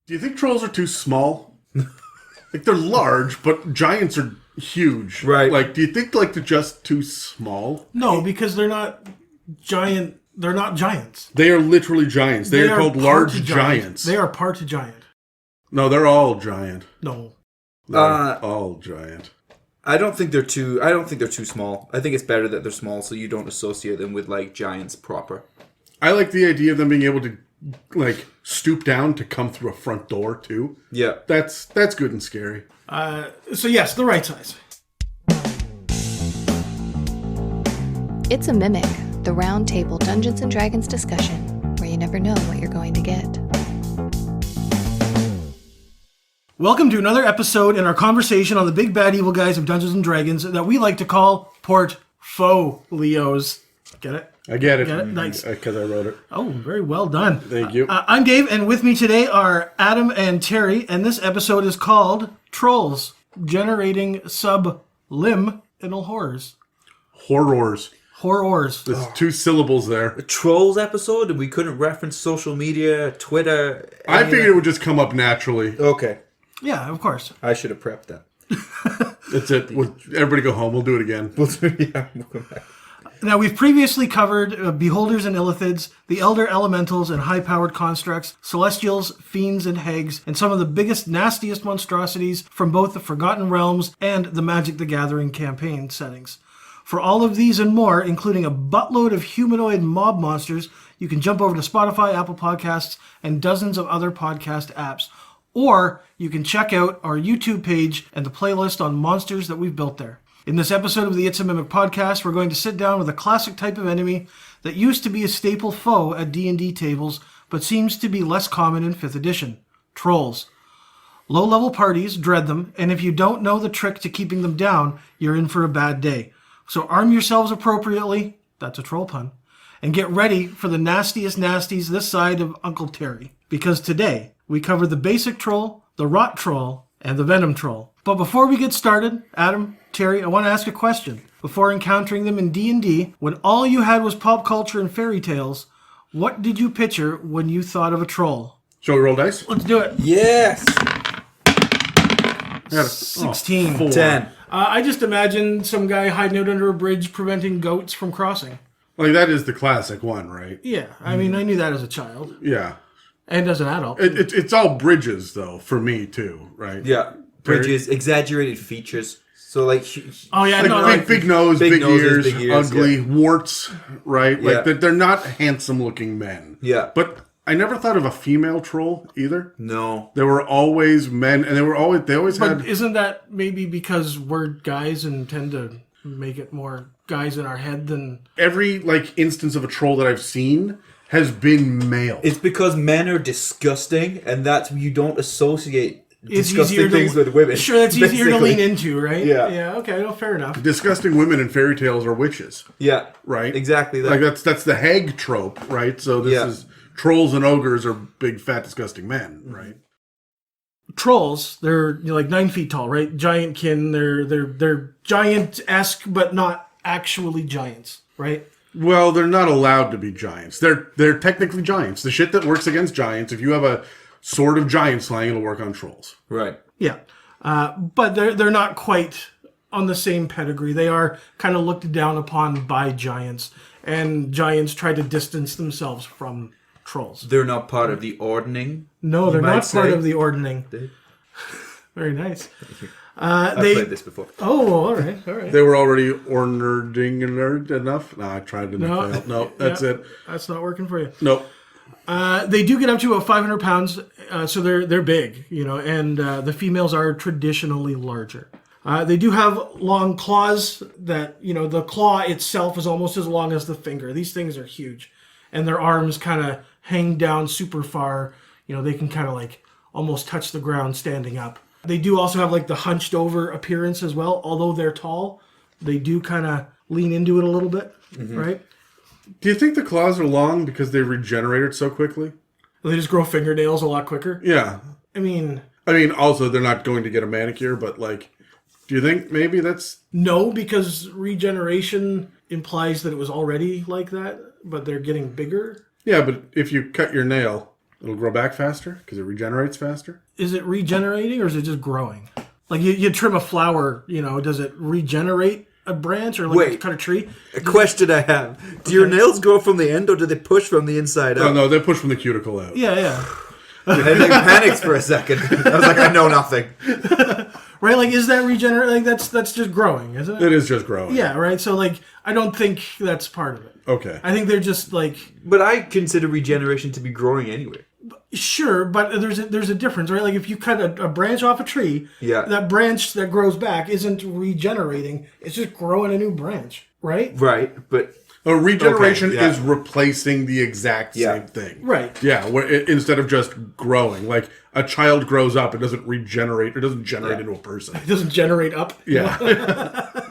Do you think trolls are too small? Like, they're large, but giants are huge. Right. Like, do you think, like, they're just too small? No, because they're not giant. They're not giants. They are literally giants. They are called large giants. They are part giant. No, they're all giant. No. They're all giant. I don't think they're too small. I think it's better that they're small so you don't associate them with, like, giants proper. I like the idea of them being able to, like, stoop down to come through a front door, too. Yeah. That's good and scary. So yes, the right size. It's a Mimic, the round table Dungeons & Dragons discussion, where you never know what you're going to get. Welcome to another episode in our conversation on the big bad evil guys of Dungeons & Dragons that we like to call portfolios. Get it? I get it. Get it? Nice. Because I wrote it. Oh, very well done. Thank you. I'm Dave, and with me today are Adam and Terry, and this episode is called Trolls, Generating Sub-Limb-inal Horrors. Horrors. Horrors. There's 2 syllables there. A Trolls episode, and we couldn't reference social media, Twitter. I figured it would just come up naturally. Okay. Yeah, of course. I should have prepped that. That's it. Everybody go home. We'll do it again. Yeah, we'll come back. Now, we've previously covered Beholders and Illithids, the Elder Elementals and high-powered constructs, Celestials, Fiends, and Hags, and some of the biggest, nastiest monstrosities from both the Forgotten Realms and the Magic the Gathering campaign settings. For all of these and more, including a buttload of humanoid mob monsters, you can jump over to Spotify, Apple Podcasts, and dozens of other podcast apps. Or you can check out our YouTube page and the playlist on monsters that we've built there. In this episode of the It's a Mimic podcast, we're going to sit down with a classic type of enemy that used to be a staple foe at D&D tables, but seems to be less common in 5th edition. Trolls. Low-level parties dread them, and if you don't know the trick to keeping them down, you're in for a bad day. So arm yourselves appropriately, that's a troll pun, and get ready for the nastiest nasties this side of Uncle Terry. Because today, we cover the basic troll, the rot troll, and the Venom Troll. But before we get started, Adam, Terry, I want to ask a question. Before encountering them in D&D, when all you had was pop culture and fairy tales, what did you picture when you thought of a troll? Shall we roll dice? Let's do it. Yes! 16. 4. 10. I just imagine some guy hiding out under a bridge preventing goats from crossing. Like, that is the classic one, right? Yeah, I mean, I knew that as a child. Yeah. And as an adult. It's all bridges, though, for me, too, right? Yeah. Bridges, exaggerated features. So, like... Oh, yeah, Like, no, big nose, big noses, ears, big ears, ugly, warts, right? Like, Yeah. they're not handsome-looking men. Yeah. But I never thought of a female troll, either. No. There were always men, and they always But had... isn't that maybe because we're guys and tend to make it more guys in our head than... Every, like, instance of a troll that I've seen has been male. It's because men are disgusting, and that's you don't associate It's disgusting easier things with women. Sure, that's easier to basically. lean into, right? Yeah. Yeah, okay, well, fair enough. Disgusting women in fairy tales are witches, Yeah. right? Exactly. Like, that's the hag trope, right? So this Yeah. is... Trolls and ogres are big, fat, disgusting men, right? Trolls, they're like 9 feet tall, right? Giant kin, they're giant-esque, but not actually giants, right? Well, they're not allowed to be giants. They're technically giants. The shit that works against giants, if you have a sword of giant slang, it'll work on trolls. Right. Yeah. But they're not quite on the same pedigree. They are kind of looked down upon by giants, and giants try to distance themselves from trolls. They're not part of the ordning. No, they're might not part say. of the ordning. They- Very nice. I've played this before. Oh, all right. They were already ornerding enough. No, I tried to fail. No, that's Yeah, it. That's not working for you. Nope. They do get up to about 500 pounds, so they're big, and the females are traditionally larger. They do have long claws that, the claw itself is almost as long as the finger. These things are huge. And their arms kind of hang down super far. They can kind of like almost touch the ground standing up. They do also have like the hunched over appearance as well. Although they're tall, they do kind of lean into it a little bit, right? Do you think the claws are long because they regenerated so quickly? They just grow fingernails a lot quicker. Yeah. I mean, also, they're not going to get a manicure, but, like, do you think maybe that's... no, because regeneration implies that it was already like that, but they're getting bigger. Yeah, but if you cut your nail, It'll grow back faster because it regenerates faster. Is it regenerating or is it just growing? Like you trim a flower, does it regenerate a branch or like cut a tree? A question I have. Do your nails grow from the end or do they push from the inside out? No, they push from the cuticle out. Yeah. I panicked for a second. I was like, I know nothing. Right, like is that regenerate? Like that's just growing, isn't it? It is just growing. Yeah, right. So like, I don't think that's part of it. Okay. I think they're just like. But I consider regeneration to be growing anyway. Sure, but there's a difference, right? Like if you cut a branch off a tree, yeah, that branch that grows back isn't regenerating; it's just growing a new branch, right? Right, but regeneration is replacing the exact same thing, right? Yeah, instead of just growing, like a child grows up, it doesn't regenerate; it doesn't generate into a person. It doesn't generate up. Yeah.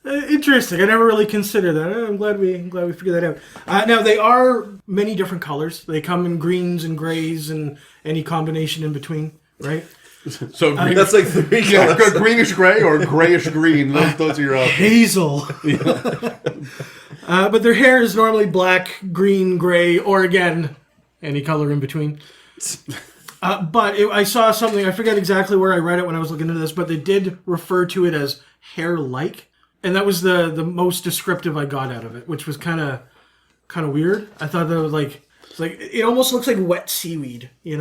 Interesting. I never really considered that. I'm glad we figured that out. Now they are many different colors. They come in greens and grays and any combination in between, right? So that's like three colors. Greenish gray or grayish green. Those are your options. Hazel. But their hair is normally black, green, gray, or again, any color in between. I saw something. I forget exactly where I read it when I was looking into this, but they did refer to it as hair-like. And that was the most descriptive I got out of it, which was kind of weird. I thought that was like it almost looks like wet seaweed. It's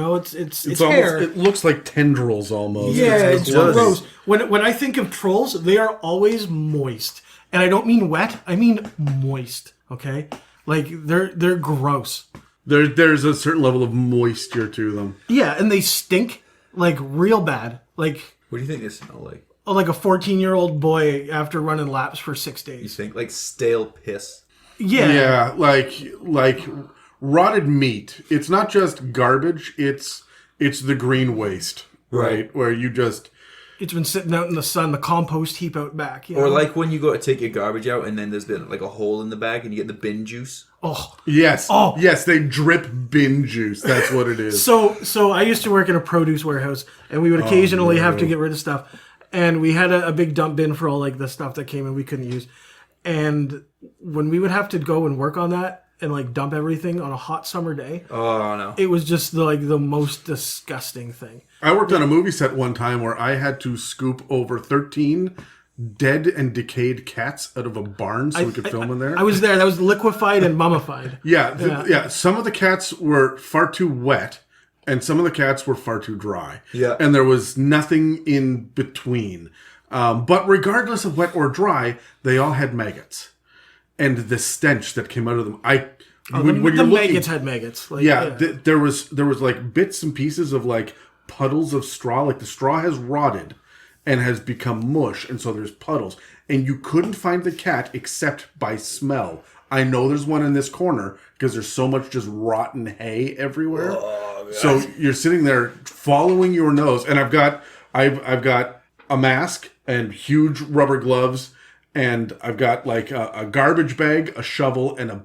almost, hair. It looks like tendrils almost. Yeah, it's gross. When I think of trolls, they are always moist, and I don't mean wet. I mean moist. Okay, like they're gross. There's a certain level of moisture to them. Yeah, and they stink like real bad. Like what do you think they smell like? Like a 14-year-old boy after running laps for 6 days. You think like stale piss? Yeah. Yeah, like rotted meat. It's not just garbage, it's the green waste, right? Where you just it's been sitting out in the sun, the compost heap out back. Or like when you go to take your garbage out and then there's been like a hole in the bag and you get the bin juice. Oh. Yes. Oh. Yes, they drip bin juice. That's what it is. So I used to work in a produce warehouse and we would occasionally have to get rid of stuff. And we had a big dump bin for all like the stuff that came in we couldn't use. And when we would have to go and work on that and like dump everything on a hot summer day, oh no, it was just the most disgusting thing. I worked on a movie set one time where I had to scoop over 13 dead and decayed cats out of a barn so we could film in there. I was there. That was liquefied and mummified. Yeah. Some of the cats were far too wet. And some of the cats were far too dry. Yeah. And there was nothing in between. But regardless of wet or dry, they all had maggots. And the stench that came out of them. The maggots had maggots. Like, there was like bits and pieces of like puddles of straw. Like the straw has rotted and has become mush. And so there's puddles. And you couldn't find the cat except by smell. I know there's one in this corner because there's so much just rotten hay everywhere. So you're sitting there following your nose, and I've got a mask and huge rubber gloves, and I've got like a garbage bag, a shovel, and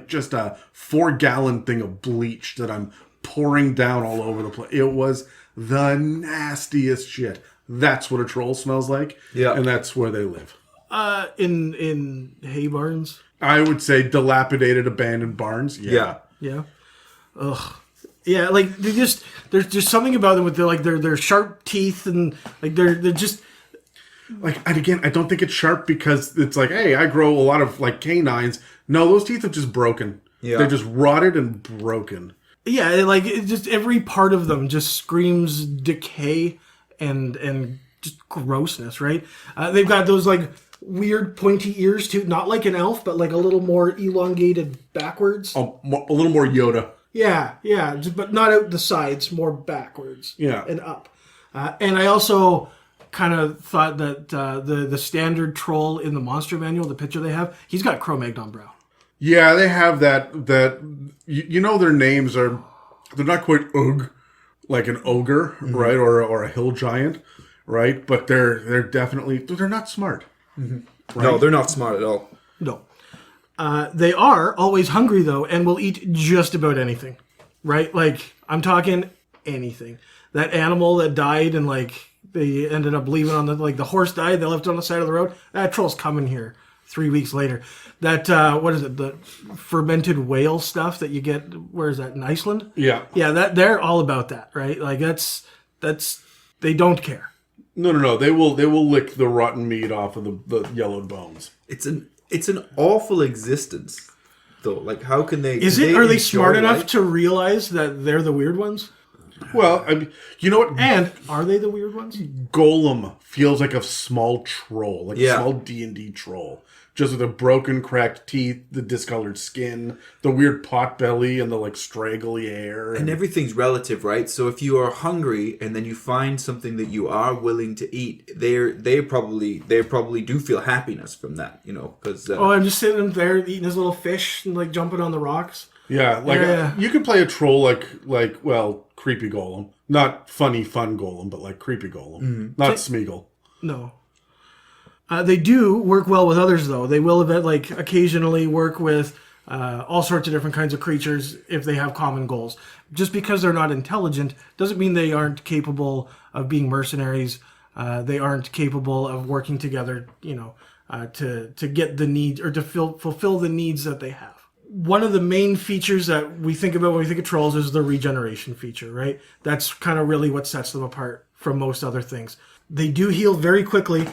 just a 4-gallon thing of bleach that I'm pouring down all over the place. It was the nastiest shit. That's what a troll smells like. Yeah, and that's where they live. In hay barns. I would say dilapidated, abandoned barns. Yeah. Ugh. Yeah, like they just there's something about them with their sharp teeth and like they're just like, and again, I don't think it's sharp because it's like, hey, I grow a lot of like canines. No, those teeth have just broken. Yeah, they're just rotted and broken. Yeah, like it just every part of them just screams decay and just grossness, right? They've got those like weird pointy ears too, not like an elf, but like a little more elongated backwards. Oh, a little more Yoda. Yeah, but not out the sides, more backwards. Yeah, and up. And I also kind of thought that the standard troll in the monster manual, the picture they have, he's got Cro-Magnon brow. Yeah, they have that their names are, they're not quite Ugg, like an ogre, right, or a hill giant, right? But they're definitely, they're not smart. Mm-hmm. Right? No, they're not smart at all. No. They are always hungry, though, and will eat just about anything, right? Like, I'm talking anything. That animal that died and, like, they ended up leaving on the horse died, they left it on the side of the road, that troll's coming here. 3 weeks later. That, what is it, the fermented whale stuff that you get, where is that, in Iceland? Yeah. Yeah, they're all about that, right? Like, that's they don't care. No. They will lick the rotten meat off of the yellowed bones. It's an awful existence, though. Like, how can they? Are they smart enough to realize that they're the weird ones? Well, I mean, you know what? And are they the weird ones? Golem feels like a small troll, like a Yeah. small D&D troll. Just with the broken, cracked teeth, the discolored skin, the weird pot belly, and the like straggly hair. And everything's relative, right? So if you are hungry and then you find something that you are willing to eat, they probably do feel happiness from that, you know, because I'm just sitting there eating his little fish and like jumping on the rocks. Yeah, like Yeah. you can play a troll like creepy golem, not funny fun golem, but like creepy golem, not Smeagol. No. They do work well with others, though. They will occasionally work with all sorts of different kinds of creatures if they have common goals. Just because they're not intelligent doesn't mean they aren't capable of being mercenaries. They aren't capable of working together, to get the needs or to fulfill the needs that they have. One of the main features that we think about when we think of trolls is the regeneration feature, right? That's kind of really what sets them apart from most other things. They do heal very quickly,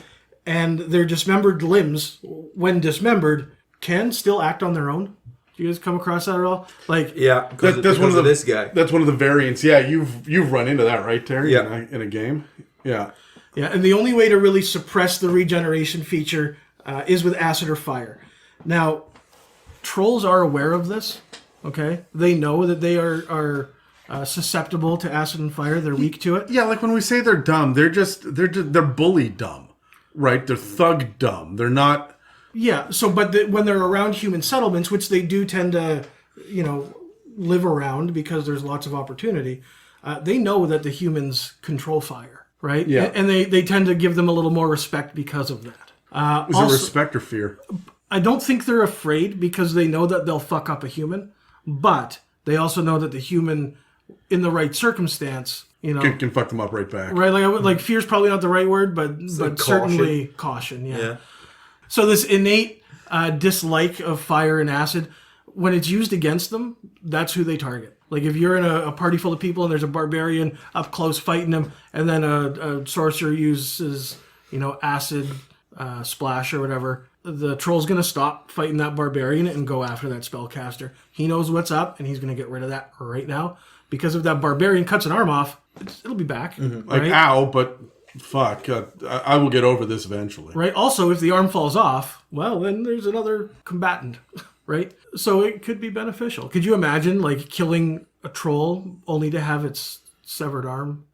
and their dismembered limbs, when dismembered, can still act on their own. Do you guys come across that at all? Like, yeah, That's one of this guy. That's one of the variants. Yeah, you've run into that, right, Terry? Yeah. In a game. Yeah. Yeah, and the only way to really suppress the regeneration feature is with acid or fire. Now, trolls are aware of this. Okay, they know that they are susceptible to acid and fire. They're weak to it. Yeah, like when we say they're dumb, they're bully dumb, right? They're thug dumb. They're not. Yeah. So, but when they're around human settlements, which they do tend to, live around because there's lots of opportunity, they know that the humans control fire, right? Yeah. And they tend to give them a little more respect because of that. Is it respect or fear? I don't think they're afraid because they know that they'll fuck up a human, but they also know that the human, in the right circumstance, Can fuck them up right back. right? Like fear's probably not the right word, but like certainly caution. Yeah. So this innate dislike of fire and acid, when it's used against them, that's who they target. Like if you're in a party full of people and there's a barbarian up close fighting them, and then a sorcerer uses, acid splash or whatever, the troll's going to stop fighting that barbarian and go after that spellcaster. He knows what's up, and he's going to get rid of that right now. Because if that barbarian cuts an arm off, it'll be back. Like, right? ow, but fuck, I will get over this eventually. Right. Also, if the arm falls off, well, then there's another combatant, right? So it could be beneficial. Could you imagine, like, killing a troll only to have its severed arm?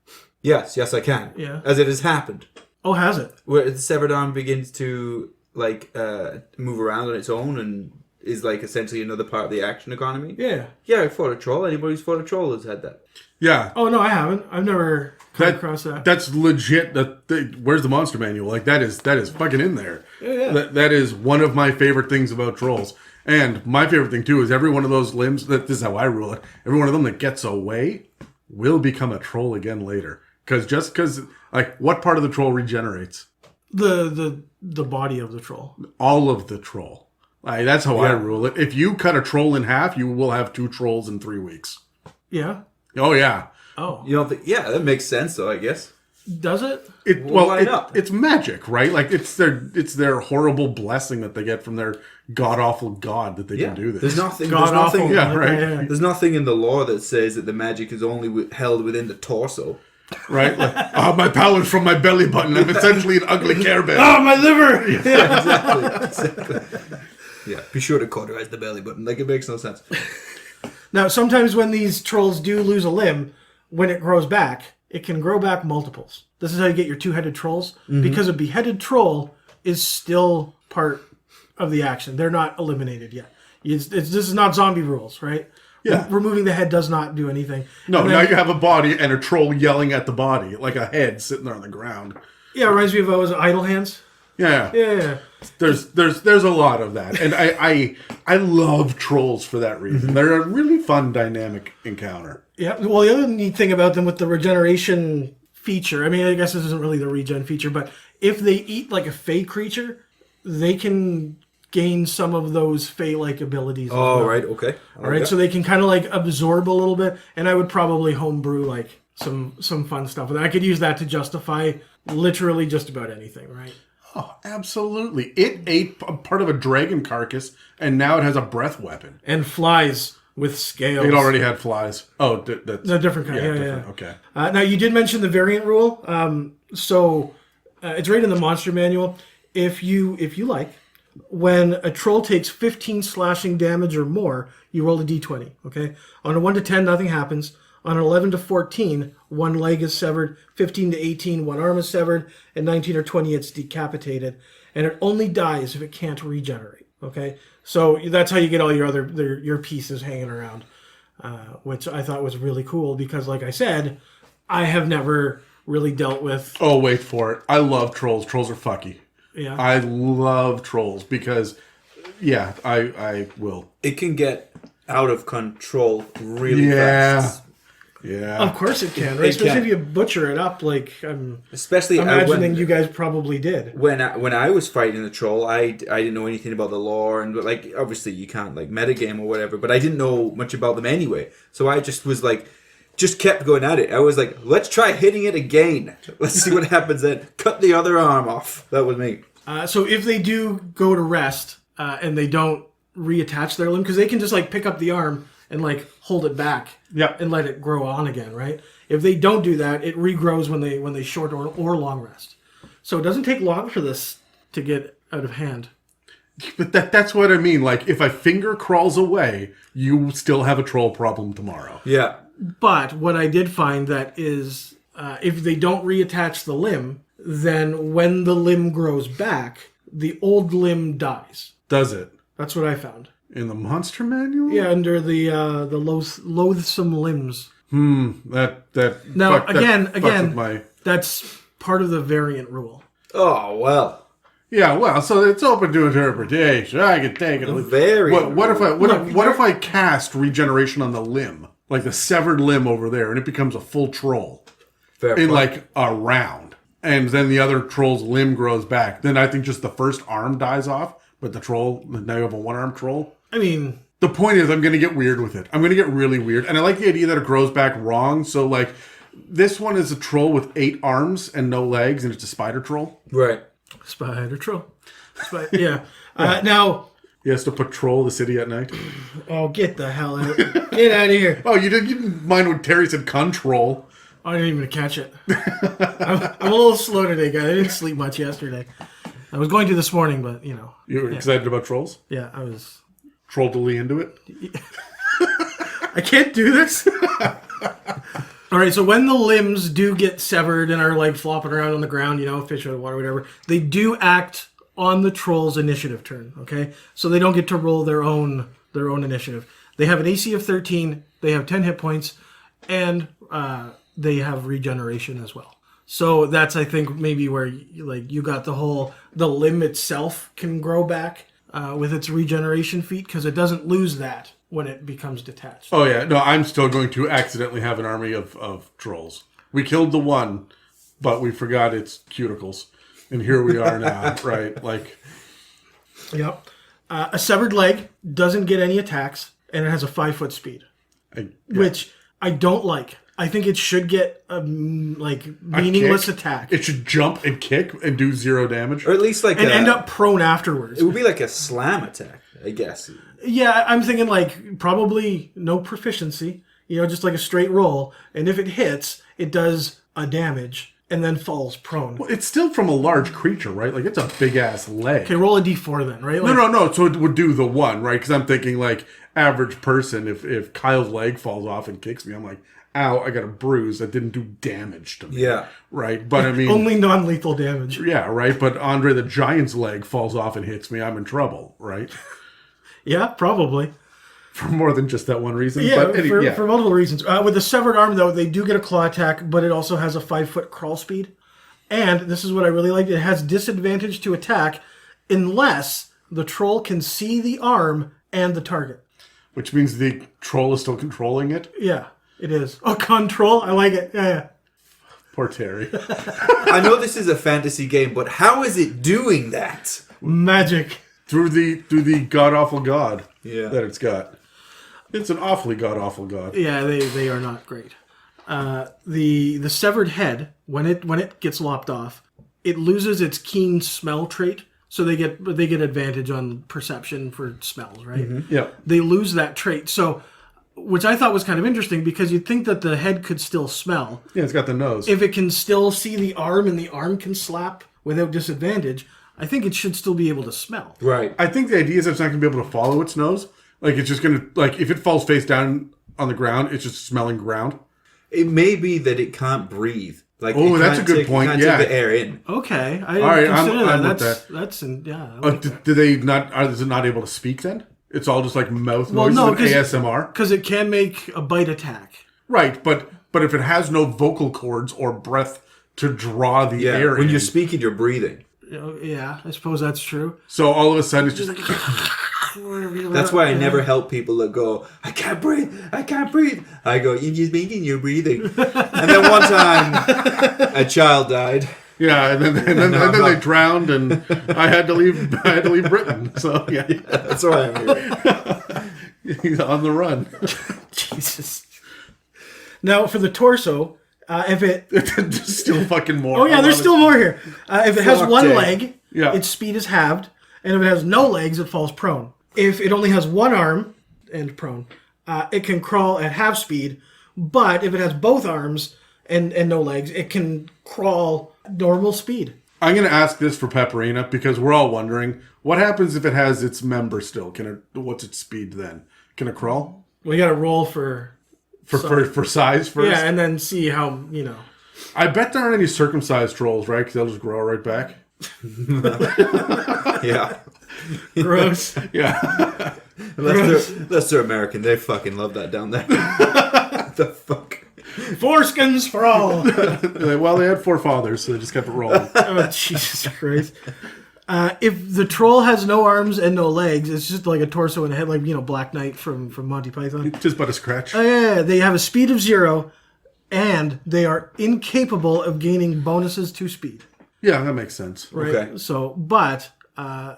Yes, I can. Yeah. As it has happened. Oh, has it? Where the severed arm begins to move around on its own and is like essentially another part of the action economy. Yeah. Yeah, I fought a troll. Anybody who's fought a troll has had that. Yeah. Oh, no, I haven't. I've never come across that. That's legit. Where's the monster manual? Like that is fucking in there. Yeah. That is one of my favorite things about trolls. And my favorite thing too is every one of those limbs. This is how I rule it. Every one of them that gets away will become a troll again later. Because like what part of the troll regenerates? The body of the troll. All of the troll. Like, that's how I rule it. If you cut a troll in half, you will have 2 trolls in 3 weeks. Yeah. Oh yeah. Oh. You don't think? Yeah, that makes sense though, I guess. Does it? Why not? It's magic, right? Like it's their horrible blessing that they get from their god awful god that they can do this. There's nothing. God awful. Yeah, right. Yeah. There's nothing in the lore that says that the magic is only held within the torso. Right? Like, my power's from my belly button. I'm essentially an ugly Care Bear. Oh, my liver! Yeah, exactly. Yeah, be sure to cauterize the belly button. Like, it makes no sense. Now, sometimes when these trolls do lose a limb, when it grows back, it can grow back multiples. This is how you get your 2-headed trolls. Mm-hmm. Because a beheaded troll is still part of the action. They're not eliminated yet. This is not zombie rules, right? Yeah. Removing the head does not do anything. No, And now then- you have a body and a troll yelling at the body, like a head sitting there on the ground. Yeah, it reminds me of was it Idle Hands? Yeah. Yeah. There's a lot of that. And I love trolls for that reason. They're a really fun dynamic encounter. Yeah. Well, the other neat thing about them with the regeneration feature, I mean, I guess this isn't really the regen feature, but if they eat like a fey creature, they can gain some of those Fey-like abilities. Oh, right, okay. All right, so they can kind of like absorb a little bit, and I would probably homebrew like some fun stuff. And I could use that to justify literally just about anything, right? Oh, absolutely. It ate a part of a dragon carcass, and now it has a breath weapon. And flies with scales. It already had flies. Oh, that's a different kind. Yeah, different. yeah. Okay. Now, you did mention the variant rule. It's right in the monster manual. If you like, when a troll takes 15 slashing damage or more, you roll a d20, okay? On a 1 to 10, nothing happens. On an 11 to 14, one leg is severed. 15 to 18, one arm is severed. And 19 or 20, it's decapitated. And it only dies if it can't regenerate, okay? So that's how you get all your pieces hanging around, which I thought was really cool because, like I said, I have never really dealt with... Oh, wait for it. I love trolls. Trolls are fucky. Yeah. I love trolls because, yeah, I will. It can get out of control really fast. Yeah. Of course it can, right? Especially if you butcher it up, like I'm imagining you guys probably did. When I was fighting the troll, I didn't know anything about the lore, and like obviously you can't like metagame or whatever, but I didn't know much about them anyway. So I just was like, just kept going at it. I was like, let's try hitting it again. Let's see what happens then. Cut the other arm off. That was me. So if they do go to rest and they don't reattach their limb, because they can just like pick up the arm and like hold it back and let it grow on again, right? If they don't do that, it regrows when they short or long rest. So it doesn't take long for this to get out of hand. But that's what I mean. Like, if a finger crawls away, you still have a troll problem tomorrow. Yeah. But what I did find that is if they don't reattach the limb, then when the limb grows back, the old limb dies. Does it? That's what I found. In the monster manual? Yeah, under the loathsome limbs. That Now fuck, again, that fucks with my... that's part of the variant rule. Oh well. Yeah, well, so it's open to interpretation. I can take it. Very. What if I cast regeneration on the limb, like the severed limb over there, and it becomes a full troll in like a round, and then the other troll's limb grows back? Then I think just the first arm dies off, but the troll, now you have a one-arm troll. I mean, the point is, I'm going to get weird with it. I'm going to get really weird, and I like the idea that it grows back wrong. So like, this one is a troll with 8 arms and no legs, and it's a spider troll. Right. Spider troll. Yeah. Now he has to patrol the city at night. Oh, get the hell out! Get out of here! Oh, you didn't mind when Terry said control. I didn't even catch it. I'm a little slow today, guys. I didn't sleep much yesterday. I was going to this morning, but you know. You were excited about trolls? Yeah, I was. Trolled into it? I can't do this. All right, so when the limbs do get severed and are like flopping around on the ground, you know, fish out of water, whatever, they do act on the troll's initiative turn, okay? So they don't get to roll their own initiative. They have an AC of 13, they have 10 hit points, and they have regeneration as well. So that's, I think, maybe where you got the limb itself can grow back with its regeneration feat, because it doesn't lose that when it becomes detached. Oh, yeah. No, I'm still going to accidentally have an army of trolls. We killed the one, but we forgot its cuticles. And here we are now, right? Like, yep. A severed leg doesn't get any attacks, and it has a 5-foot speed, which I don't like. I think it should get a meaningless attack. It should jump and kick and do 0 damage, or at least end up prone afterwards. It would be like a slam attack, I guess. Yeah, I'm thinking like probably no proficiency. You know, just like a straight roll, and if it hits, it does a damage and then falls prone. Well, it's still from a large creature, right? Like, it's a big-ass leg. Okay, roll a d4 then, right? Like, no. So it would do the 1, right? Because I'm thinking, like, average person, if Kyle's leg falls off and kicks me, I'm like, ow, I got a bruise that didn't do damage to me. Yeah. Right? But, I mean... only non-lethal damage. Yeah, right? But Andre the Giant's leg falls off and hits me, I'm in trouble, right? Yeah, probably. For more than just that one reason. Yeah, but for multiple reasons. With the severed arm, though, they do get a claw attack, but it also has a 5-foot crawl speed. And this is what I really liked. It has disadvantage to attack unless the troll can see the arm and the target. Which means the troll is still controlling it? Yeah, it is. Oh, control? I like it. Yeah. Poor Terry. I know this is a fantasy game, but how is it doing that? Magic. through the god awful god Yeah. that it's got. It's an awfully god awful god. Yeah, they are not great. The severed head, when it gets lopped off, it loses its keen smell trait, so they get advantage on perception for smells, right? Mm-hmm. Yeah. They lose that trait, so which I thought was kind of interesting because you'd think that the head could still smell. Yeah, it's got the nose. If it can still see the arm and the arm can slap without disadvantage, I think it should still be able to smell. Right. I think the idea is it's not going to be able to follow its nose. Like, it's just going to, like, if it falls face down on the ground, it's just smelling ground. It may be that it can't breathe. Like, Oh, it that's a can't good take- point, It can't yeah. take the air in. Okay, I All right, didn't consider I'm that. with That's that. that's yeah. I like that. Do they not, is it not able to speak then? It's all just like mouth Well, noises no, and ASMR? Because it can make a bite attack. Right, but if it has no vocal cords or breath to draw the Yeah. air When in, you're speaking, you're breathing. Yeah, I suppose that's true. so all of a sudden it's just like, That's why I never help people that go, I can't breathe. I can't breathe. I go, you're just speaking, you're breathing. And then one time, a child died. yeah, and then they drowned, and I had to leave Britain. So yeah, That's why I'm here. he's on the run. Jesus. Now for the torso, if it There's still fucking more. oh yeah, there's still more here. If it has Fuck, one Jay. leg, Yeah. its speed is halved, and if it has no legs, it falls prone. If it only has one arm and prone, it can crawl at half speed. But if it has both arms and no legs, it can crawl normal speed. I'm going to ask this for Pepperina because we're all wondering what happens if it has its member still. What's its speed then? Can it crawl We got to roll for for size first? yeah, and then see how I bet there aren't any circumcised trolls, right? Because they'll just grow right back. Yeah. gross. Yeah. Unless they're American. They fucking love that down there. The fuck? Foreskins for all. Well, they had four fathers, so they just kept it rolling. Oh, Jesus Christ. If the troll has no arms and no legs, it's just like a torso and a head, like, Black Knight from Monty Python. Just but a scratch. Oh, yeah, they have a speed of 0, and they are incapable of gaining bonuses to speed. Yeah, that makes sense. Right? Okay. So, but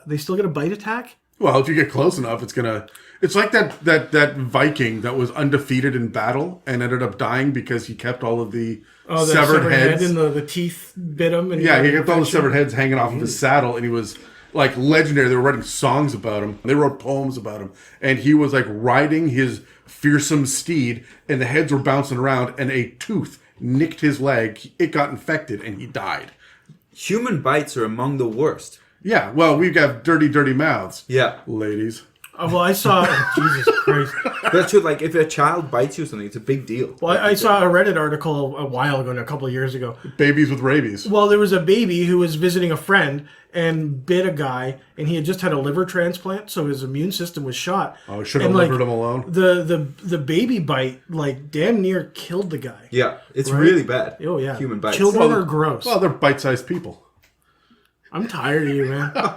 they still get a bite attack. Well, if you get close enough, it's gonna. It's like that Viking that was undefeated in battle and ended up dying because he kept all of the Oh, the severed heads. head and the teeth bit him. And Yeah, he kept all the severed heads hanging off of his saddle, and he was like legendary. They were writing songs about him. They wrote poems about him, and he was like riding his fearsome steed, and the heads were bouncing around, and a tooth nicked his leg. It got infected, and he died. Human bites are among the worst. Yeah, well, we got dirty, dirty mouths. Yeah. Ladies. Oh, well, I saw... Jesus Christ. That's true. Like, if a child bites you or something, it's a big deal. Well, I saw a Reddit article a while ago, a couple of years ago. Babies with rabies. Well, there was a baby who was visiting a friend and bit a guy, and he had just had a liver transplant, so his immune system was shot. Oh, should have And, livered him alone. The baby bite, like, damn near killed the guy. Yeah. It's really bad. Oh, yeah. Human bites. Children are gross. Well, they're bite-sized people. I'm tired of you, man. Yeah,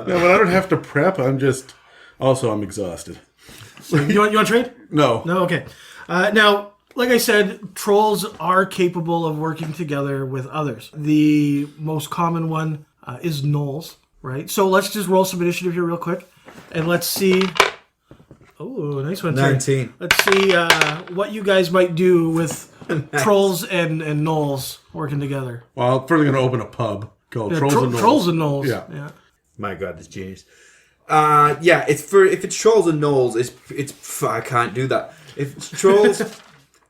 but I don't have to prep. I'm exhausted. You want to trade? No. No? Okay. Now, like I said, trolls are capable of working together with others. The most common one is gnolls, right? So let's just roll some initiative here real quick. And let's see... Oh, nice one. Terry. 19. Let's see what you guys might do with trolls and gnolls working together. Well, I'm further going to open a pub called Yeah, Trolls and Gnolls. Trolls and gnolls. Yeah. My God, this genius. Yeah, if it's trolls and gnolls, I can't do that. If it's trolls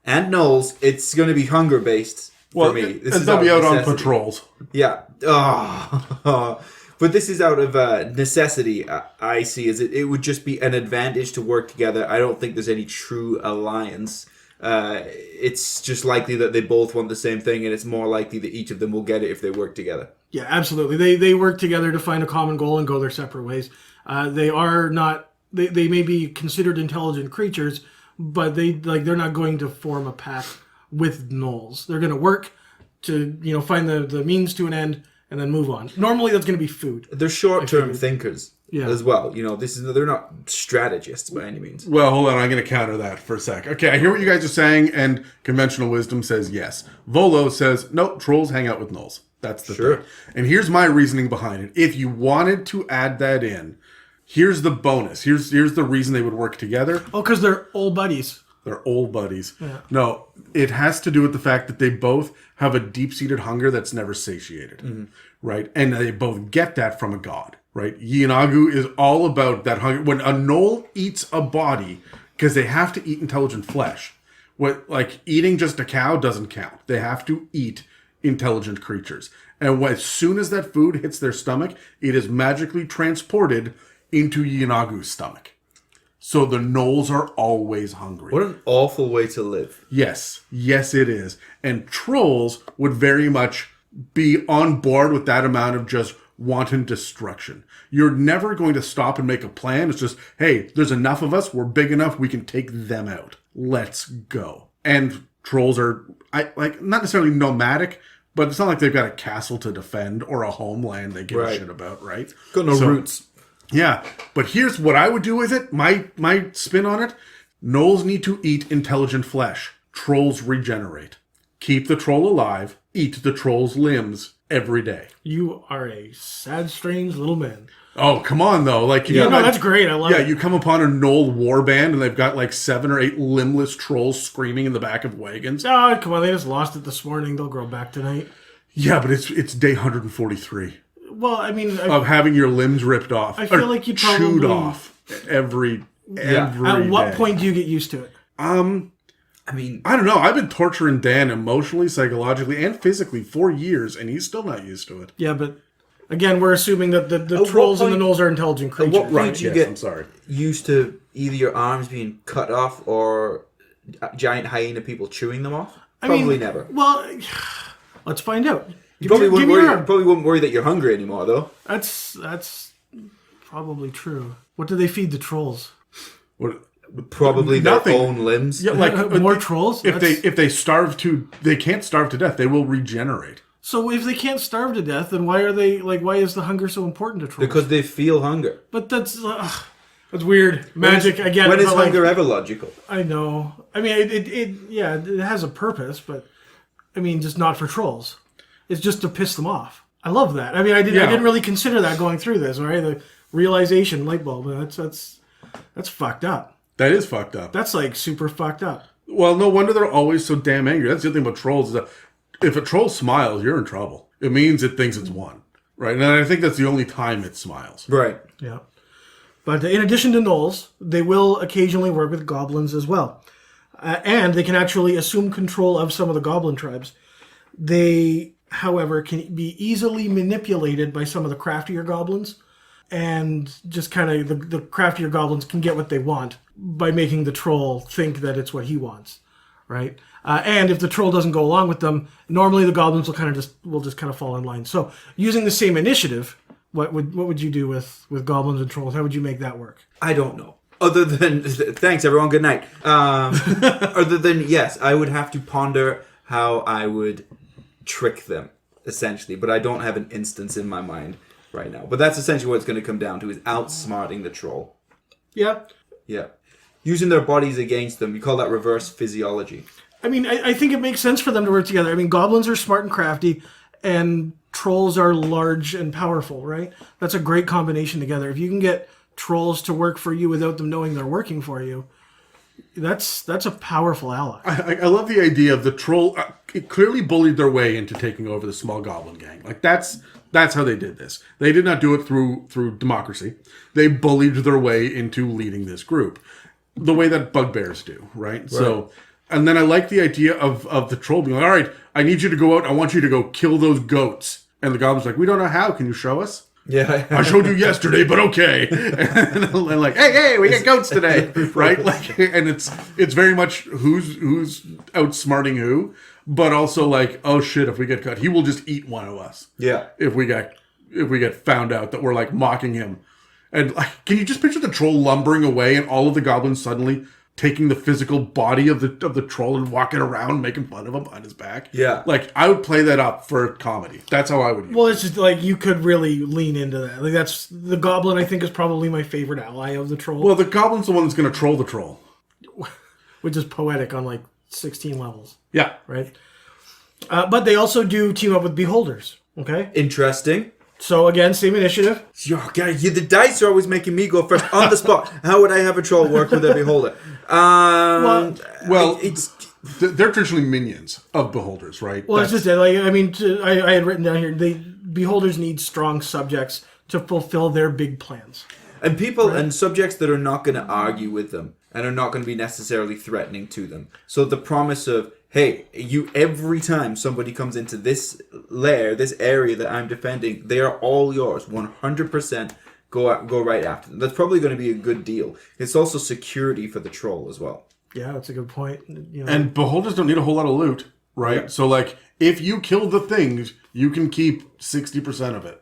and gnolls, it's going to be hunger based for me. And they'll be out on patrols. Yeah. Oh. But this is out of necessity. I see as it would just be an advantage to work together. I don't think there's any true alliance. It's just likely that they both want the same thing, and it's more likely that each of them will get it if they work together. Yeah, absolutely. They work together to find a common goal and go their separate ways. They are not. They may be considered intelligent creatures, but they're not going to form a pack with gnolls. They're going to work to find the means to an end and then move on. Normally, that's going to be food. They're short-term thinkers Yeah. as well. They're not strategists by any means. Well, hold on. I'm going to counter that for a sec. Okay, I hear what you guys are saying, and conventional wisdom says yes. Volo says, nope, trolls hang out with gnolls. That's the Sure. thing. And here's my reasoning behind it. If you wanted to add that in, here's the bonus. Here's the reason they would work together. Oh, because they're old buddies. They're old buddies. Yeah. No, it has to do with the fact that they both have a deep-seated hunger that's never satiated, right? And they both get that from a god, right? Yinagu is all about that hunger. When a gnoll eats a body, because they have to eat intelligent flesh, like eating just a cow doesn't count. They have to eat intelligent creatures. And as soon as that food hits their stomach, it is magically transported into Yinagu's stomach. So the gnolls are always hungry. What an awful way to live. Yes, it is. And trolls would very much be on board with that amount of just wanton destruction. You're never going to stop and make a plan. It's just, hey, there's enough of us. We're big enough. We can take them out. Let's go. And trolls are not necessarily nomadic, but it's not like they've got a castle to defend or a homeland they give a shit about, right? Got no roots. Yeah, but here's what I would do with it. My spin on it. Gnolls need to eat intelligent flesh. Trolls regenerate. Keep the troll alive. Eat the troll's limbs every day. You are a sad, strange little man. Oh, come on, though. Like, Yeah, no, that's great. I love it. Yeah, you come upon a gnoll warband and they've got like 7 or 8 limbless trolls screaming in the back of wagons. Oh, come on. They just lost it this morning. They'll grow back tonight. Yeah, but it's day 143 Well, I mean... of having your limbs ripped off. I feel like you chewed probably... off every At what day. point do you get used to it? I mean, I don't know. I've been torturing Dan emotionally, psychologically, and physically for years, and he's still not used to it. Yeah, but again, we're assuming that the trolls and the gnolls are intelligent creatures. what point do you get I'm sorry. used to either your arms being cut off or giant hyena people chewing them off? Probably never. Well, let's find out. You probably give me your arm. wouldn't worry that you're hungry anymore, though. That's probably true. What do they feed the trolls? What? Probably Nothing. their own limbs. Yeah, like More trolls? If they starve to, they can't starve to death. They will regenerate. So if they can't starve to death, then why are they why is the hunger so important to trolls? Because they feel hunger. But that's weird. Magic again. When is but, like, hunger ever logical? I know. I mean, it has a purpose, but I mean, just not for trolls. It's just to piss them off. I love that. I mean, I didn't really consider that going through this. All right, the realization light bulb. That's fucked up. That is fucked up. That's like super fucked up. Well, no wonder they're always so damn angry. That's the other thing about trolls is that if a troll smiles, you're in trouble. It means it thinks it's won, right? And I think that's the only time it smiles. Right. Yeah. But in addition to gnolls, they will occasionally work with goblins as well. And they can actually assume control of some of the goblin tribes. They, however, can be easily manipulated by some of the craftier goblins. And just kind of the craftier goblins can get what they want by making the troll think that it's what he wants, right? And if the troll doesn't go along with them, normally the goblins will just kind of fall in line. So using the same initiative, what would you do with goblins and trolls? How would you make that work? I don't know. Other than thanks everyone, good night. Other than yes, I would have to ponder how I would trick them essentially, but I don't have an instance in my mind right now. But that's essentially what it's going to come down to, is outsmarting the troll. Yeah. Yeah. Using their bodies against them. You call that reverse physiology. I mean, I think it makes sense for them to work together. I mean, goblins are smart and crafty, and trolls are large and powerful, right? That's a great combination together. If you can get trolls to work for you without them knowing they're working for you, that's a powerful ally. I love the idea of the troll. It clearly bullied their way into taking over the small goblin gang. Like that's how they did this. They did not do it through democracy. They bullied their way into leading this group, the way that bugbears do, right? So, and then I like the idea of the troll being like, all right, I need you to go out. I want you to go kill those goats. And the goblin's like, we don't know how. Can you show us? Yeah. I showed you yesterday, but okay. And like, hey, we get goats today, right? Like, and it's very much who's outsmarting who, but also like, oh shit, if we get caught, he will just eat one of us. Yeah. If we get found out that we're like mocking him, and like, can you just picture the troll lumbering away and all of the goblins suddenly taking the physical body of the troll and walking around making fun of him behind his back? Yeah. Like, I would play that up for comedy. That's how I would use it. Well, it's just like you could really lean into that. Like that's the goblin. I think is probably my favorite ally of the troll. Well, the goblin's the one that's going to troll the troll. Which is poetic on like 16 levels, Yeah. right? But they also do team up with beholders, Okay. Interesting. So again, same initiative. The dice are always making me go first on the spot. How would I have a troll work with a beholder? They're traditionally minions of beholders, right? Well, it's just like I had written down here. Beholders need strong subjects to fulfill their big plans. And people and subjects that are not going to argue with them and are not going to be necessarily threatening to them. So the promise of, hey, every time somebody comes into this lair, this area that I'm defending, they are all yours. 100% go right after them. That's probably going to be a good deal. It's also security for the troll as well. Yeah, that's a good point. And beholders don't need a whole lot of loot, right? Yeah. So, like, if you kill the things, you can keep 60% of it.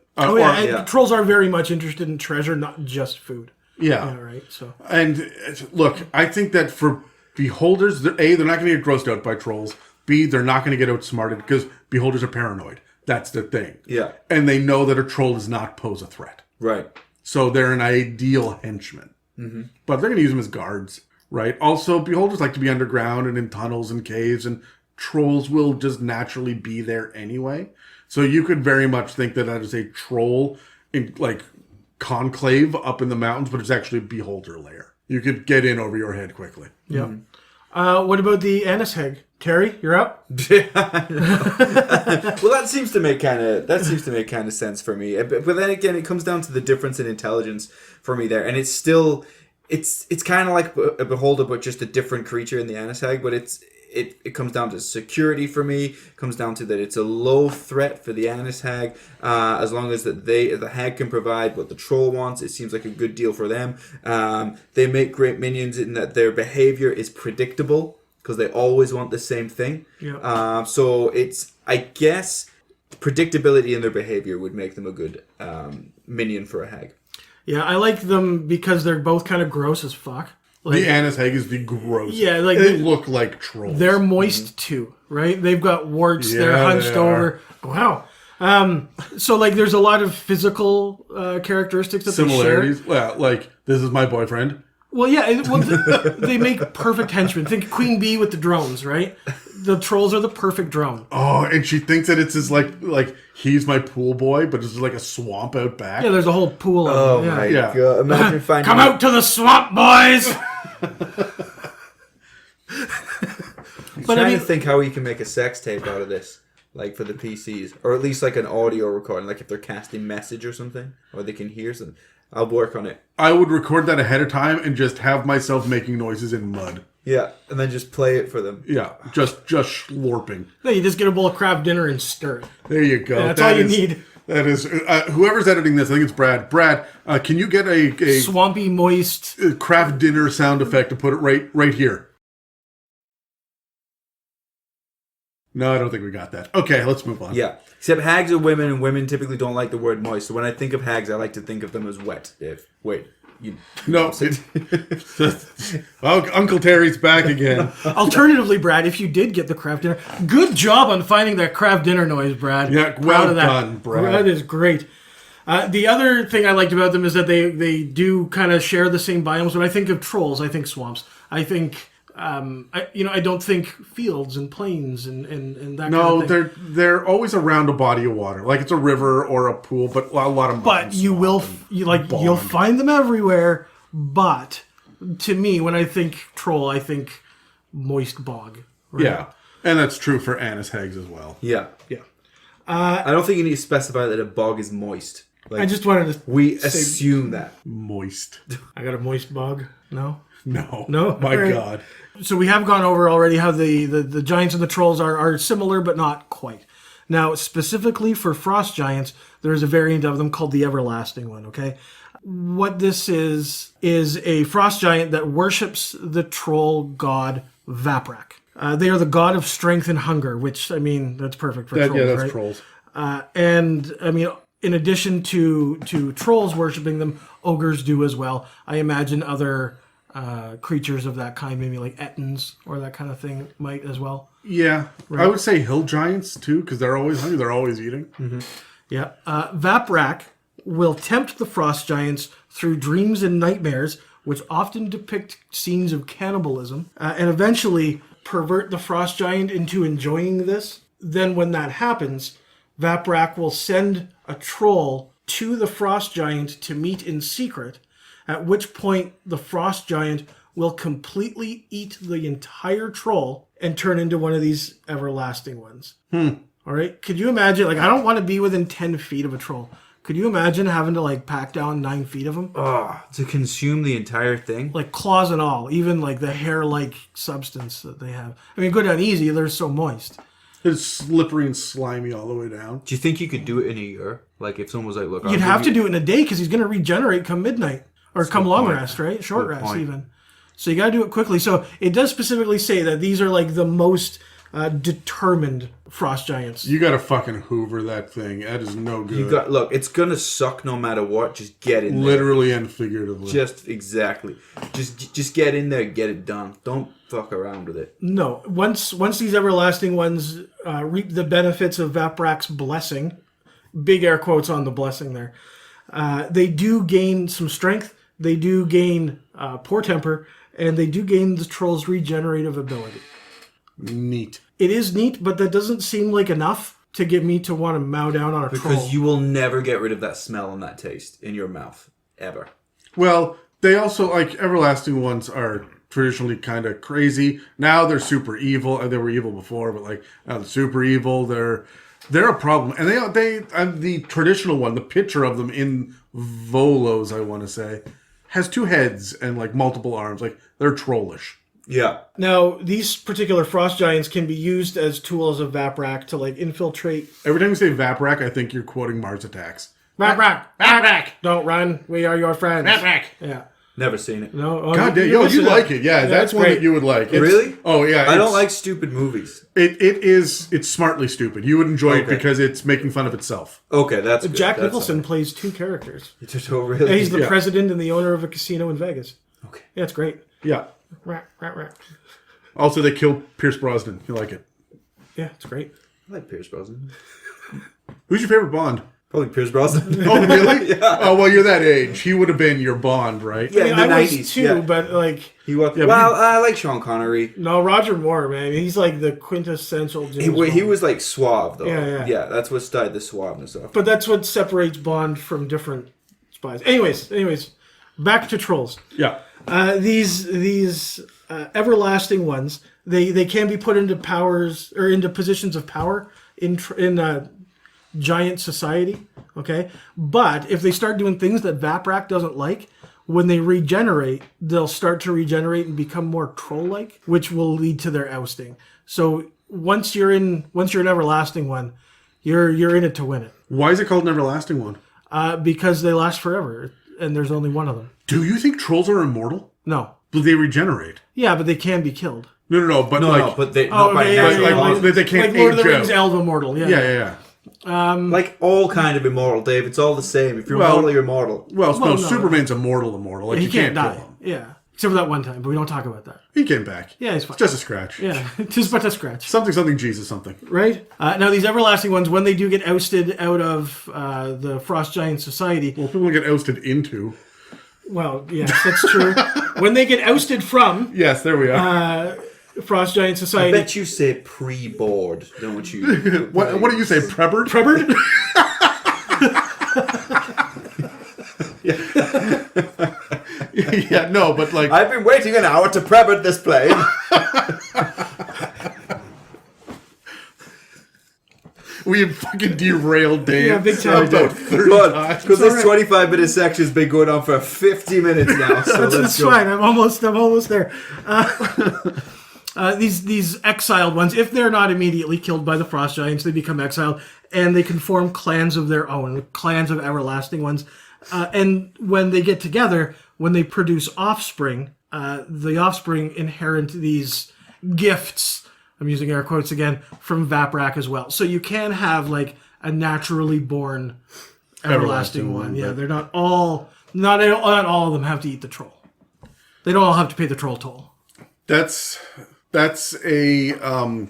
Trolls are very much interested in treasure, not just food. Yeah. Right. So. And look, I think that for beholders, they're not going to get grossed out by trolls. B, they're not going to get outsmarted because beholders are paranoid. That's the thing. Yeah. And they know that a troll does not pose a threat. Right. So they're an ideal henchman. Mm-hmm. But they're going to use them as guards, right? Also, beholders like to be underground and in tunnels and caves, and trolls will just naturally be there anyway. So you could very much think that is a troll in like conclave up in the mountains, but it's actually a beholder lair. You could get in over your head quickly. Yeah. What about the Annis Heg? Terry, you're up. Well, that seems to make kind of sense for me. But then again, it comes down to the difference in intelligence for me there, and it's still it's kind of like a beholder, but just a different creature in the Annis Hag. But it comes down to security for me. It comes down to that it's a low threat for the Annis Hag. As long as the hag can provide what the troll wants, it seems like a good deal for them. They make great minions in that their behavior is predictable because they always want the same thing. Yeah. So I guess predictability in their behavior would make them a good minion for a hag. Yeah, I like them because they're both kind of gross as fuck. Like, the Annis Hag is the gross. Yeah, like they look like trolls. They're moist too, right? They've got warts. Yeah, they're hunched over. Wow. So like, there's a lot of physical characteristics that similarities. They share. Well, like this is my boyfriend. Well, yeah. They make perfect henchmen. Think Queen Bee with the drones, right? The trolls are the perfect drone. Oh, and she thinks that it's his like he's my pool boy, but it's like a swamp out back. Yeah, there's a whole pool of them. My God. Imagine finding Come out to the swamp, boys! But I think how you can make a sex tape out of this, like for the PCs, or at least like an audio recording, like if they're casting message or something, or they can hear something. I'll work on it. I would record that ahead of time and just have myself making noises in mud. Yeah, and then just play it for them. Yeah, just slurping. No, you just get a bowl of Kraft dinner and stir it. There you go. Yeah, that's all you need. That is whoever's editing this. I think it's Brad. Brad, can you get a swampy, moist Kraft dinner sound effect to put it right here? No, I don't think we got that. Okay, let's move on. Yeah, except hags are women, and women typically don't like the word moist. So when I think of hags, I like to think of them as wet. Uncle Terry's back again. Alternatively, Brad, if you did get the Kraft dinner, good job on finding that Kraft dinner noise, Brad. Yeah, well done, Brad. That is great. The other thing I liked about them is that they do kind of share the same biomes. When I think of trolls, I think swamps. I think I don't think fields and plains and that kind of thing. No, they're always around a body of water, like it's a river or a pool, but a lot of. But you'll find them everywhere. But to me, when I think troll, I think moist bog. Right? Yeah, and that's true for Annis Hags as well. Yeah. I don't think you need to specify that a bog is moist. Like, I just wanted to. We assume that moist. I got a moist bog. No. My God. So we have gone over already how the giants and the trolls are similar, but not quite. Now, specifically for frost giants, there is a variant of them called the everlasting one, okay? What this is a frost giant that worships the troll god Vaprak. They are the god of strength and hunger, which, I mean, that's perfect for trolls, yeah, that's right? trolls. And, I mean, in addition to trolls worshipping them, ogres do as well. I imagine other creatures of that kind, maybe like Ettins or that kind of thing, might as well. Yeah, right. I would say hill giants too, because they're always hungry. They're always eating. Mm-hmm. Yeah, Vaprak will tempt the frost giants through dreams and nightmares, which often depict scenes of cannibalism, and eventually pervert the frost giant into enjoying this. Then, when that happens, Vaprak will send a troll to the frost giant to meet in secret, at which point the frost giant will completely eat the entire troll and turn into one of these everlasting ones. All right? Could you imagine, like, I don't want to be within 10 feet of a troll. Could you imagine having to, like, pack down 9 feet of them? Oh, to consume the entire thing? Like, claws and all, even, like, the hair-like substance that they have. I mean, go down easy, they're so moist. It's slippery and slimy all the way down. Do you think you could do it in a year? Like, if someone was like, look, You'd have to do it in a day, because he's going to regenerate come midnight. Or come long point. rest, right? Short Good rest, point. even. So you got to do it quickly. So it does specifically say that these are, like, the most determined frost giants. You gotta fucking hoover that thing. That is no good. Look, it's gonna suck no matter what. Just get in there. Literally and figuratively. Just exactly. Just get in there, get it done. Don't fuck around with it. No. Once these everlasting ones reap the benefits of Vaprak's blessing, big air quotes on the blessing there, they do gain some strength, they do gain poor temper, and they do gain the troll's regenerative ability. Neat. It is neat, but that doesn't seem like enough to get me to want to mow down on a troll. Because you will never get rid of that smell and that taste in your mouth. Ever. Well, they also, like, everlasting ones are traditionally kind of crazy. Now they're super evil. They were evil before, but, like, now they're super evil. They're a problem. And they the traditional one, the picture of them in Volos, I want to say, has 2 heads and, like, multiple arms. Like, they're trollish. Yeah. Now, these particular frost giants can be used as tools of Vaprak to, like, infiltrate. Every time you say Vaprak, I think you're quoting Mars Attacks. Vaprak! Vaprak! Don't run. We are your friends. Vaprak! Yeah. Never seen it. No. Oh, God damn, you like it. Yeah, that's it's one great. that you would like. Really? Oh, yeah. I don't like stupid movies. It's smartly stupid. You would enjoy it Okay. because it's making fun of itself. Okay, that's good. Jack That's Nicholson all plays 2 characters. right. Oh, really? And he's the Yeah. president and the owner of a casino in Vegas. Okay. Yeah, it's great. Yeah. Rat, rat, rat. Also, they kill Pierce Brosnan. You like it. Yeah, it's great. I like Pierce Brosnan. Who's your favorite Bond? Probably Pierce Brosnan. Oh, really? Yeah. Oh, well, you're that age. He would have been your Bond, right? Yeah, I mean, in the I was 90s. too, Yeah. but, like... He was. Yeah, well, I like Sean Connery. No, Roger Moore, man. He's like the quintessential James He Bond. was like suave though. Yeah. That's what started the suaveness off. But that's what separates Bond from different spies. Anyways, back to trolls. Yeah. These everlasting ones, they can be put into powers or into positions of power in giant society. Okay, but if they start doing things that Vaprak doesn't like, when they regenerate, they'll start to regenerate and become more troll-like, which will lead to their ousting. So once you're an everlasting one, you're in it to win it. Why is it called an everlasting one? Because they last forever, and there's only one of them. Do you think trolls are immortal? No. Do they regenerate? Yeah, but they can be killed. No, but But they not by yeah, natural yeah, causes. like they can't Like Lord of age the Rings, out. Elven Immortal. Yeah. Like all kind of immortal, Dave. It's all the same. If you're Well- immortal, you're immortal. Well, Well, no, no. Superman's immortal. Like, He you can't kill die. him. Yeah. Except for that one time, but we don't talk about that. He came back. Yeah, he's fine. Just a scratch. Yeah, tis but a scratch. Something, Jesus, something. Right? Now, these everlasting ones, when they do get ousted out of the Frost Giant Society, Well, people get ousted into. well, yes, that's true. When they get ousted from Yes, there we are. Frost Giant I Society... bet you say pre-board, don't you? What do you say, Prebert? Prebert? Yeah, no, but like... I've been waiting an hour to Prebert this plane. We have fucking derailed Dave. Yeah, big time. About 30 times. Because this 25-minute section has been going on for 50 minutes now. So That's fine. I'm almost there. These exiled ones, if they're not immediately killed by the frost giants, they become exiled, and they can form clans of their own, clans of everlasting ones. And when they get together, when they produce offspring, the offspring inherit these gifts. I'm using air quotes again, from Vaprak as well. So you can have like a naturally born everlasting one. Yeah, they're not all of them have to eat the troll. They don't all have to pay the troll toll. That's a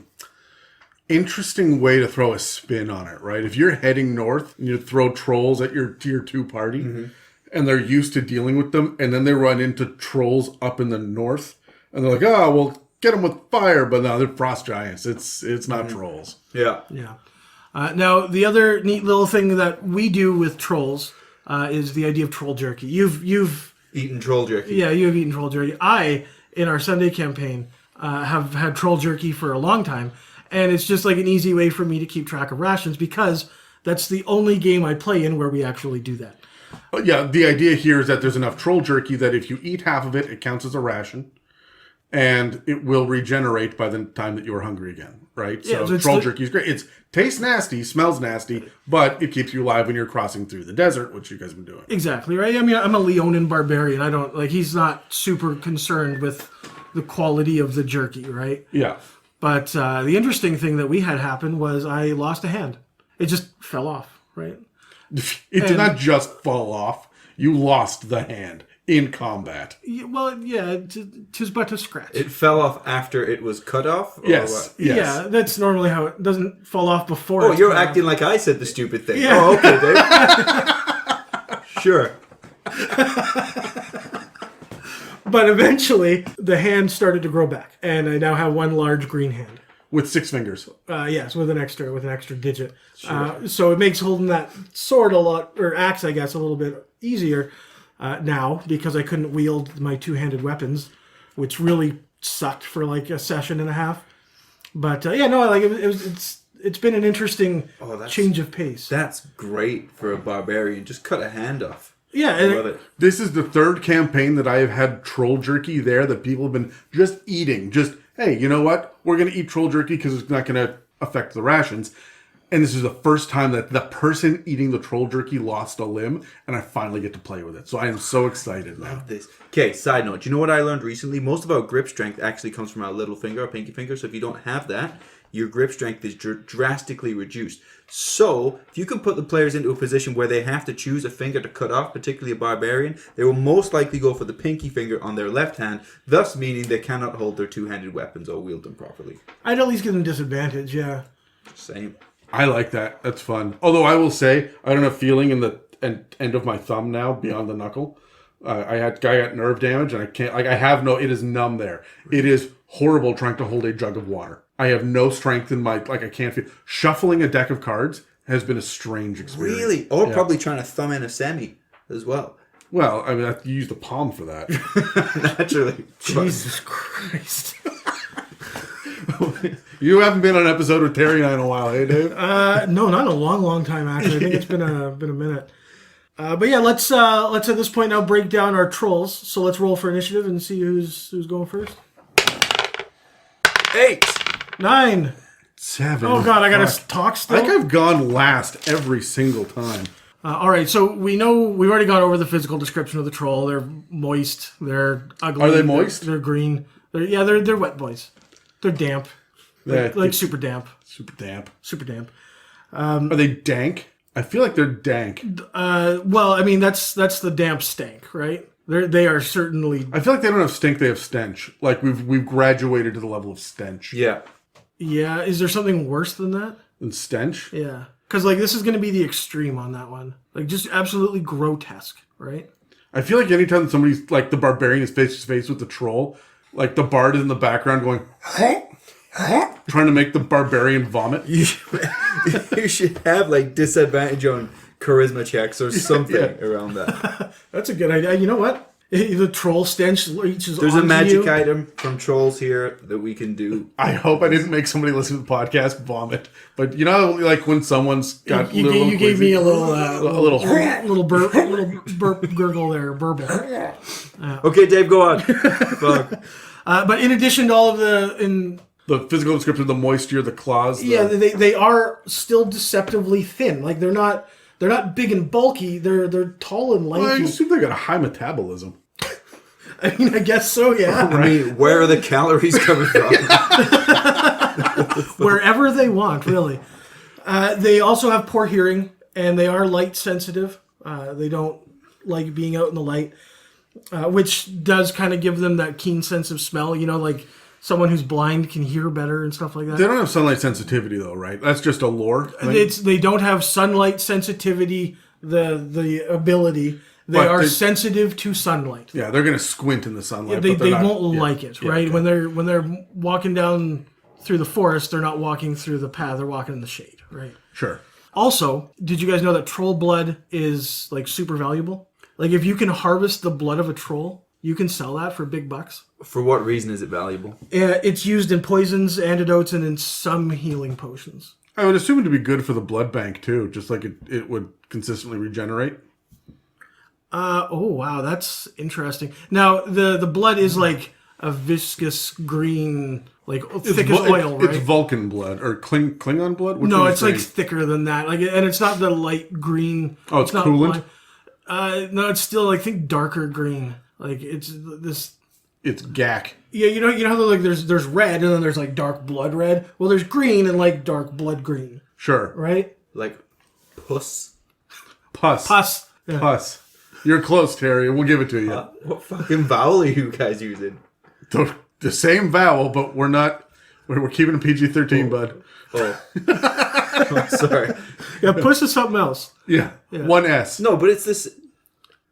interesting way to throw a spin on it, right? If you're heading north and you throw trolls at your tier 2 party, and they're used to dealing with them, and then they run into trolls up in the north, and they're like, oh, well, get them with fire, but no, they're frost giants. It's not trolls. Yeah. Yeah. Now, the other neat little thing that we do with trolls is the idea of troll jerky. You've Eaten troll jerky. Yeah, you have eaten troll jerky. I, in our Sunday campaign, have had troll jerky for a long time, and it's just like an easy way for me to keep track of rations because that's the only game I play in where we actually do that. Yeah, the idea here is that there's enough troll jerky that if you eat half of it, it counts as a ration, and it will regenerate by the time that you're hungry again, right? Yeah, so troll jerky is great. It tastes nasty, smells nasty, but it keeps you alive when you're crossing through the desert, which you guys have been doing. Exactly, right? I mean, I'm a Leonin barbarian. I don't, like, he's not super concerned with the quality of the jerky, right? Yeah. But the interesting thing that we had happen was I lost a hand. It just fell off, right? It did not just fall off. You lost the hand in combat. Well, yeah, tis but a scratch. It fell off after it was cut off? Or Yes. what? Yes. Yeah, that's normally how it doesn't fall off before. Oh, it's you're cut off. acting like I said the stupid thing. Yeah. Oh, okay, Dave. Sure. But eventually, the hand started to grow back, and I now have one large green hand. With 6 fingers. Yes, with an extra digit. So it makes holding that sword or axe, I guess, a little bit easier now because I couldn't wield my two-handed weapons, which really sucked for like a session and a half. But it's been an interesting change of pace. That's great for a barbarian. Just cut a hand off. Yeah, I love it. This is the third campaign that I have had troll jerky there that people have been just eating. Just, hey, you know what? We're going to eat troll jerky because it's not going to affect the rations. And this is the first time that the person eating the troll jerky lost a limb, and I finally get to play with it. So I am so excited now. This. Okay, side note. Do you know what I learned recently? Most of our grip strength actually comes from our little finger, our pinky finger. So if you don't have that, your grip strength is drastically reduced. So if you can put the players into a position where they have to choose a finger to cut off, particularly a barbarian, they will most likely go for the pinky finger on their left hand, thus meaning they cannot hold their two-handed weapons or wield them properly. I'd at least give them disadvantage, yeah. Same. I like that. That's fun. Although I will say, I don't have feeling in the end of my thumb now beyond the knuckle. I got nerve damage, and I can't. Like it is numb there. It is horrible trying to hold a jug of water. I have no strength in my I can't feel. Shuffling a deck of cards has been a strange experience. Really? Or probably trying to thumb in a semi as well. Well, I mean, you use the palm for that. Naturally. Jesus Christ. You haven't been on an episode with Terry and I in a while, hey, Dave? No, not in a long time, actually. I think it's been a minute. But yeah, let's at this point now break down our trolls. So let's roll for initiative and see who's going first. 8. 9. 7. Oh god, I gotta talk still. I think I've gone last every single time. All right, so we've already gone over the physical description of the troll. They're moist. They're ugly. Are they moist? They're green. They're wet boys. They're damp. Like super damp. Super damp. Super damp. Are they dank? I feel like they're dank. Well, I mean that's the damp stank, right? They are certainly. I feel like they don't have stink; they have stench. Like we've graduated to the level of stench. Yeah. Yeah. Is there something worse than that? And stench? Yeah. Because like this is going to be the extreme on that one. Like just absolutely grotesque, right? I feel like anytime somebody's like the barbarian is face to face with the troll, like the bard is in the background going, trying to make the barbarian vomit. You should have like disadvantage on charisma checks or something around that. That's a good idea. You know what? The troll stench reaches. There's a onto magic you. item from trolls here that we can do. I hope I didn't make somebody listen to the podcast vomit. But you know, like when someone's got You gave me a little burp gurgle there, burble. Okay, Dave, go on. Fuck. But in addition to all of the physical description, the moisture, the claws. they are still deceptively thin. Like they're not big and bulky. They're tall and lanky. Well, I assume they got a high metabolism. I mean, I guess so. Yeah. I mean, where are the calories coming from? Wherever they want, really. They also have poor hearing, and they are light sensitive. They don't like being out in the light, which does kind of give them that keen sense of smell. You know, like someone who's blind can hear better and stuff like that. They don't have sunlight sensitivity, though, right? That's just a lore thing. They don't have sunlight sensitivity, the ability. They are sensitive to sunlight. Yeah, they're going to squint in the sunlight. They but won't like it, right? Okay. When they're walking down through the forest, they're not walking through the path. They're walking in the shade. Right. Sure. Also, did you guys know that troll blood is like super valuable? Like if you can harvest the blood of a troll, you can sell that for big bucks. For what reason is it valuable? It's used in poisons, antidotes, and in some healing potions. I would assume it to be good for the blood bank too, just like it would consistently regenerate. Oh wow, that's interesting. Now the blood is like a viscous green, like thick as oil, right? It's Vulcan blood or Klingon blood. Which No, one is it's like green? thicker than that. Like, and it's not the light green. Oh, it's not coolant? No, it's still I think darker green. Like it's this. It's gack. Yeah, you know how like there's red and then there's like dark blood red. Well, there's green and like dark blood green, Sure. right? Like puss? Pus. Pus. Yeah. Pus. You're close, Terry. We'll give it to you. What fucking vowel are you guys using? The same vowel, but we're not. We're keeping it PG-13, bud. Oh. Oh, sorry. Yeah, puss is something else. Yeah. One S. No, but it's this...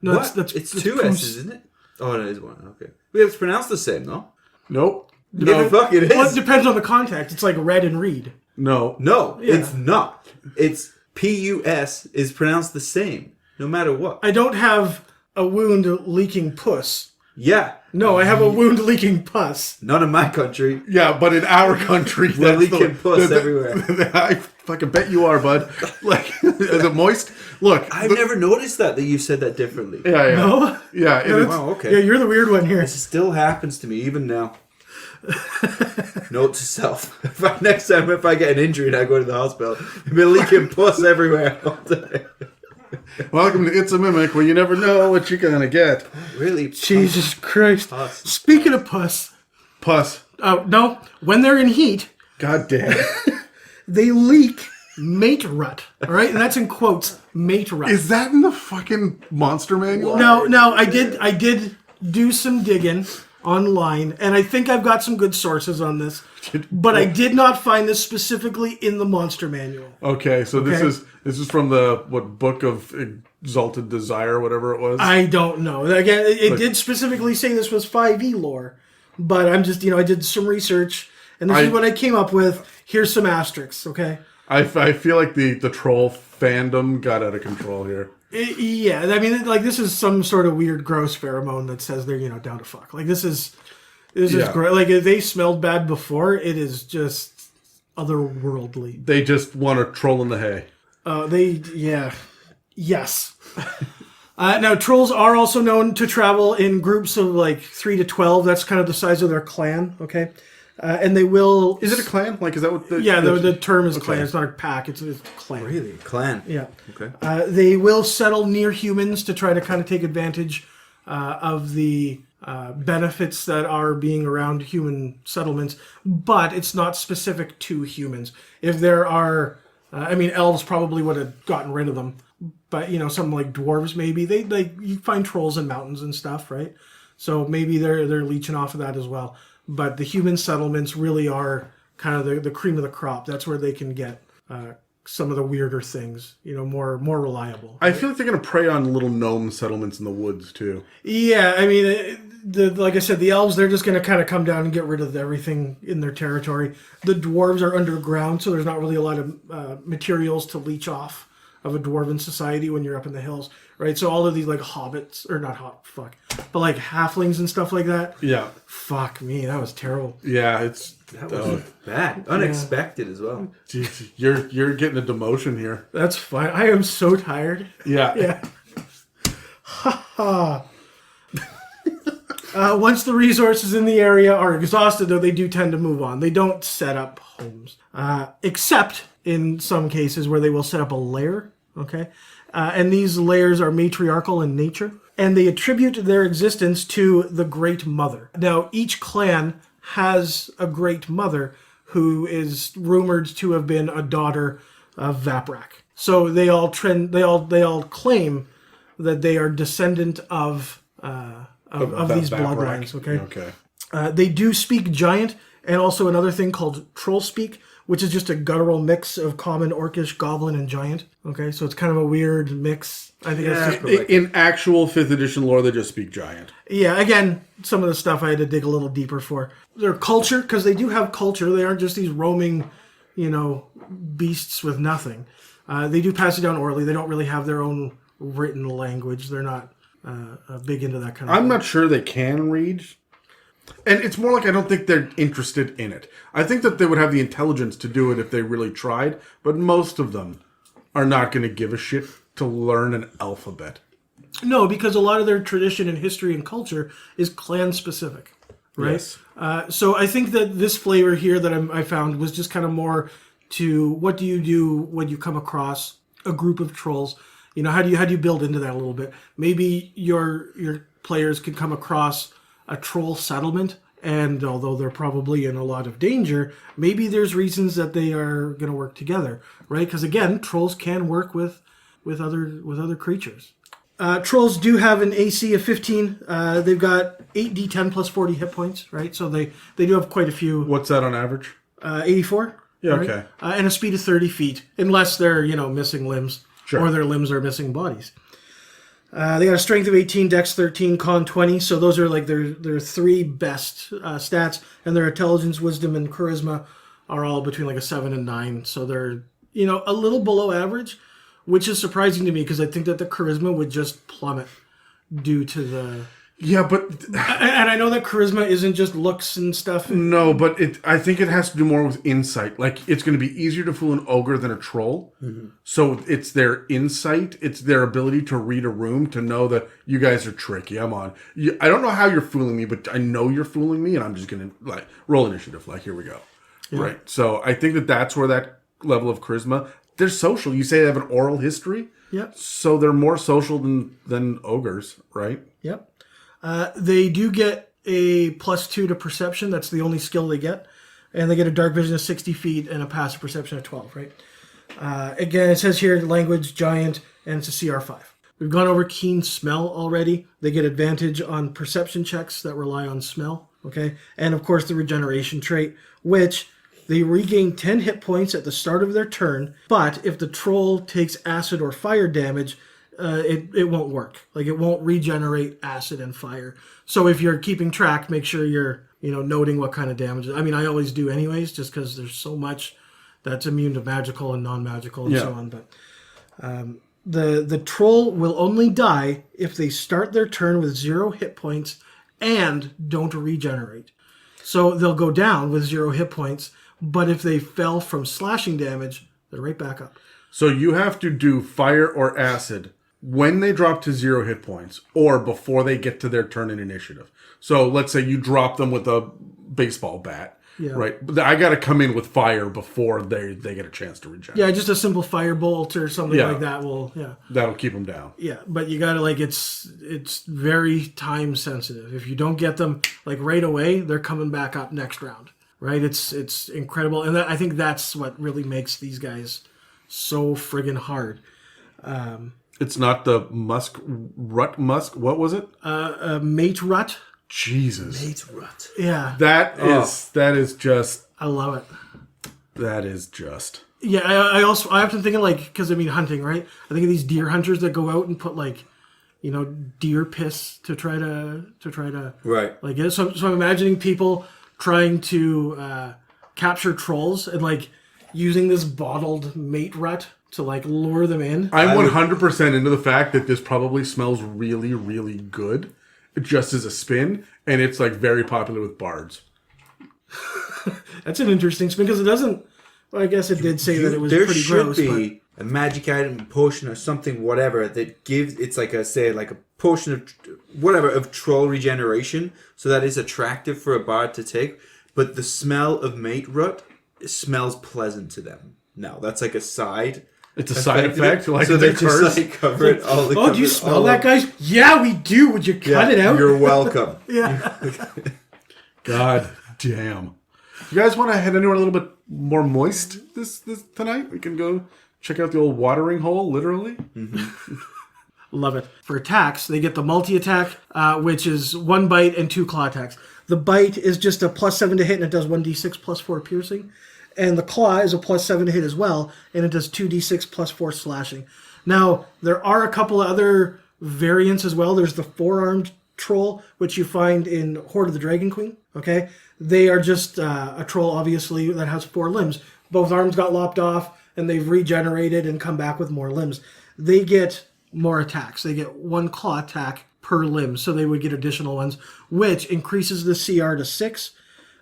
No, what? It's two poos. S's, isn't it? Oh, no, it is one. Okay. It's pronounced the same, no? Nope. Yeah, fuck it is. Well, it depends on the context. It's like red and reed. No. No, Yeah. it's not. It's P-U-S is pronounced the same, no matter what. I don't have a wound leaking puss. Yeah. No, I have a wound leaking pus. Not in my country. Yeah, but in our country, We're that's leaking puss everywhere. I fucking bet you are, bud. Like, is it moist? Look. I've never noticed that you said that differently. Yeah. No? Yeah. It is. Wow, okay. Yeah, you're the weird one here. This still happens to me, even now. Note to self. Next time if I get an injury and I go to the hospital, I've been leaking pus everywhere all day. Welcome to It's a Mimic, where you never know what you're gonna get. Really? Jesus Christ. Pus. Speaking of pus, Pus. no, when they're in heat, God damn. they leak mate rut. All right, and that's in quotes, mate rut. Is that in the fucking monster manual? No, I did do some digging online, and I think I've got some good sources on this, but I did not find this specifically in the monster manual. Okay, so Okay. this is from the Book of Exalted Desire, whatever it was. I don't know. Again, it did specifically say this was 5e lore, but I'm just, I did some research, and this is what I came up with. Here's some asterisks, okay? I feel like the troll fandom got out of control here. Yeah, I mean, like, this is some sort of weird, gross pheromone that says they're, down to fuck. Like, this is great. Like, if they smelled bad before, it is just otherworldly. They just want to troll in the hay. Yes. Now, trolls are also known to travel in groups of, like, 3 to 12. That's kind of the size of their clan, okay? And they will... Is it a clan? Like, is that what the... Yeah, the term is clan. Okay. It's not a pack. It's a clan. Really? Clan? Yeah. Okay. They will settle near humans to try to kind of take advantage of the benefits that are being around human settlements, but it's not specific to humans. If there are... elves probably would have gotten rid of them, but, something like dwarves maybe. You find trolls in mountains and stuff, right? So maybe they're leeching off of that as well. But the human settlements really are kind of the cream of the crop. That's where they can get some of the weirder things, more reliable. I feel like they're going to prey on little gnome settlements in the woods, too. Yeah, I mean, like I said, the elves, they're just going to kind of come down and get rid of everything in their territory. The dwarves are underground, so there's not really a lot of materials to leech off of a dwarven society when you're up in the hills, right? So all of these, like, hobbits, or not but like halflings and stuff like that. Yeah. Fuck me, that was terrible. Yeah, That was bad. Unexpected as well. Geez, you're getting a demotion here. That's fine. I am so tired. Yeah. Yeah. Ha ha. Once the resources in the area are exhausted, though, they do tend to move on. They don't set up homes, except in some cases where they will set up a lair. Okay, and these lairs are matriarchal in nature, and they attribute their existence to the Great Mother. Now, each clan has a Great Mother who is rumored to have been a daughter of Vaprak. So they all claim that they are descendant of these bloodlines. Okay. They do speak giant, and also another thing called troll speak, which is just a guttural mix of common, orcish, goblin, and giant. Okay, so it's kind of a weird mix. I think that's just In actual 5th edition lore, they just speak giant. yeah. Again, some of the stuff I had to dig a little deeper for. Their culture, because they do have culture. They aren't just these roaming beasts with nothing. They do pass it down orally. They don't really have their own written language. They're not big into that kind of I'm thing. not sure they can read. And it's more like I don't think they're interested in it. I think that they would have the intelligence to do it if they really tried, but most of them are not going to give a shit to learn an alphabet. No, because a lot of their tradition and history and culture is clan specific, right? Yes. So I think that this flavor here that I found was just kind of more to what do you do when you come across a group of trolls? How do you build into that a little bit? Maybe your players could come across a troll settlement, and although they're probably in a lot of danger, maybe there's reasons that they are going to work together, right? Because again, trolls can work with other creatures. Trolls do have an AC of 15. They've got 8d10 plus 40 hit points, right? So they do have quite a few. What's that on average? 84. Yeah, right? okay. And a speed of 30 feet, unless they're missing limbs, Sure. or their limbs are missing bodies. They got a strength of 18, dex 13, con 20. So those are like their three best stats, and their intelligence, wisdom, and charisma are all between like a 7 and 9. So they're a little below average, which is surprising to me because I think that the charisma would just plummet due to the. Yeah, but And I know that charisma isn't just looks and stuff. no, but I think it has to do more with insight. Like, it's going to be easier to fool an ogre than a troll. Mm-hmm. So it's their insight. It's their ability to read a room, to know that you guys are tricky. I'm on. I don't know how you're fooling me, but I know you're fooling me, and I'm just going to, roll initiative. Here we go. Yeah. Right. So I think that that's where that level of charisma, they're social. You say they have an oral history. Yep. So they're more social than ogres, right? Yep. They do get a +2 to perception. That's the only skill they get. And they get a dark vision of 60 feet and a passive perception of 12, right? Again, it says here language, giant, and it's a CR5. We've gone over keen smell already. They get advantage on perception checks that rely on smell, okay? And of course the regeneration trait, which they regain 10 hit points at the start of their turn, but if the troll takes acid or fire damage, it won't work. It won't regenerate acid and fire. So if you're keeping track, make sure you're noting what kind of damage. I mean, I always do anyways, just because there's so much that's immune to magical and non-magical and so on. But the troll will only die if they start their turn with 0 hit points and don't regenerate. So they'll go down with 0 hit points, but if they fell from slashing damage, they're right back up. So you have to do fire or acid when they drop to 0 hit points or before they get to their turn in initiative. So let's say you drop them with a baseball bat, right? But I got to come in with fire before they get a chance to regenerate. Yeah, just a simple fire bolt or something like that will, That'll keep them down. Yeah, but you got to it's very time sensitive. If you don't get them right away, they're coming back up next round, right? It's incredible. And I think that's what really makes these guys so friggin' hard. It's not the musk. What was it? Mate rut. Jesus. Mate rut. Yeah. That is just. I love it. That is just. Yeah, I often think of because hunting, right? I think of these deer hunters that go out and put deer piss to try to right. So I'm imagining people trying to capture trolls and using this bottled mate rut to lure them in. I'm 100% into the fact that this probably smells really, really good, just as a spin, and it's very popular with bards. That's an interesting spin because it doesn't. Well, I guess it did say that it was pretty gross. There should be a magic item, a potion, or something, whatever that gives. It's a potion of whatever of troll regeneration, so that is attractive for a bard to take. But the smell of mate rut smells pleasant to them. No, that's a side. It's a side effect. So they just cover it all. Do you smell that, guys? Yeah, we do. Would you cut it out? You're welcome. Yeah. God damn. You guys want to head anywhere a little bit more moist this tonight? We can go check out the old watering hole, literally. Mm-hmm. Love it. For attacks, they get the multi-attack, which is 1 bite and 2 claw attacks. The bite is just a +7 to hit, and it does 1d6 +4 piercing. And the claw is a +7 to hit as well, and it does 2d6 +4 slashing. Now, there are a couple of other variants as well. There's the 4-armed troll, which you find in Horde of the Dragon Queen. Okay? They are just a troll, obviously, that has 4 limbs. both arms got lopped off and they've regenerated and come back with more limbs, they get more attacks. They get 1 claw attack per limb, so they would get additional ones, which increases the CR to 6,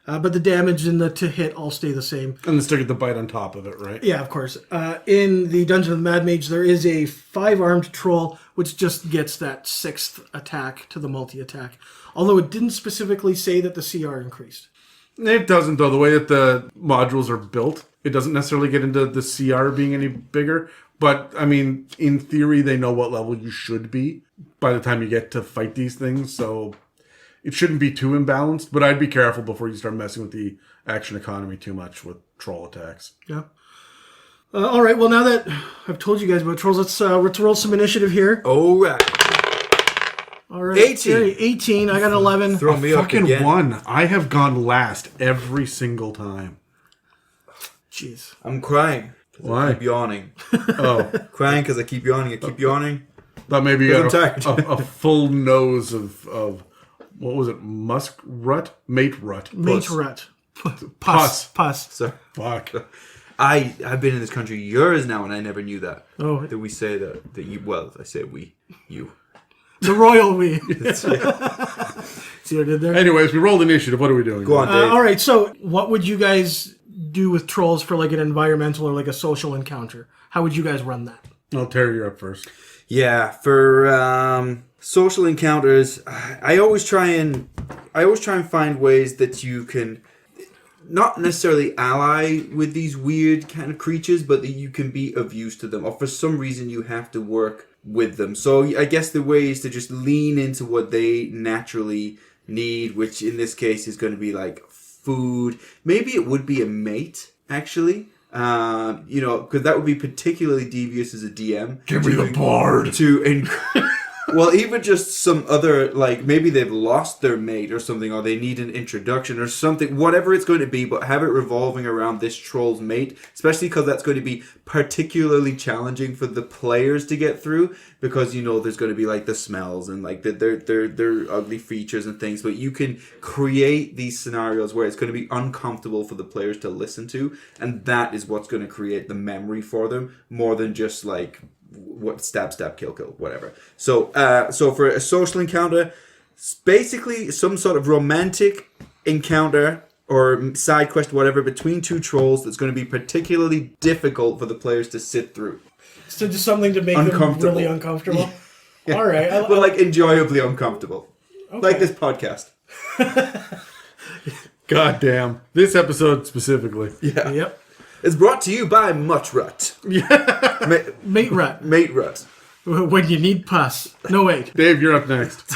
but the damage and the to hit all stay the same. And then still get the bite on top of it, right? Yeah, of course. In the Dungeon of the Mad Mage, there is a 5-armed troll, which just gets that 6th attack to the multi-attack. Although it didn't specifically say that the CR increased. It doesn't, though. The way that the modules are built, it doesn't necessarily get into the CR being any bigger. But, I mean, in theory, they know what level you should be by the time you get to fight these things. So it shouldn't be too imbalanced. But I'd be careful before you start messing with the action economy too much with troll attacks. Yeah. All right, well, now that I've told you guys about trolls, let's roll some initiative here. All right. All right. 18. 18. I got an 11. Throw me up Fucking again. 1. I have gone last every single time. Jeez. I'm crying. Why? I keep yawning. Oh. Crying because I keep yawning. I keep yawning. Thought maybe you Because had I'm tired. a full nose of what was it? Musk rut? Mate rut. Mate rut. Pus. So Fuck. I've been in this country years now, and I never knew that. Oh. That we say that you. Well, I say we. You. The royal we. See what I did there? Anyways, we rolled initiative. What are we doing? Go on, Dave. All right, so what would you guys do with trolls for like an environmental or like a social encounter? How would you guys run that? Oh, Terry, you're up first. Yeah, for social encounters, I always try and find ways that you can not necessarily ally with these weird kind of creatures, but that you can be of use to them, or for some reason you have to work with them. So I guess the way is to just lean into what they naturally need, which in this case is going to be like food. Maybe it would be a mate, actually. Because that would be particularly devious as a DM. Give me the bard. Well, even just some other, like, maybe they've lost their mate or something, or they need an introduction or something, whatever it's going to be, but have it revolving around this troll's mate, especially because that's going to be particularly challenging for the players to get through, because, there's going to be, like, the smells and, like, their ugly features and things, but you can create these scenarios where it's going to be uncomfortable for the players to listen to, and that is what's going to create the memory for them, more than just, like, what stab kill whatever. So for a social encounter, basically some sort of romantic encounter or side quest whatever between two trolls that's going to be particularly difficult for the players to sit through. So just something to make them really uncomfortable. Yeah. All right, but like enjoyably uncomfortable. Okay. Like this podcast. God damn. This episode specifically. Yeah. Yep. It's brought to you by Mutt Rut. Mate rut. Mate Rut. When you need pus. No, wait. Dave, you're up next.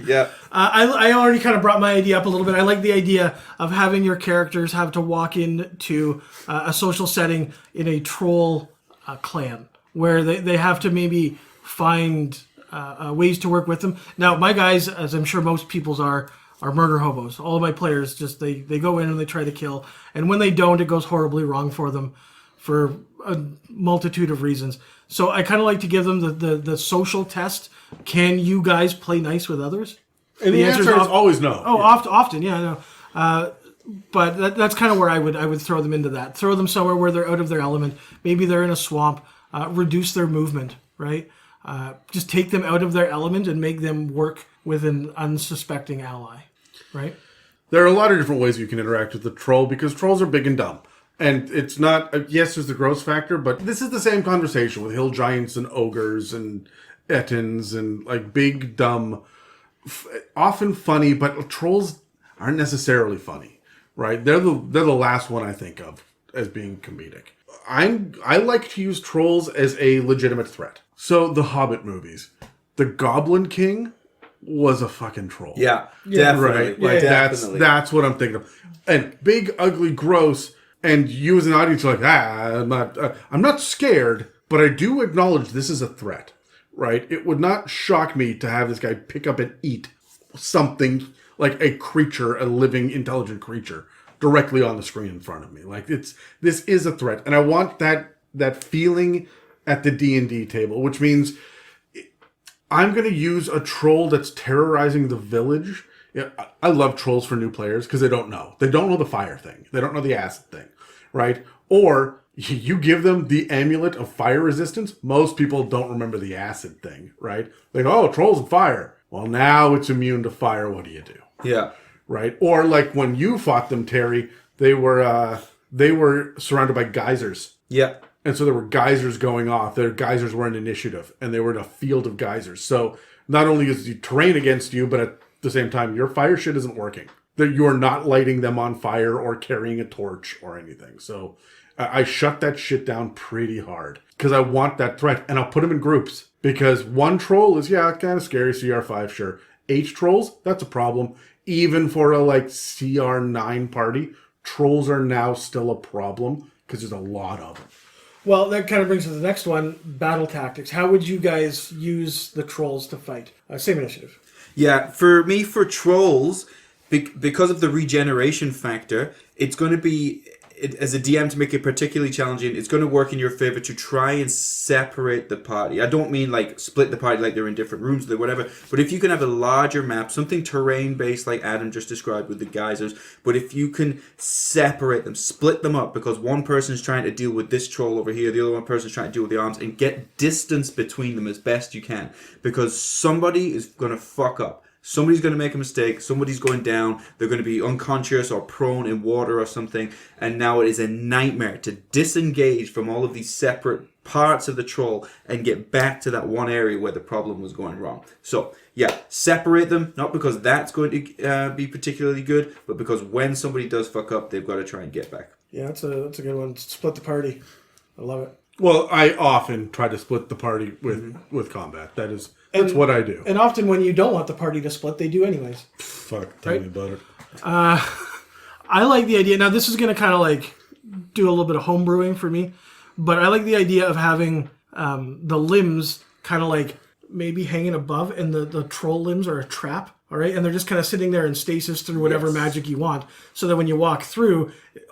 Yeah. I already kind of brought my idea up a little bit. I like the idea of having your characters have to walk into a social setting in a troll clan, where they have to maybe find ways to work with them. Now, my guys, as I'm sure most people's are murder hobos. All of my players just they go in and they try to kill, and when they don't, it goes horribly wrong for them for a multitude of reasons. So I kind of like to give them the social test. Can you guys play nice with others? And the answer is always no. Oh, yeah. Often, yeah, no. But that's kind of where I would throw them into that. Throw them somewhere where they're out of their element. Maybe they're in a swamp. Reduce their movement, right? Just take them out of their element and make them work with an unsuspecting ally. Right? There are a lot of different ways you can interact with the troll, because trolls are big and dumb. And it's not, yes, there's the gross factor, but this is the same conversation with hill giants and ogres and ettins and like big, dumb, often funny, but trolls aren't necessarily funny, right? They're the last one I think of as being comedic. I like to use trolls as a legitimate threat. So the Hobbit movies, the Goblin King was a fucking troll. Yeah, definitely. Right? Like that's what I'm thinking of. And big, ugly, gross, and you as an audience are like, I'm not scared, but I do acknowledge this is a threat, right? It would not shock me to have this guy pick up and eat something like a creature, a living, intelligent creature, directly on the screen in front of me. Like this is a threat, and I want that feeling at the D&D table, which means I'm going to use a troll that's terrorizing the village. Yeah, I love trolls for new players because they don't know. They don't know the fire thing. They don't know the acid thing, right? Or you give them the amulet of fire resistance. Most people don't remember the acid thing, right? Like, oh, trolls and fire. Well, now it's immune to fire. What do you do? Yeah. Right? Or like when you fought them, Terry, they were surrounded by geysers. Yeah. And so there were geysers going off. Their geysers were an initiative, and they were in a field of geysers. So not only is the terrain against you, but at the same time, your fire shit isn't working. That you are not lighting them on fire or carrying a torch or anything. So I shut that shit down pretty hard because I want that threat, and I'll put them in groups because one troll is kind of scary. CR5, sure. 8 trolls, that's a problem. Even for a like CR9 party, trolls are now still a problem because there's a lot of them. Well, that kind of brings us to the next one, battle tactics. How would you guys use the trolls to fight? Same initiative. Yeah, for me, for trolls, because of the regeneration factor, it's going to be, as a DM, to make it particularly challenging, it's going to work in your favor to try and separate the party. I don't mean like split the party like they're in different rooms or whatever, but if you can have a larger map, something terrain-based like Adam just described with the geysers, but if you can separate them, split them up, because one person's trying to deal with this troll over here, the other one person's trying to deal with the arms, and get distance between them as best you can, because somebody is going to fuck up. Somebody's going to make a mistake, somebody's going down, they're going to be unconscious or prone in water or something, and now it is a nightmare to disengage from all of these separate parts of the troll and get back to that one area where the problem was going wrong. So, yeah, separate them, not because that's going to be particularly good, but because when somebody does fuck up, they've got to try and get back. Yeah, that's a good one. Split the party. I love it. Well, I often try to split the party with combat. That's what I do. And often when you don't want the party to split, they do anyways. Fuck, tell me about it. I like the idea. Now, this is going to kind of like do a little bit of home brewing for me, but I like the idea of having the limbs kind of like maybe hanging above, and the troll limbs are a trap. All right, and they're just kind of sitting there in stasis through whatever magic you want, so that when you walk through,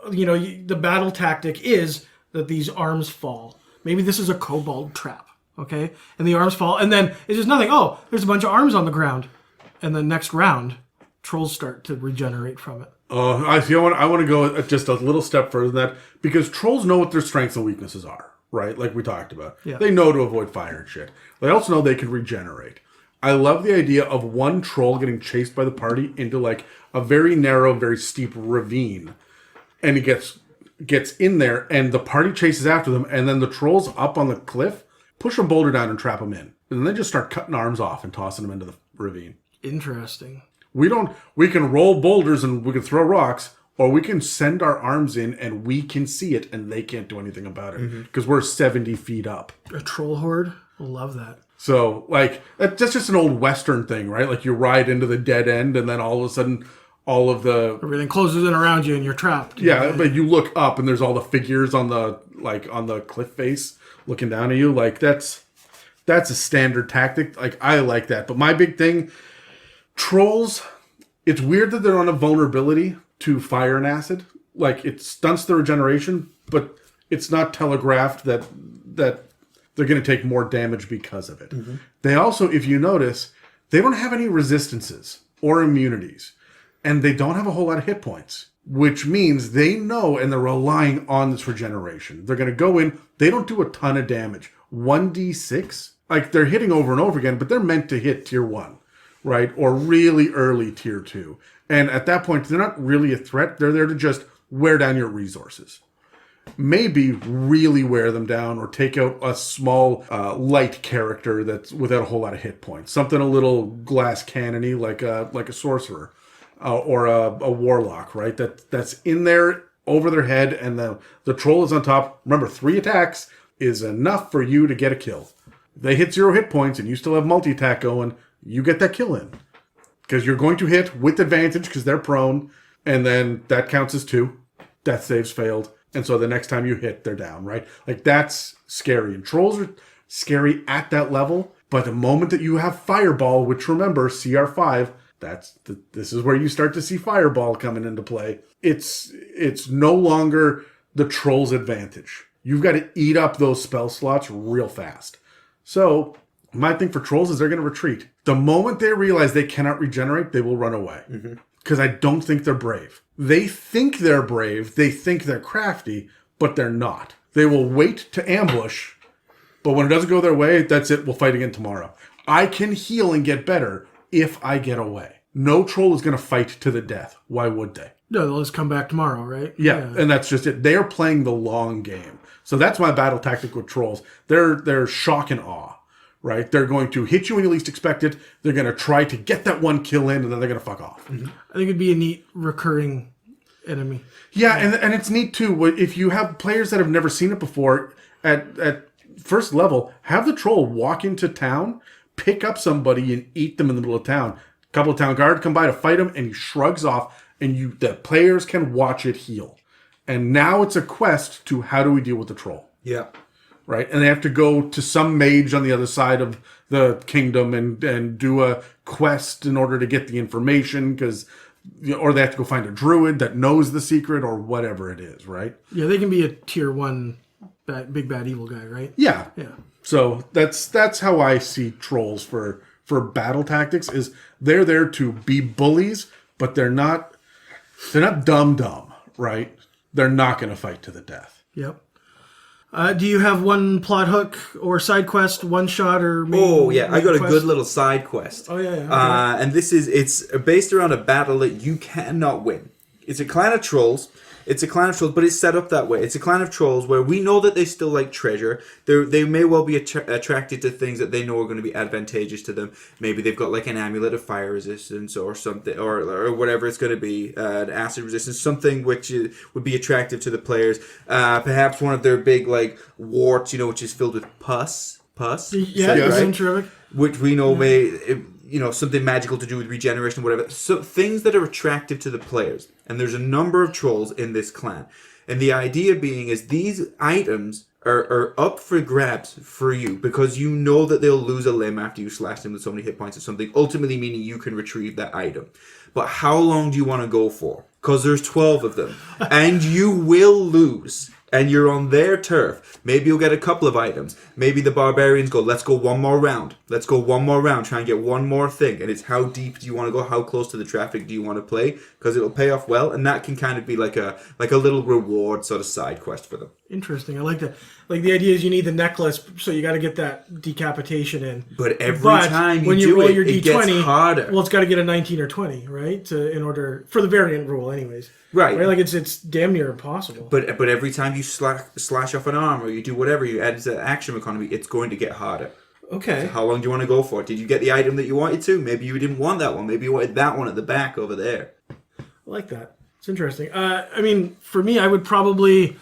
the battle tactic is that these arms fall. Maybe this is a kobold trap, okay? And the arms fall, and then it's just nothing. Oh, there's a bunch of arms on the ground. And the next round, trolls start to regenerate from it. I want to go just a little step further than that, because trolls know what their strengths and weaknesses are, right? Like we talked about. Yeah. They know to avoid fire and shit. They also know they can regenerate. I love the idea of one troll getting chased by the party into like a very narrow, very steep ravine. And he gets in there, and the party chases after them, and then the trolls up on the cliff push a boulder down and trap them in. And then they just start cutting arms off and tossing them into the ravine. Interesting. We can roll boulders and we can throw rocks, or we can send our arms in and we can see it and they can't do anything about it because we're 70 feet up. A troll horde? Love that. So, like, that's just an old Western thing, right? Like, you ride into the dead end, and then all of a sudden, everything closes in around you, and you're trapped. Yeah, but you look up, and there's all the figures on the cliff face looking down at you. Like, that's a standard tactic. Like, I like that. But my big thing, trolls, it's weird that they're on a vulnerability to fire and acid. Like, it stunts their regeneration, but it's not telegraphed that they're going to take more damage because of it. They also, if you notice, they don't have any resistances or immunities. And they don't have a whole lot of hit points. Which means they know, and they're relying on this regeneration. They're going to go in, they don't do a ton of damage. 1d6? Like, they're hitting over and over again, but they're meant to hit tier 1. Right? Or really early tier 2. And at that point, they're not really a threat. They're there to just wear down your resources. Maybe really wear them down, or take out a small light character that's without a whole lot of hit points. Something a little glass cannony, like a sorcerer or a warlock, right? That's in there over their head, and the troll is on top. Remember, 3 attacks is enough for you to get a kill. They hit 0 hit points, and you still have multi-attack going. You get that kill in, because you're going to hit with advantage because they're prone, and then that counts as 2. Death saves failed. And so the next time you hit, they're down, right? Like, that's scary. And trolls are scary at that level. But the moment that you have Fireball, which, remember, CR5, this is where you start to see Fireball coming into play. It's no longer the troll's advantage. You've got to eat up those spell slots real fast. So my thing for trolls is they're going to retreat. The moment they realize they cannot regenerate, they will run away. because I don't think they're brave. They think they're brave, they think they're crafty, but they're not. They will wait to ambush, but when it doesn't go their way, that's it, we'll fight again tomorrow. I can heal and get better if I get away. No troll is going to fight to the death. Why would they? No, they'll just come back tomorrow, right? Yeah, and that's just it. They are playing the long game. So that's my battle tactic with trolls. They're shock and awe, right? They're going to hit you when you least expect it. They're going to try to get that one kill in, and then they're going to fuck off. Mm-hmm. I think it'd be a neat recurring enemy. Yeah, and it's neat too. If you have players that have never seen it before, at first level, have the troll walk into town, pick up somebody, and eat them in the middle of town. A couple of town guard come by to fight him, and he shrugs off, and the players can watch it heal. And now it's a quest to how do we deal with the troll. Yeah. Right? And they have to go to some mage on the other side of the kingdom and do a quest in order to get the information, or they have to go find a druid that knows the secret or whatever it is, right? Yeah, they can be a tier 1 big bad evil guy, right? Yeah. Yeah. So that's how I see trolls for battle tactics, is they're there to be bullies, but they're not dumb, right? They're not going to fight to the death. Yep. Do you have one plot hook or side quest, one shot, or maybe Oh yeah, I got a quest? good little side quest. Oh yeah. And it's based around a battle that you cannot win. It's a clan of trolls. But it's set up that way. It's a clan of trolls where we know that they still like treasure. They may well be attracted to things that they know are going to be advantageous to them. Maybe they've got like an amulet of fire resistance or something, or whatever it's going to be, an acid resistance, something which would be attractive to the players. Perhaps one of their big like warts, which is filled with pus. Yeah, Yes. terrific. Which we know may, something magical to do with regeneration, whatever. So things that are attractive to the players. And there's a number of trolls in this clan. And the idea being is these items are up for grabs for you, because you know that they'll lose a limb after you slash them with so many hit points or something, ultimately meaning you can retrieve that item. But how long do you want to go for? Because there's 12 of them. And you will lose. And you're on their turf. Maybe you'll get a couple of items. Maybe the barbarians go, let's go one more round. Let's go one more round. Try and get one more thing. And it's how deep do you want to go? How close to the traffic do you want to play? Because it'll pay off well. And that can kind of be like a little reward sort of side quest for them. Interesting. I like that. Like the idea is you need the necklace, so you got to get that decapitation in. But time when you do roll it, your it D20, gets harder. Well, it's got to get a 19 or 20, right? In order for the variant rule, anyways. Right. Like it's damn near impossible. But every time you slash off an arm or you do whatever, you add to the action economy, it's going to get harder. Okay. So how long do you want to go for? Did you get the item that you wanted to? Maybe you didn't want that one. Maybe you wanted that one at the back over there. I like that. It's interesting. For me, I would probably...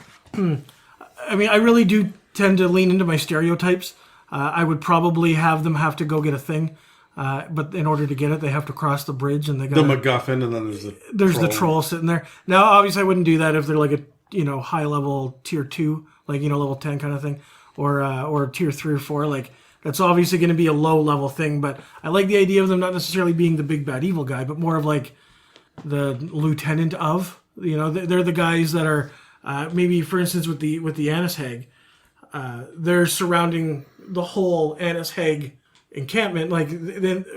I really do tend to lean into my stereotypes. I would probably have them have to go get a thing. But in order to get it, they have to cross the bridge, and they got The MacGuffin, and then there's the troll sitting there. Now, obviously, I wouldn't do that if they're like a high level tier 2, like level 10 kind of thing, or tier 3 or 4. Like that's obviously going to be a low level thing. But I like the idea of them not necessarily being the big bad evil guy, but more of like the lieutenant of. They're the guys that are maybe, for instance, with the Annis Hag, they're surrounding the whole Annis Hag encampment,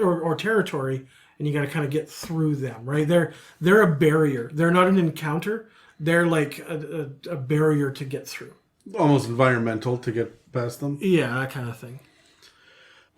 or territory, and you got to kind of get through them, right? They're a barrier. They're not an encounter. They're like a barrier to get through. almost environmental to get past them. Yeah, that kind of thing.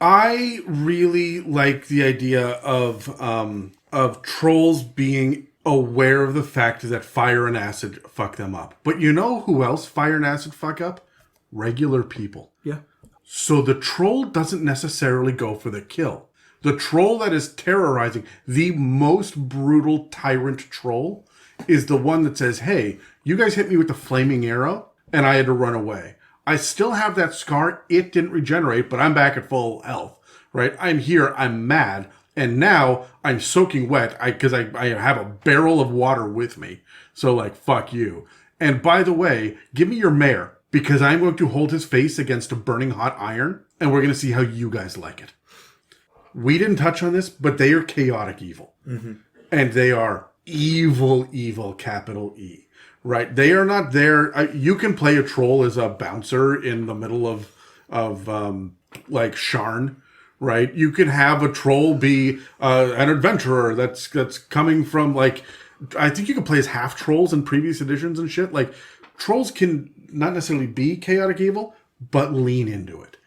I really like the idea of trolls being aware of the fact that fire and acid fuck them up. But you know who else fire and acid fuck up? Regular people. Yeah. So the troll doesn't necessarily go for the kill. The troll that is terrorizing, the most brutal tyrant troll, is the one that says, hey, you guys hit me with the flaming arrow, and I had to run away. I still have that scar. It didn't regenerate, but I'm back at full health, right? I'm here. I'm mad. And now I'm soaking wet because I have a barrel of water with me. So, like, fuck you. And by the way, give me your mare, because I'm going to hold his face against a burning hot iron, and we're going to see how you guys like it. We didn't touch on this, but they are chaotic evil. Mm-hmm. And they are evil, evil, capital E. Right? They are not there. You can play a troll as a bouncer in the middle of like Sharn, right? You can have a troll be an adventurer that's coming from, like, I think you can play as half trolls in previous editions and shit. Like, trolls can not necessarily be chaotic evil, but lean into it.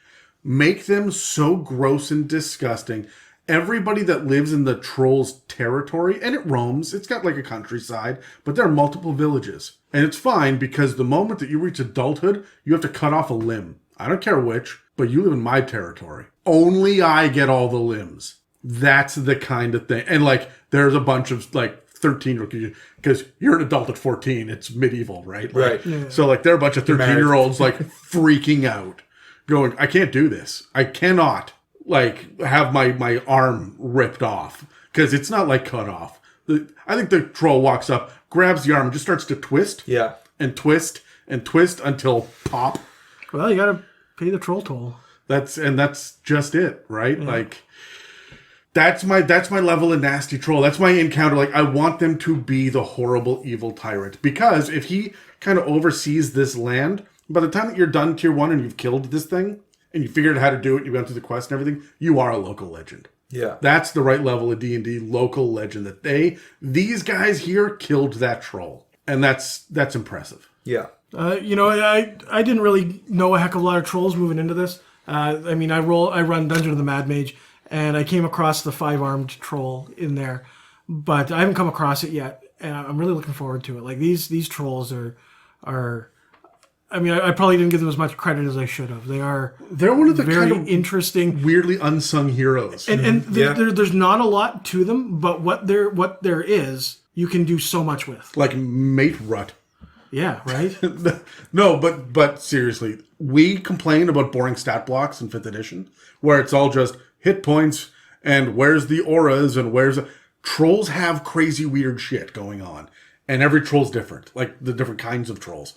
Make them so gross and disgusting. Everybody that lives in the troll's territory, and it roams, it's got like a countryside, but there are multiple villages. And it's fine because the moment that you reach adulthood, you have to cut off a limb. I don't care which, but you live in my territory. Only I get all the limbs. That's the kind of thing. And like, there's a bunch of like 13-year-olds, because you're an adult at 14, it's medieval, right? Right. Yeah. So like, there are a bunch of 13-year-olds like freaking out, going, I can't do this. I cannot like have my arm ripped off, because it's not like cut off. I think the troll walks up, grabs the arm, and just starts to twist. Yeah. And twist and twist until pop. Well, you gotta pay the troll toll. That's just it, right? Yeah. Like, that's my level of nasty troll. That's my encounter. Like, I want them to be the horrible, evil tyrant, because if he kind of oversees this land, by the time that you're done tier 1 and you've killed this thing and you figured out how to do it, you went through the quest and everything, you are a local legend. Yeah. That's the right level of D&D, local legend, that these guys here killed that troll. And that's impressive. Yeah. I didn't really know a heck of a lot of trolls moving into this. I run Dungeon of the Mad Mage, and I came across the 5-armed troll in there, but I haven't come across it yet, and I'm really looking forward to it. Like, these trolls are I mean, I probably didn't give them as much credit as I should have. They're one of the very kind of interesting, weirdly unsung heroes. And there's not a lot to them, but what there is, you can do so much with. Like mate rut. Yeah, right? No, but seriously, we complain about boring stat blocks in 5th edition, where it's all just hit points and where's the auras and trolls have crazy weird shit going on. And every troll's different, like the different kinds of trolls.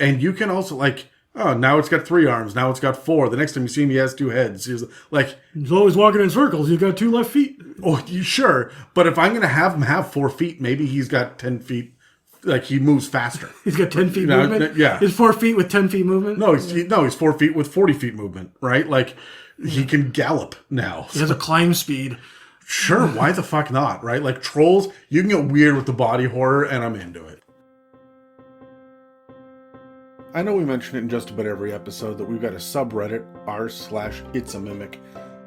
And you can also, like, oh, now it's got 3 arms, now it's got 4. The next time you see him, he has 2 heads. He's always walking in circles. He's got 2 left feet. Oh, sure. But if I'm going to have him have 4 feet, maybe he's got 10 feet. Like, he moves faster. He's got 10 feet movement? Yeah. He's 4 feet with 10 feet movement? No, he's 4 feet with 40 feet movement, right? Like, he can gallop now. He has a climb speed. Sure, why the fuck not, right? Like, trolls, you can get weird with the body horror, and I'm into it. I know we mention it in just about every episode that we've got a subreddit, r/itsAmimic,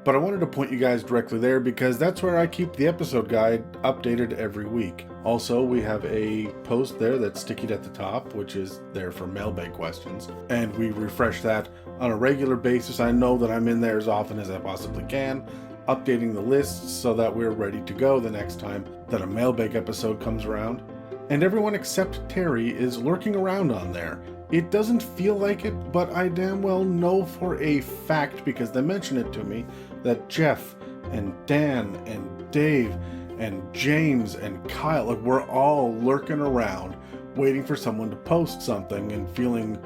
but I wanted to point you guys directly there because that's where I keep the episode guide updated every week. Also, we have a post there that's sticky at the top, which is there for mailbag questions, and we refresh that on a regular basis. I know that I'm in there as often as I possibly can, updating the lists so that we're ready to go the next time that a mailbag episode comes around. And everyone except Terry is lurking around on there. It doesn't feel like it, but I damn well know for a fact, because they mention it to me, that Jeff and Dan and Dave and James and Kyle, like, we're all lurking around waiting for someone to post something and feeling,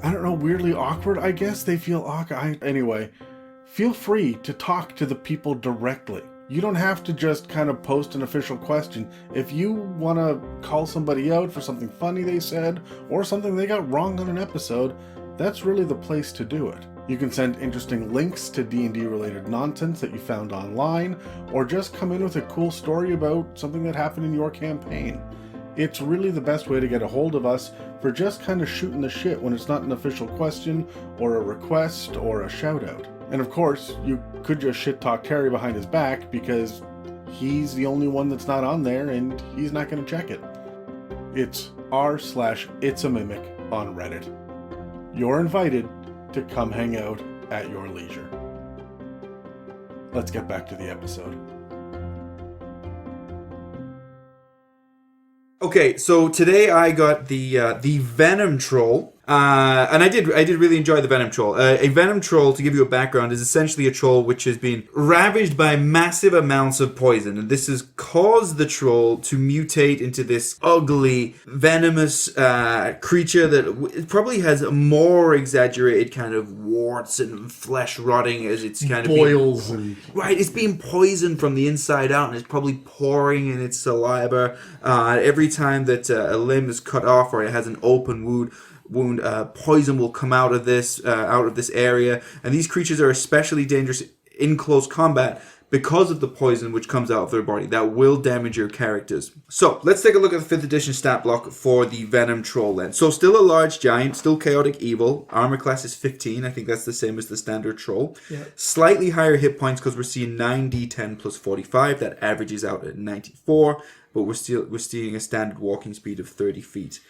I don't know, weirdly awkward. I guess they feel awkward. Anyway, feel free to talk to the people directly. You don't have to just kind of post an official question. If you want to call somebody out for something funny they said or something they got wrong on an episode, that's really the place to do it. You can send interesting links to D&D related nonsense that you found online, or just come in with a cool story about something that happened in your campaign. It's really the best way to get a hold of us for just kind of shooting the shit when it's not an official question or a request or a shout out. And of course, you could just shit talk Terry behind his back because he's the only one that's not on there and he's not going to check it. It's r/itsAmimic on Reddit. You're invited to come hang out at your leisure. Let's get back to the episode. Okay, so today I got the Venom Troll. And I did really enjoy the Venom Troll. A Venom Troll, to give you a background, is essentially a troll which has been ravaged by massive amounts of poison. And this has caused the troll to mutate into this ugly, venomous creature that probably has more exaggerated kind of warts and flesh rotting as it's kind of boils. Right, it's being poisoned from the inside out, and it's probably pouring in its saliva. Every time that a limb is cut off or it has an open wound, poison will come out of this area, and these creatures are especially dangerous in close combat because of the poison which comes out of their body. That will damage your characters. So, let's take a look at the 5th edition stat block for the Venom Troll then. So, still a large giant, still chaotic evil. Armor class is 15. I think that's the same as the standard troll. Yeah. Slightly higher hit points because we're seeing 9d10 plus 45. That averages out at 94. But we're seeing a standard walking speed of 30 feet.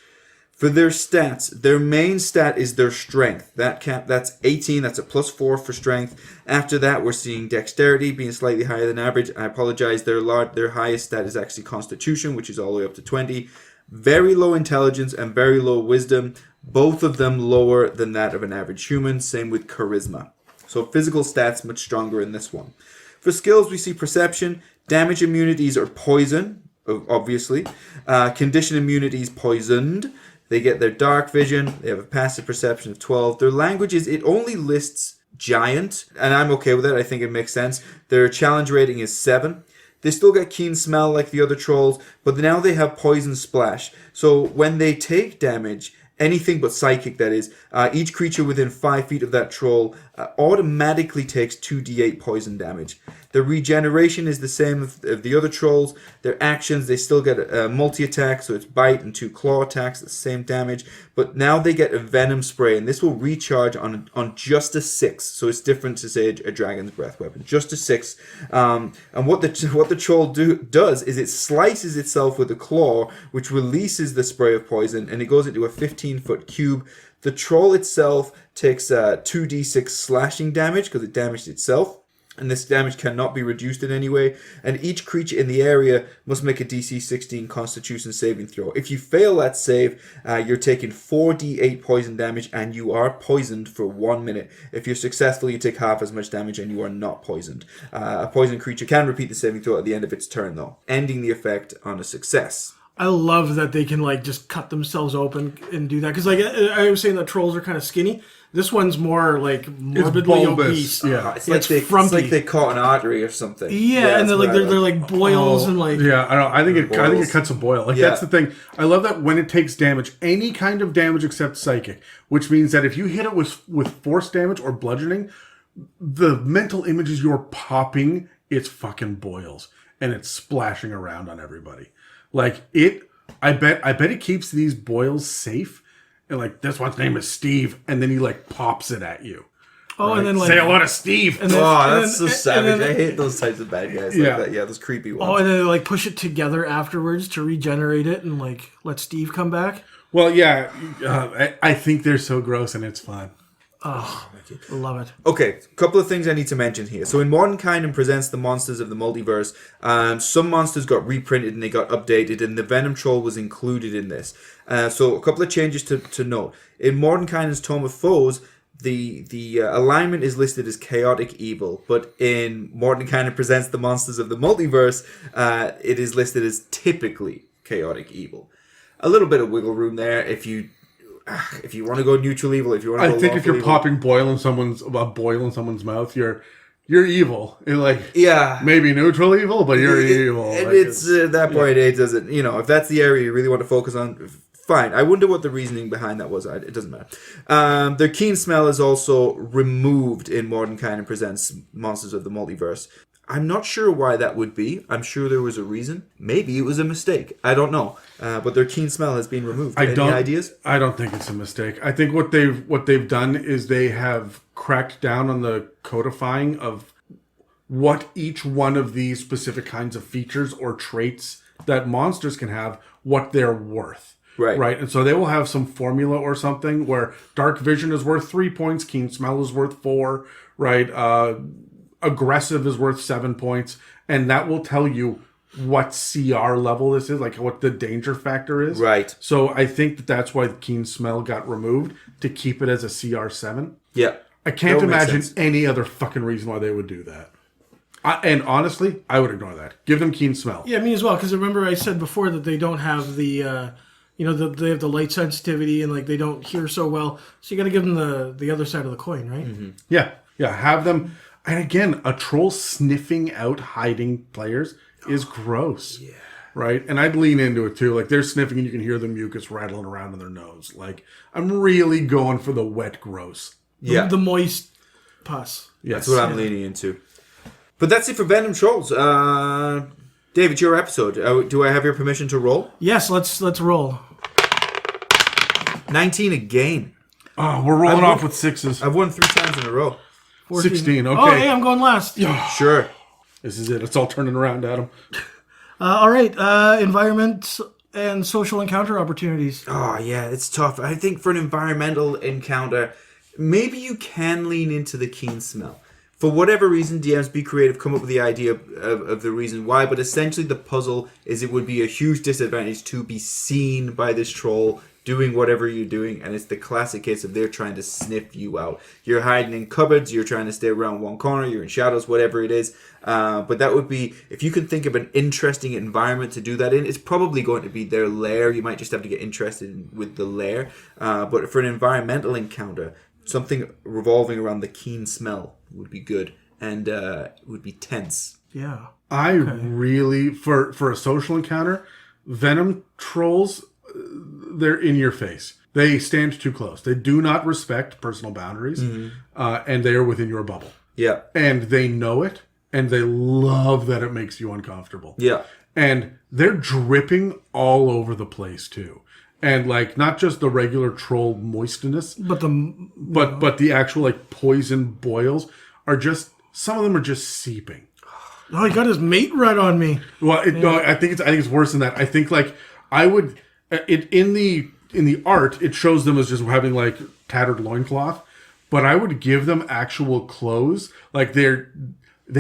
For their stats, their main stat is their strength. That's 18. That's a plus 4 for strength. After that, we're seeing dexterity being slightly higher than average. I apologize. Their highest stat is actually constitution, which is all the way up to 20. Very low intelligence and very low wisdom. Both of them lower than that of an average human. Same with charisma. So physical stats much stronger in this one. For skills, we see perception. Damage immunities are poison, obviously. Condition immunities poisoned. They get their dark vision. They have a passive perception of 12. Their languages, it only lists giant, and I'm okay with it. I think it makes sense. Their challenge rating is 7. They still get keen smell like the other trolls, but now they have poison splash. So when they take damage, anything but psychic that is, each creature within 5 feet of that troll automatically takes 2d8 poison damage. Their regeneration is the same of the other trolls. Their actions, they still get a multi-attack, so it's bite and 2 claw attacks, the same damage. But now they get a venom spray, and this will recharge on just a 6. So it's different to, say, a dragon's breath weapon. Just a 6. And what the troll does is it slices itself with a claw, which releases the spray of poison, and it goes into a 15-foot cube. The troll itself takes 2d6 slashing damage because it damaged itself. And this damage cannot be reduced in any way. And each creature in the area must make a DC 16 Constitution saving throw. If you fail that save, you're taking 4d8 poison damage and you are poisoned for 1 minute. If you're successful, you take half as much damage and you are not poisoned. A poisoned creature can repeat the saving throw at the end of its turn, though, ending the effect on a success. I love that they can just cut themselves open and do that. Because I was saying that trolls are kind of skinny. This one's more morbidly obese. Yeah, it's like they caught an artery or something. Yeah, and they're like boils and like. Yeah, I don't know. I think it cuts a boil. That's the thing. I love that when it takes damage, any kind of damage except psychic, which means that if you hit it with force damage or bludgeoning, the mental images you're popping, it's fucking boils and it's splashing around on everybody. I bet it keeps these boils safe. And this one's name is Steve, and then he pops it at you. Oh, right? And then say hello to Steve. That's so savage. I hate those types of bad guys like that. Yeah, those creepy ones. Oh, and then they push it together afterwards to regenerate it and let Steve come back. Well, yeah, I think they're so gross and it's fun. Oh, I love it. Okay, a couple of things I need to mention here. So in Modern Canon presents the monsters of the multiverse, some monsters got reprinted and they got updated, and the Venom Troll was included in this. So a couple of changes to note. In Modern Canon's Tome of Foes, the alignment is listed as chaotic evil, but in Modern Canon presents the monsters of the multiverse, it is listed as typically chaotic evil. A little bit of wiggle room there if you want to go neutral evil, if you want to go if you're evil. popping boil in someone's mouth, you're evil. Yeah, maybe neutral evil, but you're evil. It's at that point, it doesn't. If that's the area you really want to focus on, fine. I wonder what the reasoning behind that was. It doesn't matter. Their keen smell is also removed in Modern Canon presents Monsters of the Multiverse. I'm not sure why that would be. I'm sure there was a reason. Maybe it was a mistake. I don't know. But their keen smell has been removed. Any ideas? I don't think it's a mistake. I think what they've done is they have cracked down on the codifying of what each one of these specific kinds of features or traits that monsters can have, what they're worth. Right. And so they will have some formula or something where dark vision is worth 3 points, keen smell is worth 4, right? Aggressive is worth 7 points, and that will tell you what CR level this is, what the danger factor is. Right. So I think that's why the keen smell got removed, to keep it as a CR7. Yeah. I can't imagine any other fucking reason why they would do that. And honestly, I would ignore that. Give them keen smell. Yeah, me as well, because remember I said before that they don't have they have the light sensitivity and they don't hear so well. So you got to give them the other side of the coin, right? Mm-hmm. Yeah. Have them. And again, a troll sniffing out hiding players is gross. Yeah. Right? And I'd lean into it too. They're sniffing and you can hear the mucus rattling around in their nose. I'm really going for the wet gross. Yeah. The moist pus. Yes. That's what I'm leaning into. But that's it for Venom Trolls. David, your episode. Do I have your permission to roll? Yes, let's roll. 19 again. Oh, we're rolling off with sixes. I've won 3 times in a row. 14. 16, okay. Oh, hey, I'm going last. Sure. This is it. It's all turning around, Adam. All right. Environment and social encounter opportunities. Oh, yeah, it's tough. I think for an environmental encounter, maybe you can lean into the keen smell. For whatever reason, DMs, be creative, come up with the idea of the reason why, but essentially the puzzle is it would be a huge disadvantage to be seen by this troll doing whatever you're doing, and it's the classic case of they're trying to sniff you out. You're hiding in cupboards, you're trying to stay around one corner, you're in shadows, whatever it is. But that would be, if you can think of an interesting environment to do that in, it's probably going to be their lair. You might just have to get interested with the lair. But for an environmental encounter, something revolving around the keen smell would be good, and would be tense. Yeah. Really, for a social encounter, Venom Trolls, they're in your face. They stand too close. They do not respect personal boundaries, and they are within your bubble. Yeah. And they know it, and they love that it makes you uncomfortable. Yeah. And they're dripping all over the place, too. And, like, not just the regular troll moistness, but the actual, like, poison boils are just, some of them are just seeping. Oh, he got his mate right on me. Well, no, I think it's worse than that. I think, like, I would... in the art, it shows them as just having like tattered loincloth, but I would give them actual clothes. Like they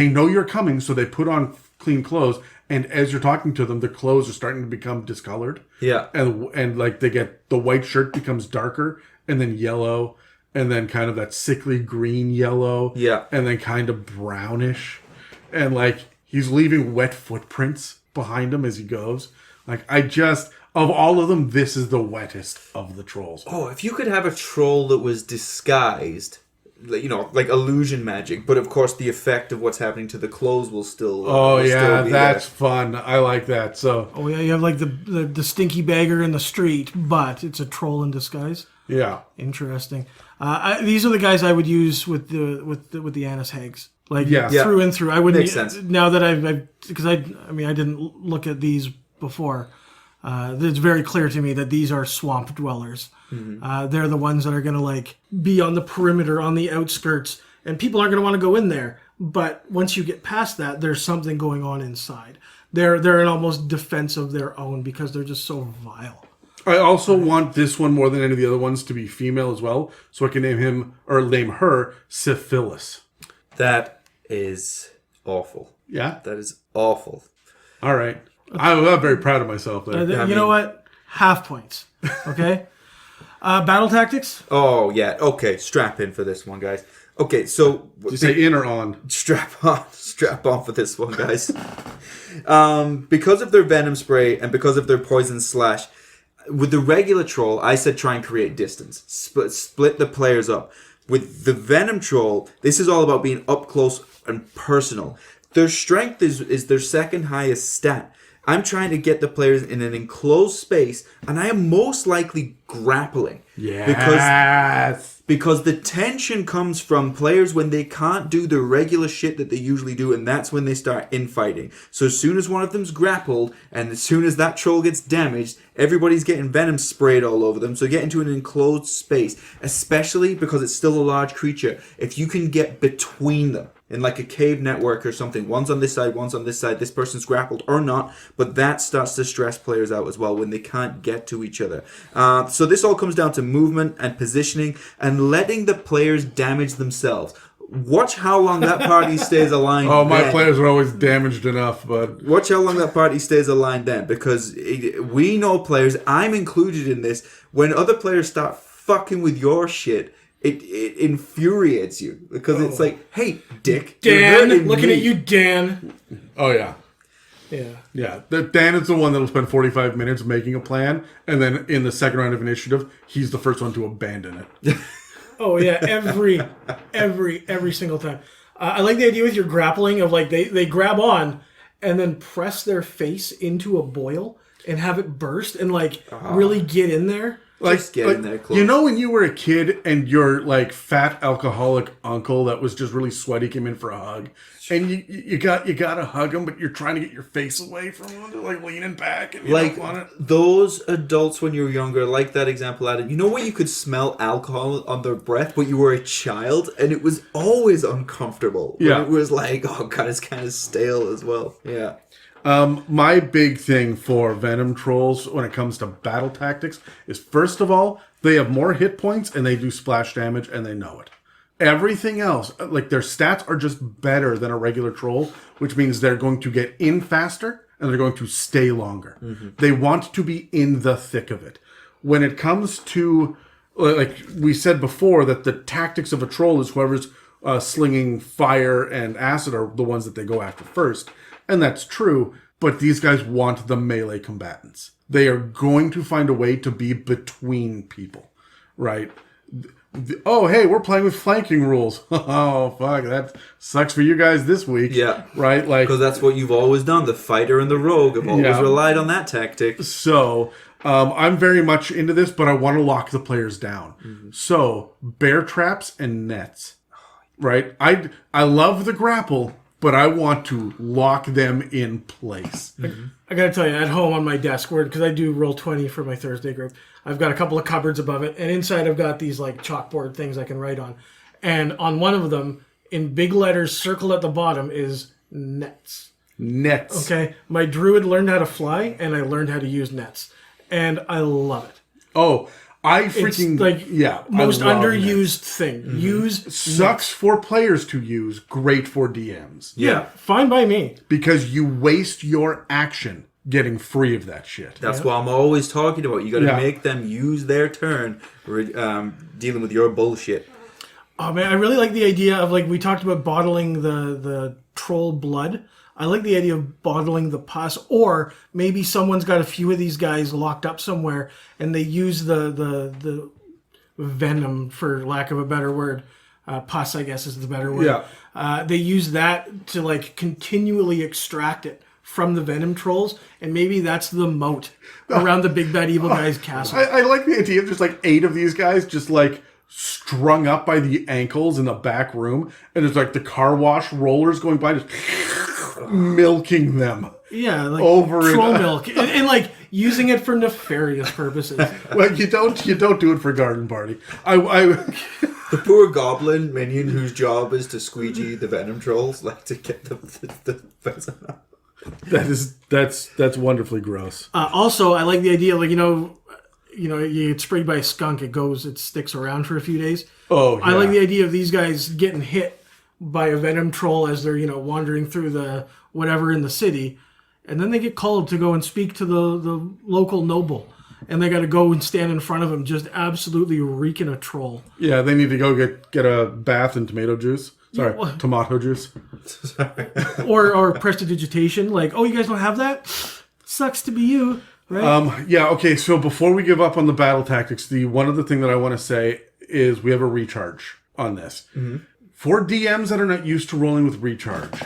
know you're coming, so they put on clean clothes, and as you're talking to them, the clothes are starting to become discolored. Yeah. And like the white shirt becomes darker, and then yellow, and then kind of that sickly green yellow. Yeah. And then kind of brownish. And like he's leaving wet footprints behind him as he goes. Like of all of them, this is the wettest of the trolls. Oh, if you could have a troll that was disguised, like illusion magic, but of course the effect of what's happening to the clothes will still. That's fun. I like that. So. Oh yeah, you have like the stinky beggar in the street, but it's a troll in disguise. Yeah. Interesting. These are the guys I would use with the anise hags. Like through and through. I wouldn't. Makes sense. Now that because I didn't look at these before. It's very clear to me that these are swamp dwellers. Mm-hmm. They're the ones that are going to like be on the perimeter, on the outskirts, and people aren't going to want to go in there. But once you get past that, there's something going on inside. They're in almost defense of their own because they're just so vile. I also want this one more than any of the other ones to be female as well, so I can name him or name her Syphilis. That is awful. Yeah? That is awful. All right. I'm very proud of myself there. You know what? Half points. Okay? Battle tactics? Oh, yeah. Okay, strap in for this one, guys. Okay, so... Did you say in or on? Strap on for this one, guys. Because of their venom spray and because of their poison slash, with the regular troll, I said try and create distance. Split the players up. With the Venom Troll, this is all about being up close and personal. Their strength is their second highest stat. I'm trying to get the players in an enclosed space, and I am most likely grappling. Yes. Because the tension comes from players when they can't do the regular shit that they usually do, and that's when they start infighting. So as soon as one of them's grappled, and as soon as that troll gets damaged, everybody's getting venom sprayed all over them. So get into an enclosed space, especially because it's still a large creature. If you can get between them, in like a cave network or something. One's on this side, this person's grappled or not, but that starts to stress players out as well when they can't get to each other. So this all comes down to movement and positioning and letting the players damage themselves. Watch how long that party stays aligned. Oh, my players are always damaged enough, but... Watch how long that party stays aligned then, because we know players, I'm included in this, when other players start fucking with your shit, it infuriates you because it's like, hey, dick, Dan, looking at you, Dan. Oh yeah. Yeah. Dan is the one that'll spend 45 minutes making a plan, and then in the second round of initiative, he's the first one to abandon it. Oh yeah, every single time. I like the idea with your grappling of like they grab on and then press their face into a boil and have it burst and like really get in there. Just getting there close. You know when you were a kid and your like fat alcoholic uncle that was just really sweaty came in for a hug, and you got to hug him, but you're trying to get your face away from him, they're like leaning back, and you like don't want it. those adults when you were younger, like that example, Adam. You know when you could smell alcohol on their breath, but you were a child, and it was always uncomfortable. Yeah, it was like, oh god, it's kind of stale as well. Yeah. My big thing for Venom Trolls when it comes to battle tactics is, first of all, they have more hit points and they do splash damage and they know it. Everything else, like their stats are just better than a regular troll, which means they're going to get in faster and they're going to stay longer. Mm-hmm. They want to be in the thick of it. When it comes to, like we said before, that the tactics of a troll is whoever's slinging fire and acid are the ones that they go after first. And that's true, but these guys want the melee combatants. They are going to find a way to be between people, right? Oh, hey, we're playing with flanking rules. Oh, fuck, that sucks for you guys this week. Yeah. Right? Like, because that's what you've always done. The fighter and the rogue have always relied on that tactic. So, I'm very much into this, but I want to lock the players down. Mm-hmm. So, bear traps and nets, right? I love the grapple, but I want to lock them in place. Mm-hmm. I gotta tell you, at home on my desk, because I do Roll20 for my Thursday group, I've got a couple of cupboards above it, and inside I've got these like chalkboard things I can write on. And on one of them, in big letters circled at the bottom, is nets. Nets. Okay? My druid learned how to fly, and I learned how to use nets. And I love it. Oh, I freaking it's like most underused thing. Mm-hmm. Use sucks nets. For players to use, great for DMs. Yeah, fine by me. Because you waste your action getting free of that shit. That's what I'm always talking about. You got to make them use their turn dealing with your bullshit. Oh man, I really like the idea of, like, we talked about bottling the troll blood. I like the idea of bottling the pus, or maybe someone's got a few of these guys locked up somewhere, and they use the venom, for lack of a better word. Pus, I guess, is the better word. Yeah. They use that to like continually extract it from the Venom Trolls, and maybe that's the moat around the big bad evil guy's castle. I like the idea of just like 8 of these guys just like strung up by the ankles in the back room, and there's like the car wash rollers going by just milking them. Yeah, like over troll milk, and like using it for nefarious purposes. Well, you don't do it for garden party. The poor goblin minion whose job is to squeegee the Venom Trolls, like to get the pheasant out. That's wonderfully gross. Also, I like the idea, like, you know, you get sprayed by a skunk, it sticks around for a few days. Oh, yeah. I like the idea of these guys getting hit by a Venom Troll as they're, wandering through the whatever in the city, and then they get called to go and speak to the local noble, and they got to go and stand in front of him, just absolutely reeking a troll. Yeah, they need to go get a bath in tomato juice. Sorry, tomato juice. or prestidigitation. Like, oh, you guys don't have that? Sucks to be you, right? Yeah, okay, so before we give up on the battle tactics, the one other thing that I want to say is we have a recharge on this. Mm-hmm. For DMs that are not used to rolling with recharge,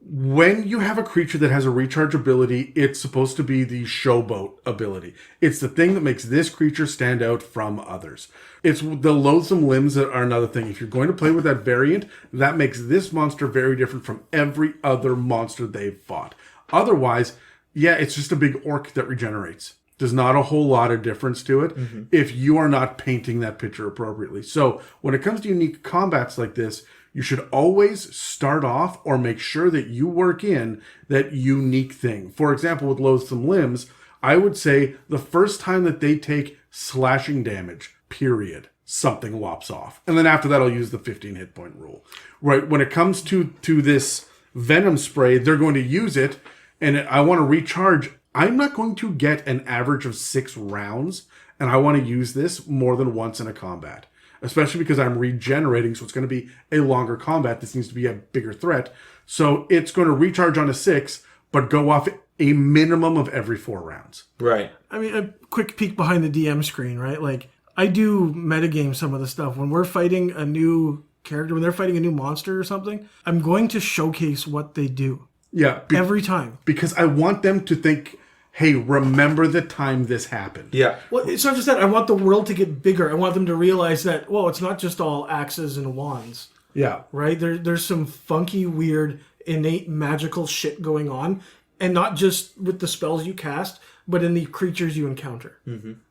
when you have a creature that has a recharge ability, it's supposed to be the showboat ability. It's the thing that makes this creature stand out from others. It's the loathsome limbs that are another thing. If you're going to play with that variant, that makes this monster very different from every other monster they've fought. Otherwise, yeah, it's just a big orc that regenerates. There's not a whole lot of difference to it if you are not painting that picture appropriately. So when it comes to unique combats like this, you should always start off or make sure that you work in that unique thing. For example, with Loathsome Limbs, I would say the first time that they take slashing damage, period, something lops off. And then after that, I'll use the 15 hit point rule. Right? When it comes to this venom spray, they're going to use it, and I want to recharge. I'm not going to get an average of 6 rounds, and I want to use this more than once in a combat. Especially because I'm regenerating, so it's going to be a longer combat. This needs to be a bigger threat. So it's going to recharge on a 6, but go off a minimum of every 4 rounds. Right. I mean, a quick peek behind the DM screen, right? Like, I do metagame some of the stuff. When we're fighting a new character, when they're fighting a new monster or something, I'm going to showcase what they do. Yeah. Every time. Because I want them to think, hey, remember the time this happened. Yeah. Well, it's not just that. I want the world to get bigger. I want them to realize that, well, it's not just all axes and wands, Yeah. right? There's some funky, weird, innate magical shit going on, and not just with the spells you cast, but in the creatures you encounter,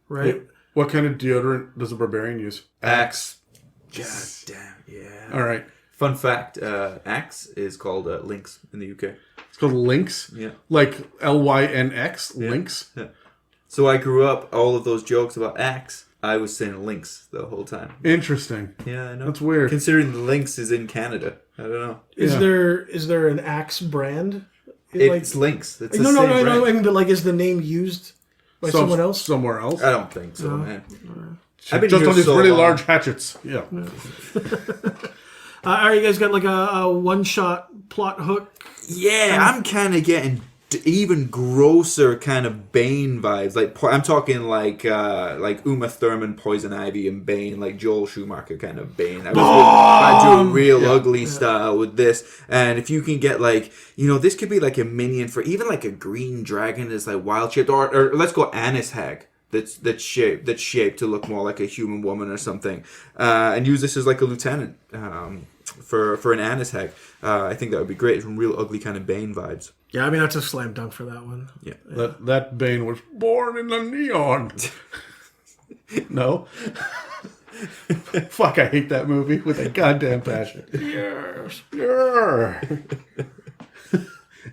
right? What kind of deodorant does a barbarian use? Axe. God damn, yeah. All right. Fun fact, Axe is called Lynx in the UK. It's called Lynx. Yeah. Like Lynx. Lynx. Yeah. So I grew up, all of those jokes about Axe, I was saying Lynx the whole time. Interesting. Yeah, I know. That's weird. Considering the Lynx is in Canada. I don't know. Is there an axe brand? It's Lynx. It's the No, same I brand. mean, but like, is the name used by someone else? Somewhere else. I don't think so, man. I've been just here on these so really long. large hatchets. Yeah. All right, you guys got like a one-shot plot hook. Yeah, I'm kind of getting even grosser kind of Bane vibes. Like I'm talking like Uma Thurman, Poison Ivy, and Bane, like Joel Schumacher kind of Bane. I do a real ugly style with this, and if you can get like, this could be like a minion for even like a green dragon that's like wild shaped, or let's go Annis Hag. That's shaped to look more like a human woman or something, and use this as like a lieutenant for an Annis Hag. I think that would be great. Some real ugly kind of Bane vibes. Yeah, I mean, that's a slam dunk for that one. Yeah. That Bane was born in the neon. No. Fuck, I hate that movie with a goddamn passion. Yes. Yeah.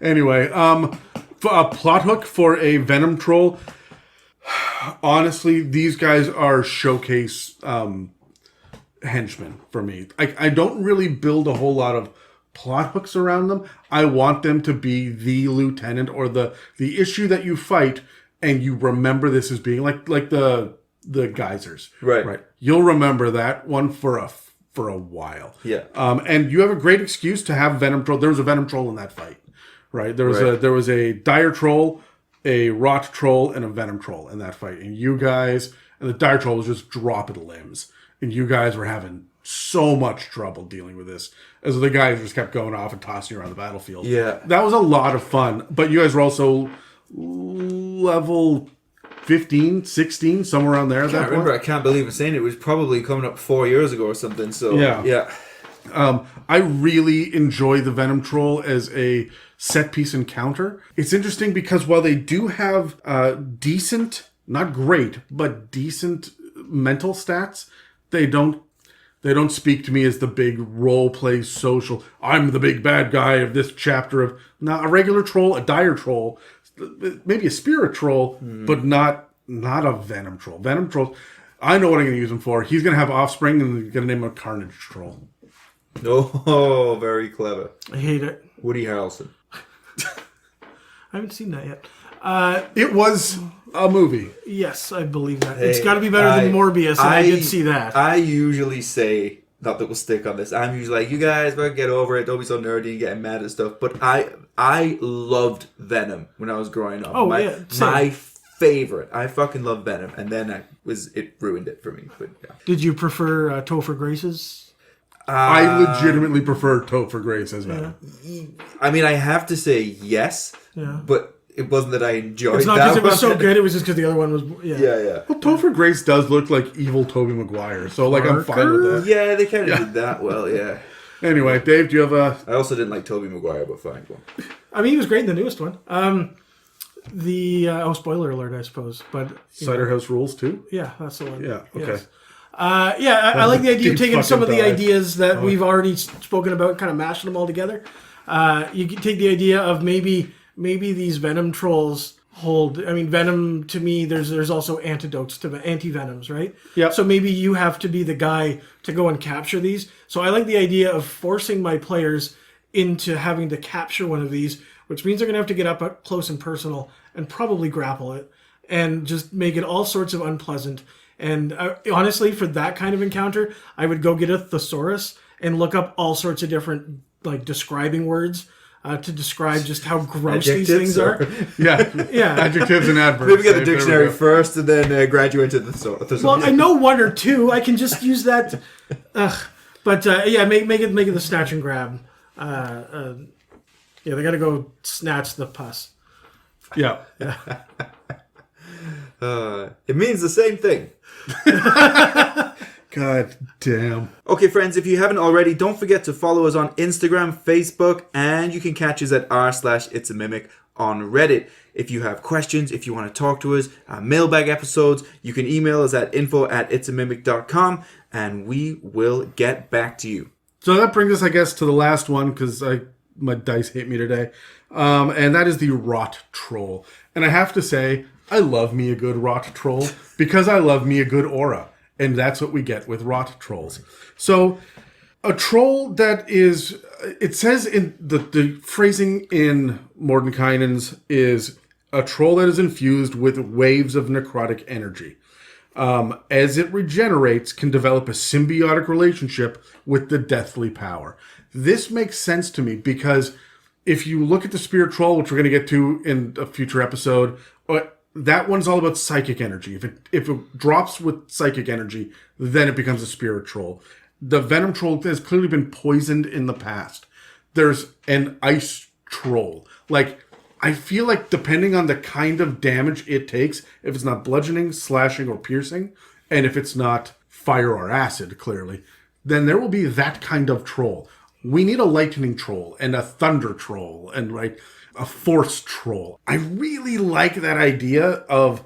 Anyway, a plot hook for a Venom Troll. Honestly, these guys are showcase henchmen for me. I don't really build a whole lot of plot hooks around them. I want them to be the lieutenant or the issue that you fight, and you remember this as being like the geysers. Right. You'll remember that one for a while. Yeah. And you have a great excuse to have Venom Troll. There was a Venom Troll in that fight, right? There was a Dire Troll, a Rot Troll, and a Venom Troll in that fight. And you guys, and the Dire Troll was just dropping limbs. And you guys were having so much trouble dealing with this, as the guys just kept going off and tossing you around the battlefield. Yeah. That was a lot of fun. But you guys were also level 15, 16, somewhere around there. I remember. I can't believe I'm saying it. It was probably coming up 4 years ago or something. So yeah. I really enjoy the Venom Troll as a set piece encounter. It's interesting because while they do have decent, not great, but decent mental stats, they don't speak to me as the big role play social. I'm the big bad guy of this chapter of a regular troll, a dire troll, maybe a spirit troll, but not a Venom Troll. Venom Troll, I know what I'm going to use him for. He's going to have offspring, and I'm going to name him a Carnage Troll. Oh, very clever. I hate it. Woody Harrelson. I haven't seen that yet. It was a movie. Yes, I believe that. It's got to be better than Morbius, and I did see that. I usually say, not that we'll stick on this, I'm usually like, you guys better get over it, don't be so nerdy and getting mad at stuff. But I loved Venom when I was growing up. Oh, my favorite. I fucking love Venom. And then it ruined it for me. But yeah. Did you prefer Topher Grace's? I legitimately prefer Topher Grace as Venom. I mean, I have to say yes, but it wasn't that I enjoyed It's not that because it was so one. good, it was just because the other one was... Yeah. Well, Topher Grace does look like evil Tobey Maguire, so I'm fine with that. Yeah, they kind of did that well, yeah. Anyway, Dave, do you have a... I also didn't like Tobey Maguire, but fine. Go on. I mean, he was great in the newest one. Spoiler alert, I suppose. But Cider House Rules too? yeah, that's the one. Yeah, okay. Yes. I like the idea of Deep taking some of fucking the dive. ideas that we've already spoken about, kind of mashing them all together. You can take the idea of maybe these Venom Trolls hold... I mean, Venom, to me, there's also antidotes to anti-Venoms, right? Yeah. So maybe you have to be the guy to go and capture these. So I like the idea of forcing my players into having to capture one of these, which means they're going to have to get up close and personal and probably grapple it and just make it all sorts of unpleasant. And honestly, for that kind of encounter, I would go get a thesaurus and look up all sorts of different describing words to describe just how gross these things are. Yeah. Adjectives and adverbs. Maybe get the There we dictionary go. first and then graduate to the thesaurus. Well, I know one or two. I can just use that. But make it the snatch and grab. They got to go snatch the pus. Yeah. It means the same thing. God damn. Okay, friends, if you haven't already, don't forget to follow us on Instagram, Facebook, and you can catch us at r/itsAmimic on Reddit. If you have questions, if you want to talk to us, mailbag episodes, you can email us at info@itsamimic.com, and we will get back to you. So that brings us, I guess, to the last one, because my dice hate me today. And that is the Rot Troll. And I have to say, I love me a good Rot Troll, because I love me a good aura. And that's what we get with Rot Trolls. So, a troll that is... It says in the phrasing in Mordenkainen's is a troll that is infused with waves of necrotic energy. As it regenerates, can develop a symbiotic relationship with the deathly power. This makes sense to me because if you look at the Spirit Troll, which we're going to get to in a future episode, that one's all about psychic energy. If it drops with psychic energy, then it becomes a Spirit Troll. The Venom Troll has clearly been poisoned in the past. There's an Ice Troll. I feel like depending on the kind of damage it takes, if it's not bludgeoning, slashing, or piercing, and if it's not fire or acid, clearly, then there will be that kind of troll. We need a lightning troll and a thunder troll and a force troll. I really like that idea of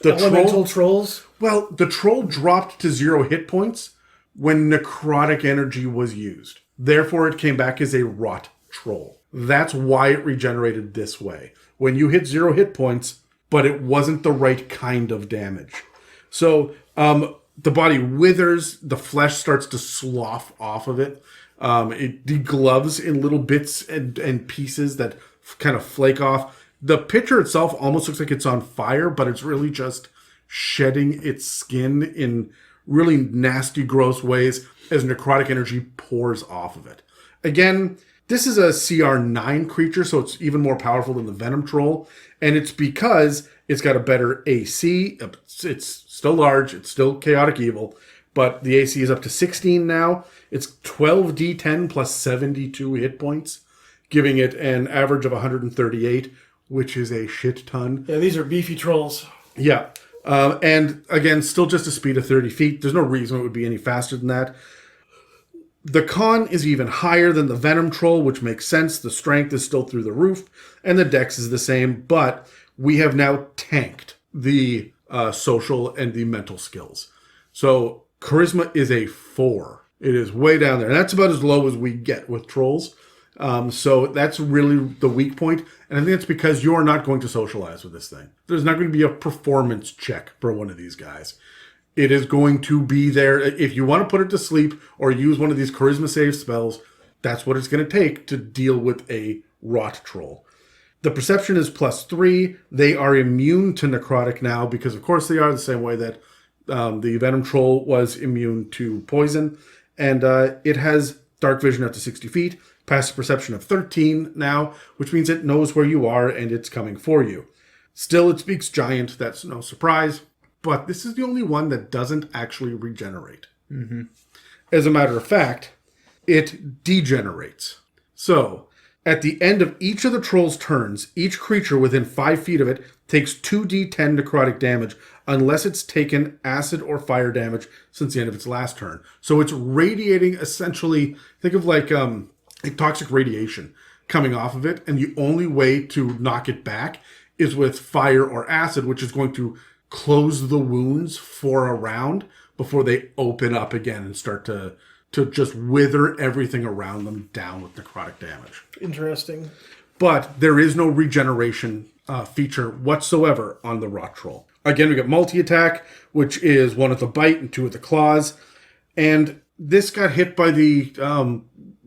the Elemental trolls. Well, the troll dropped to 0 hit points when necrotic energy was used. Therefore, it came back as a rot troll. That's why it regenerated this way. When you hit 0 hit points, but it wasn't the right kind of damage. So, the body withers, the flesh starts to slough off of it. It degloves in little bits and pieces that kind of flake off. The picture itself almost looks like it's on fire, but it's really just shedding its skin in really nasty, gross ways as necrotic energy pours off of it. Again, this is a CR9 creature, so it's even more powerful than the Venom Troll, and it's because it's got a better AC. It's still large, it's still chaotic evil, but the AC is up to 16 now. It's 12d10 plus 72 hit points, giving it an average of 138, which is a shit ton. Yeah, these are beefy trolls. Yeah. And again, still just a speed of 30 feet. There's no reason it would be any faster than that. The con is even higher than the Venom Troll, which makes sense. The strength is still through the roof, and the dex is the same, but we have now tanked the social and the mental skills. So charisma is a 4. It is way down there. And that's about as low as we get with trolls. So that's really the weak point. And I think it's because you're not going to socialize with this thing. There's not going to be a performance check for one of these guys. It is going to be there. If you want to put it to sleep or use one of these charisma save spells, that's what it's going to take to deal with a rot troll. The perception is +3. They are immune to necrotic now because, of course, they are the same way that the Venom Troll was immune to poison. And it has dark vision up to 60 feet, passive perception of 13 now, which means it knows where you are and it's coming for you. Still, it speaks giant. That's no surprise. But this is the only one that doesn't actually regenerate. Mm-hmm. As a matter of fact, it degenerates. So, at the end of each of the troll's turns, each creature within 5 feet of it takes 2d10 necrotic damage unless it's taken acid or fire damage since the end of its last turn. So it's radiating essentially, think of like toxic radiation coming off of it, and the only way to knock it back is with fire or acid, which is going to close the wounds for a round before they open up again and start to just wither everything around them down with necrotic damage. Interesting. But there is no regeneration feature whatsoever on the Rot Troll. Again, we got multi-attack, which is 1 with the bite and 2 with the claws. And this got hit by the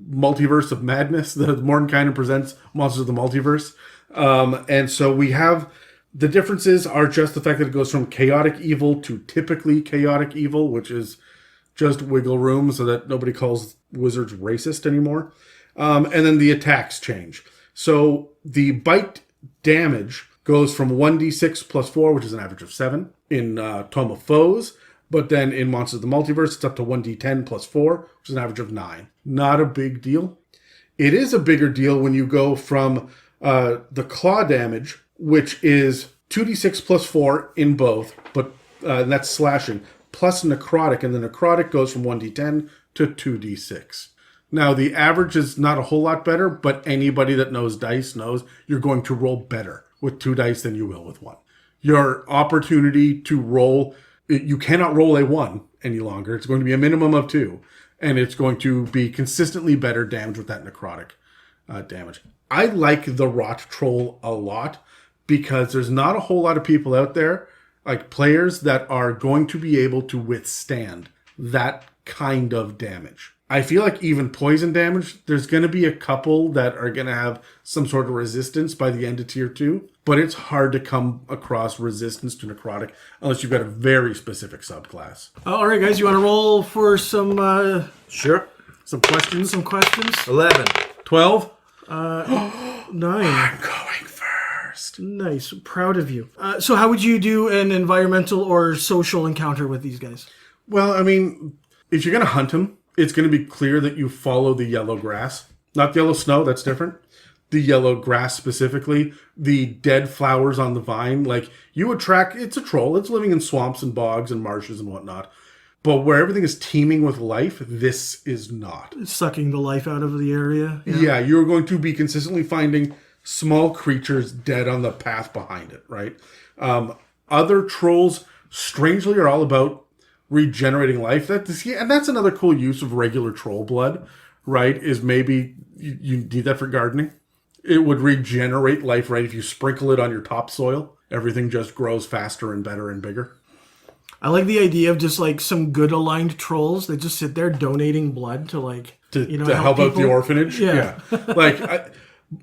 multiverse of madness. The Mordenkainen presents Monsters of the Multiverse. And so we have... The differences are just the fact that it goes from chaotic evil to typically chaotic evil, which is just wiggle room so that nobody calls wizards racist anymore. And then the attacks change. So the bite damage goes from 1d6 plus 4, which is an average of 7 in Tome of Foes. But then in Monsters of the Multiverse, it's up to 1d10 plus 4, which is an average of 9. Not a big deal. It is a bigger deal when you go from the claw damage which is 2d6 plus 4 in both, but and that's slashing, plus necrotic, and the necrotic goes from 1d10 to 2d6. Now, the average is not a whole lot better, but anybody that knows dice knows you're going to roll better with 2 dice than you will with 1. Your opportunity to roll, you cannot roll a 1 any longer. It's going to be a minimum of 2, and it's going to be consistently better damage with that necrotic damage. I like the Rot Troll a lot because there's not a whole lot of people out there, like players, that are going to be able to withstand that kind of damage. I feel like even poison damage, there's going to be a couple that are going to have some sort of resistance by the end of tier 2, but it's hard to come across resistance to necrotic unless you've got a very specific subclass. All right, guys, you want to roll for some Sure. Some questions? 11. 12? 9. I'm going first. Nice. Proud of you. So how would you do an environmental or social encounter with these guys? Well, I mean, if you're going to hunt them, it's going to be clear that you follow the yellow grass. Not the yellow snow, that's different. The yellow grass specifically. The dead flowers on the vine. Like, you would track, it's a troll. It's living in swamps and bogs and marshes and whatnot. But where everything is teeming with life, this is not. Sucking the life out of the area. Yeah, you're going to be consistently finding small creatures dead on the path behind it, right? Other trolls, strangely, are all about regenerating life. And that's another cool use of regular troll blood, right? Is maybe you need that for gardening. It would regenerate life, right? If you sprinkle it on your topsoil, everything just grows faster and better and bigger. I like the idea of just like some good aligned trolls that just sit there donating blood to like To help out the orphanage. Yeah.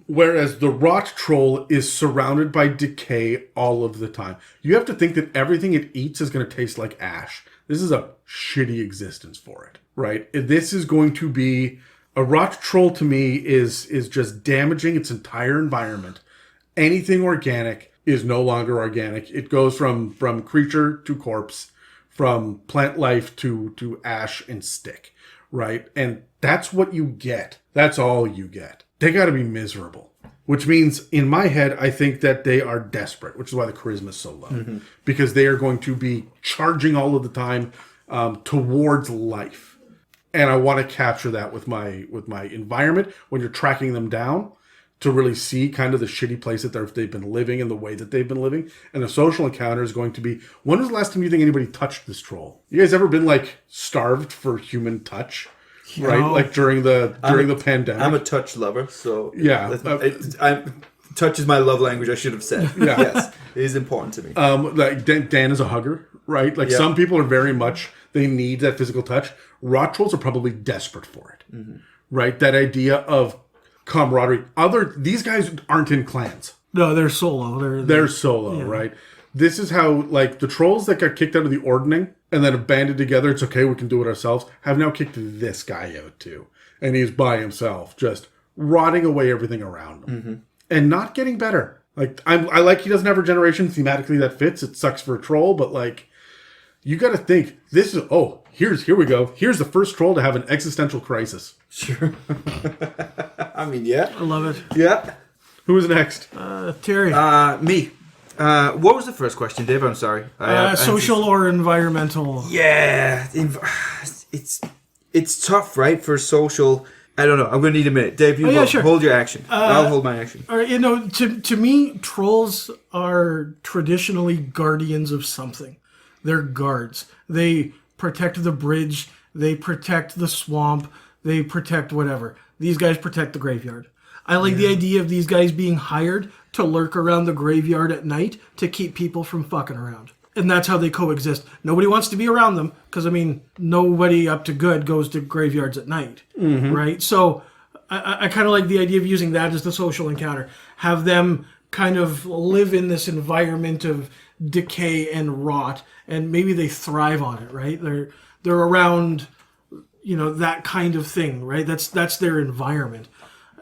Whereas the Rot Troll is surrounded by decay all of the time. You have to think that everything it eats is going to taste like ash. This is a shitty existence for it, right? This is going to be... A Rot Troll to me is just damaging its entire environment. Anything organic is no longer organic. It goes from creature to corpse, from plant life to ash and stick, right? And that's what you get. That's all you get. They got to be miserable, which means in my head, I think that they are desperate, which is why the charisma is so low, because they are going to be charging all of the time towards life. And I want to capture that with my environment when you're tracking them down, to really see kind of the shitty place that they've been living and the way that they've been living. And the social encounter is going to be, when was the last time you think anybody touched this troll? You guys ever been like starved for human touch? Right? Like during the pandemic? I'm a touch lover, so yeah. Touch is my love language, I should have said. Yeah. Yes, it is important to me. Like Dan is a hugger, right? Like some people are very much, they need that physical touch. Rot trolls are probably desperate for it, right? That idea of camaraderie. These guys aren't in clans. No, they're solo. They're solo, right? This is how, like, the trolls that got kicked out of the Ordning and then have banded together, it's okay, we can do it ourselves, have now kicked this guy out too. And he's by himself, just rotting away everything around him. And not getting better. Like, I like he doesn't have regeneration thematically that fits. It sucks for a troll, but, like, you got to think, this is, here we go. Here's the first troll to have an existential crisis. Sure. I mean, yeah. I love it. Yeah. Who is next? Terry. Me. What was the first question, Dave? I'm sorry. Social or environmental? Yeah. It's tough, right, for social... I don't know. I'm going to need a minute. Dave, you hold your action. I'll hold my action. All right, to me, trolls are traditionally guardians of something. They're guards. They protect the bridge. They protect the swamp. They protect whatever. These guys protect the graveyard. I like the idea of these guys being hired to lurk around the graveyard at night to keep people from fucking around. And that's how they coexist. Nobody wants to be around them because, I mean, nobody up to good goes to graveyards at night, right? So I kind of like the idea of using that as the social encounter. Have them kind of live in this environment of decay and rot, and maybe they thrive on it, right? They're around, that kind of thing, right? That's their environment.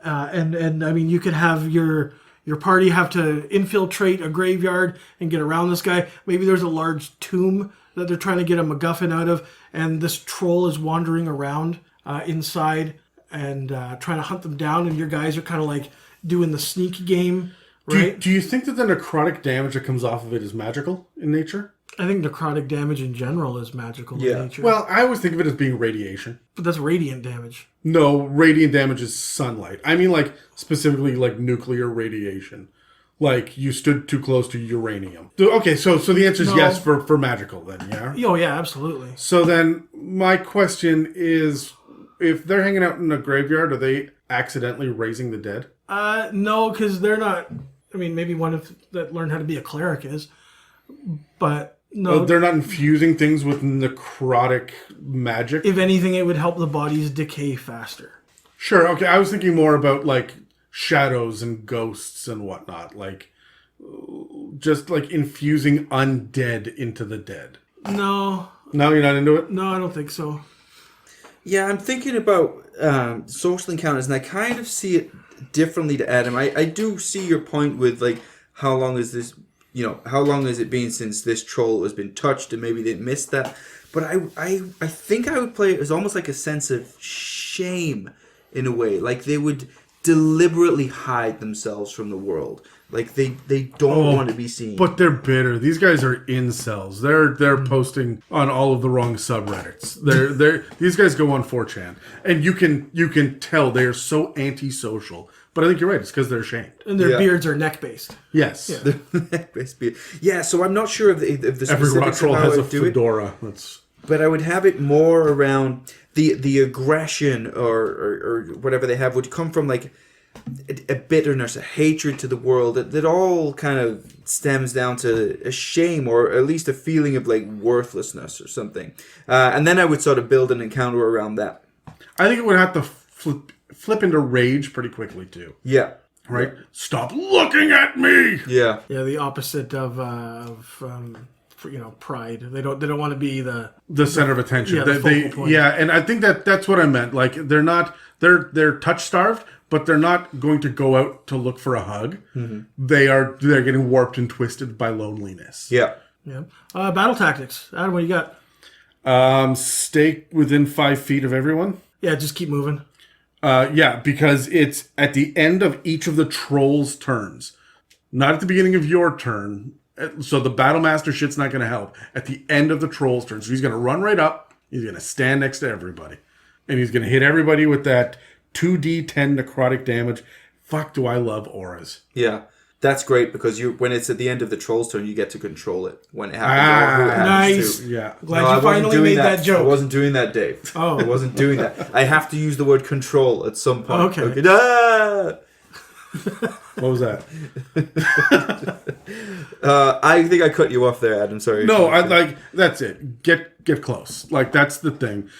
And I mean, you could have your party have to infiltrate a graveyard and get around this guy. Maybe there's a large tomb that they're trying to get a MacGuffin out of, and this troll is wandering around inside and trying to hunt them down, and your guys are kind of like doing the sneak game right? Do you think that the necrotic damage that comes off of it is magical in nature? I think necrotic damage in general is magical in nature. Well, I always think of it as being radiation. But that's radiant damage. No, radiant damage is sunlight. I mean, like, specifically, like, nuclear radiation. Like, you stood too close to uranium. Okay, so the answer is yes for magical, then, yeah? Oh, yeah, absolutely. So then, my question is, if they're hanging out in a graveyard, are they accidentally raising the dead? No, because they're not... I mean, maybe one of that learned how to be a cleric is. But... No, they're not infusing things with necrotic magic? If anything, it would help the bodies decay faster. Sure, okay. I was thinking more about, like, shadows and ghosts and whatnot. Like, just, like, infusing undead into the dead. No. No, you're not into it? No, I don't think so. Yeah, I'm thinking about social encounters, and I kind of see it differently to Adam. I do see your point with, like, how long is this... how long has it been since this troll has been touched, and maybe they missed that. But I think I would play it as almost like a sense of shame in a way. Like they would deliberately hide themselves from the world. Like they don't want to be seen. But they're bitter. These guys are incels. They're posting on all of the wrong subreddits. These guys go on 4chan. And you can tell they're so antisocial. But I think you're right. It's because they're ashamed. And their beards are neck-based. Yes. Yeah. Neck-based beard. Yeah, so I'm not sure if the Every specifics rock of troll how has a I'd do it. fedora. But I would have it more around the aggression or whatever they have would come from like a bitterness, a hatred to the world that all kind of stems down to a shame or at least a feeling of like worthlessness or something. And then I would sort of build an encounter around that. I think it would have to flip into rage pretty quickly too. Yeah. Right? Stop looking at me! Yeah. Yeah, the opposite of pride. They don't want to be the center of attention. Yeah, the focal point. Yeah, and I think that's what I meant. Like they're touch starved, but they're not going to go out to look for a hug. Mm-hmm. They're getting warped and twisted by loneliness. Yeah. Yeah. Battle tactics. Adam, what do you got? Stay within 5 feet of everyone. Yeah, just keep moving. Yeah, because it's at the end of each of the trolls' turns. Not at the beginning of your turn. So the battle master shit's not going to help. At the end of the troll's turn. So he's going to run right up. He's going to stand next to everybody. And he's going to hit everybody with that 2d10 necrotic damage. Fuck, do I love auras. Yeah. That's great because when it's at the end of the troll's turn, you get to control it when it happens. Or who it happens nice. to. Yeah. Glad you finally made that joke. I wasn't doing that, Dave. Oh. I wasn't doing that. I have to use the word control at some point. Okay. Ah! What was that? I think I cut you off there, Adam. Sorry. No, that's it. Get close. Like, that's the thing.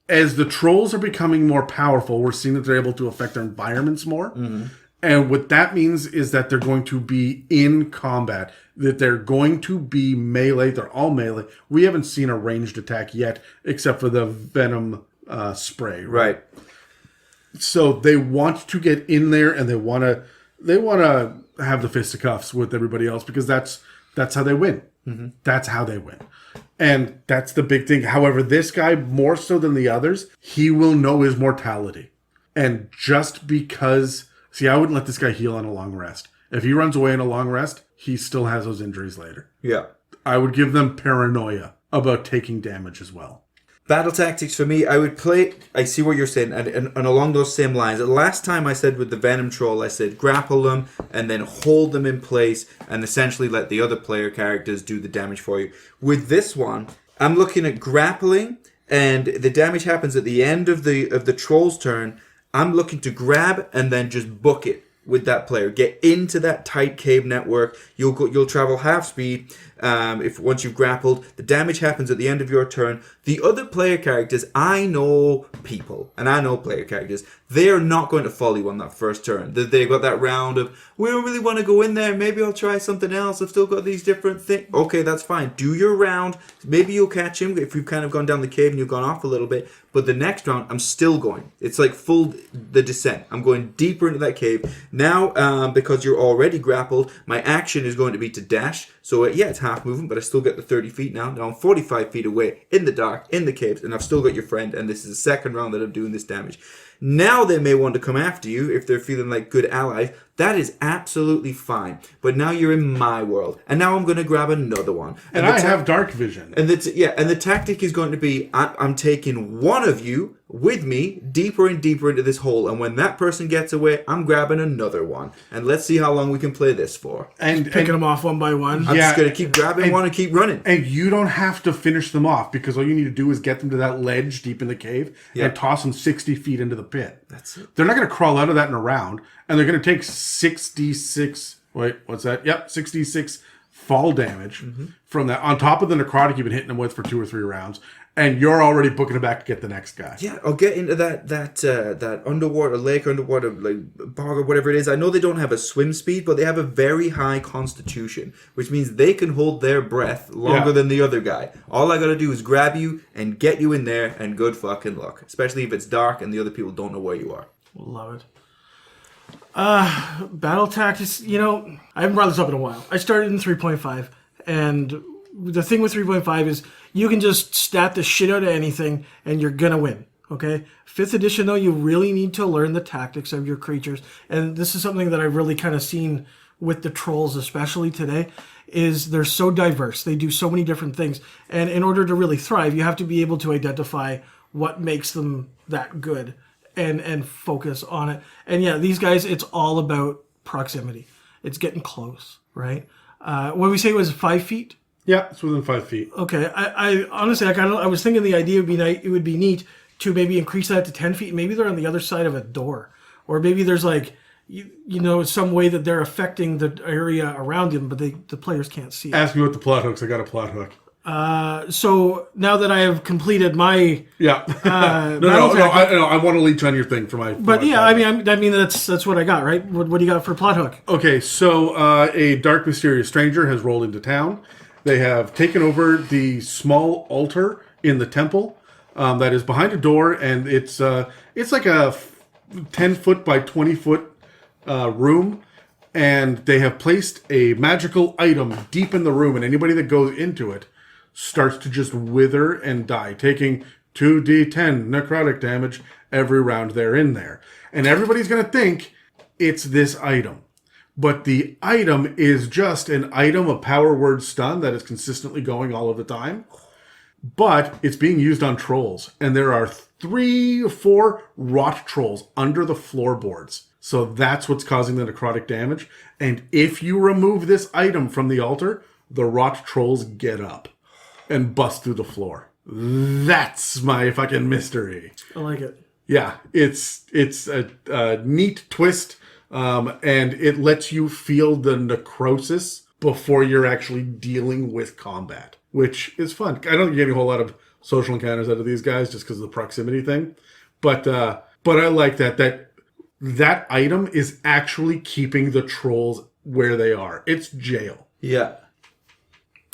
As the trolls are becoming more powerful, we're seeing that they're able to affect their environments more. Mm-hmm. And what that means is that they're going to be in combat, that they're going to be melee. They're all melee. We haven't seen a ranged attack yet, except for the Venom spray. Right. So they want to get in there, and they want to have the fisticuffs with everybody else because that's how they win. Mm-hmm. That's how they win. And that's the big thing. However, this guy, more so than the others, he will know his mortality. And just because... See, I wouldn't let this guy heal on a long rest. If he runs away on a long rest, he still has those injuries later. Yeah. I would give them paranoia about taking damage as well. Battle tactics for me, I would play... I see what you're saying, and along those same lines. The last time I said with the Venom Troll, I said grapple them and then hold them in place and essentially let the other player characters do the damage for you. With this one, I'm looking at grappling, and the damage happens at the end of the Troll's turn. I'm looking to grab and then just book it with that player. Get into that tight cave network. You'll travel half speed. If once you've grappled, the damage happens at the end of your turn. The other player characters, I know people and I know player characters. They are not going to follow you on that first turn. They've got that round of, we don't really want to go in there. Maybe I'll try something else. I've still got these different things. Okay, that's fine. Do your round. Maybe you'll catch him if you've kind of gone down the cave and you've gone off a little bit. But the next round, I'm still going. It's like the descent. I'm going deeper into that cave. Now, because you're already grappled, my action is going to be to dash. So, it's half movement, but I still get the 30 feet now. Now I'm 45 feet away in the dark, in the caves, and I've still got your friend, and this is the second round that I'm doing this damage. Now they may want to come after you if they're feeling like good allies. That is absolutely fine. But now you're in my world, and now I'm going to grab another one. And I have dark vision. And the tactic is going to be, I'm taking one of you with me deeper and deeper into this hole, and when that person gets away, I'm grabbing another one. And let's see how long we can play this for. And picking them off one by one. I'm just going to keep grabbing one and keep running. And you don't have to finish them off, because all you need to do is get them to that ledge deep in the cave and toss them 60 feet into the pit. That's it. They're not going to crawl out of that in a round, and they're going to take 66... Wait, what's that? Yep, 66 fall damage from that. On top of the necrotic you've been hitting them with for 2 or 3 rounds, and you're already booking it back to get the next guy. Yeah, I'll get into that underwater lake, underwater like bog or whatever it is. I know they don't have a swim speed, but they have a very high constitution, which means they can hold their breath longer than the other guy. All I gotta do is grab you and get you in there, and good fucking luck. Especially if it's dark and the other people don't know where you are. Love it. Battle tactics, I haven't brought this up in a while. I started in 3.5, and the thing with 3.5 is you can just stat the shit out of anything and you're gonna win, okay? 5th edition, though, you really need to learn the tactics of your creatures, and this is something that I've really kind of seen with the trolls, especially today, is they're so diverse. They do so many different things, and in order to really thrive, you have to be able to identify what makes them that good. And focus on it. And yeah, these guys, it's all about proximity. It's getting close, right? What did we say it was 5 feet? Yeah, it's within 5 feet. Okay, I honestly, I was thinking the idea would be neat to maybe increase that to 10 feet. Maybe they're on the other side of a door, or maybe there's like, some way that they're affecting the area around them, but the players can't see it. Ask me what the plot hooks. I got a plot hook. So now that I have completed my No, I want to leech on your thing for my. I mean that's what I got, right? What do you got for plot hook? Okay, so a dark mysterious stranger has rolled into town. They have taken over the small altar in the temple that is behind a door, and it's like a 10-foot by 20-foot room. And they have placed a magical item deep in the room, and anybody that goes into it starts to just wither and die, taking 2d10 necrotic damage every round they're in there. And everybody's going to think it's this item. But the item is just an item, a power word stun that is consistently going all of the time. But it's being used on trolls. And there are 3 or 4 rot trolls under the floorboards. So that's what's causing the necrotic damage. And if you remove this item from the altar, the rot trolls get up and bust through the floor. That's my fucking mystery. I like it. Yeah, it's a neat twist, and it lets you feel the necrosis before you're actually dealing with combat, which is fun. I don't think you get a whole lot of social encounters out of these guys just because of the proximity thing, but I like that item is actually keeping the trolls where they are. It's jail. Yeah.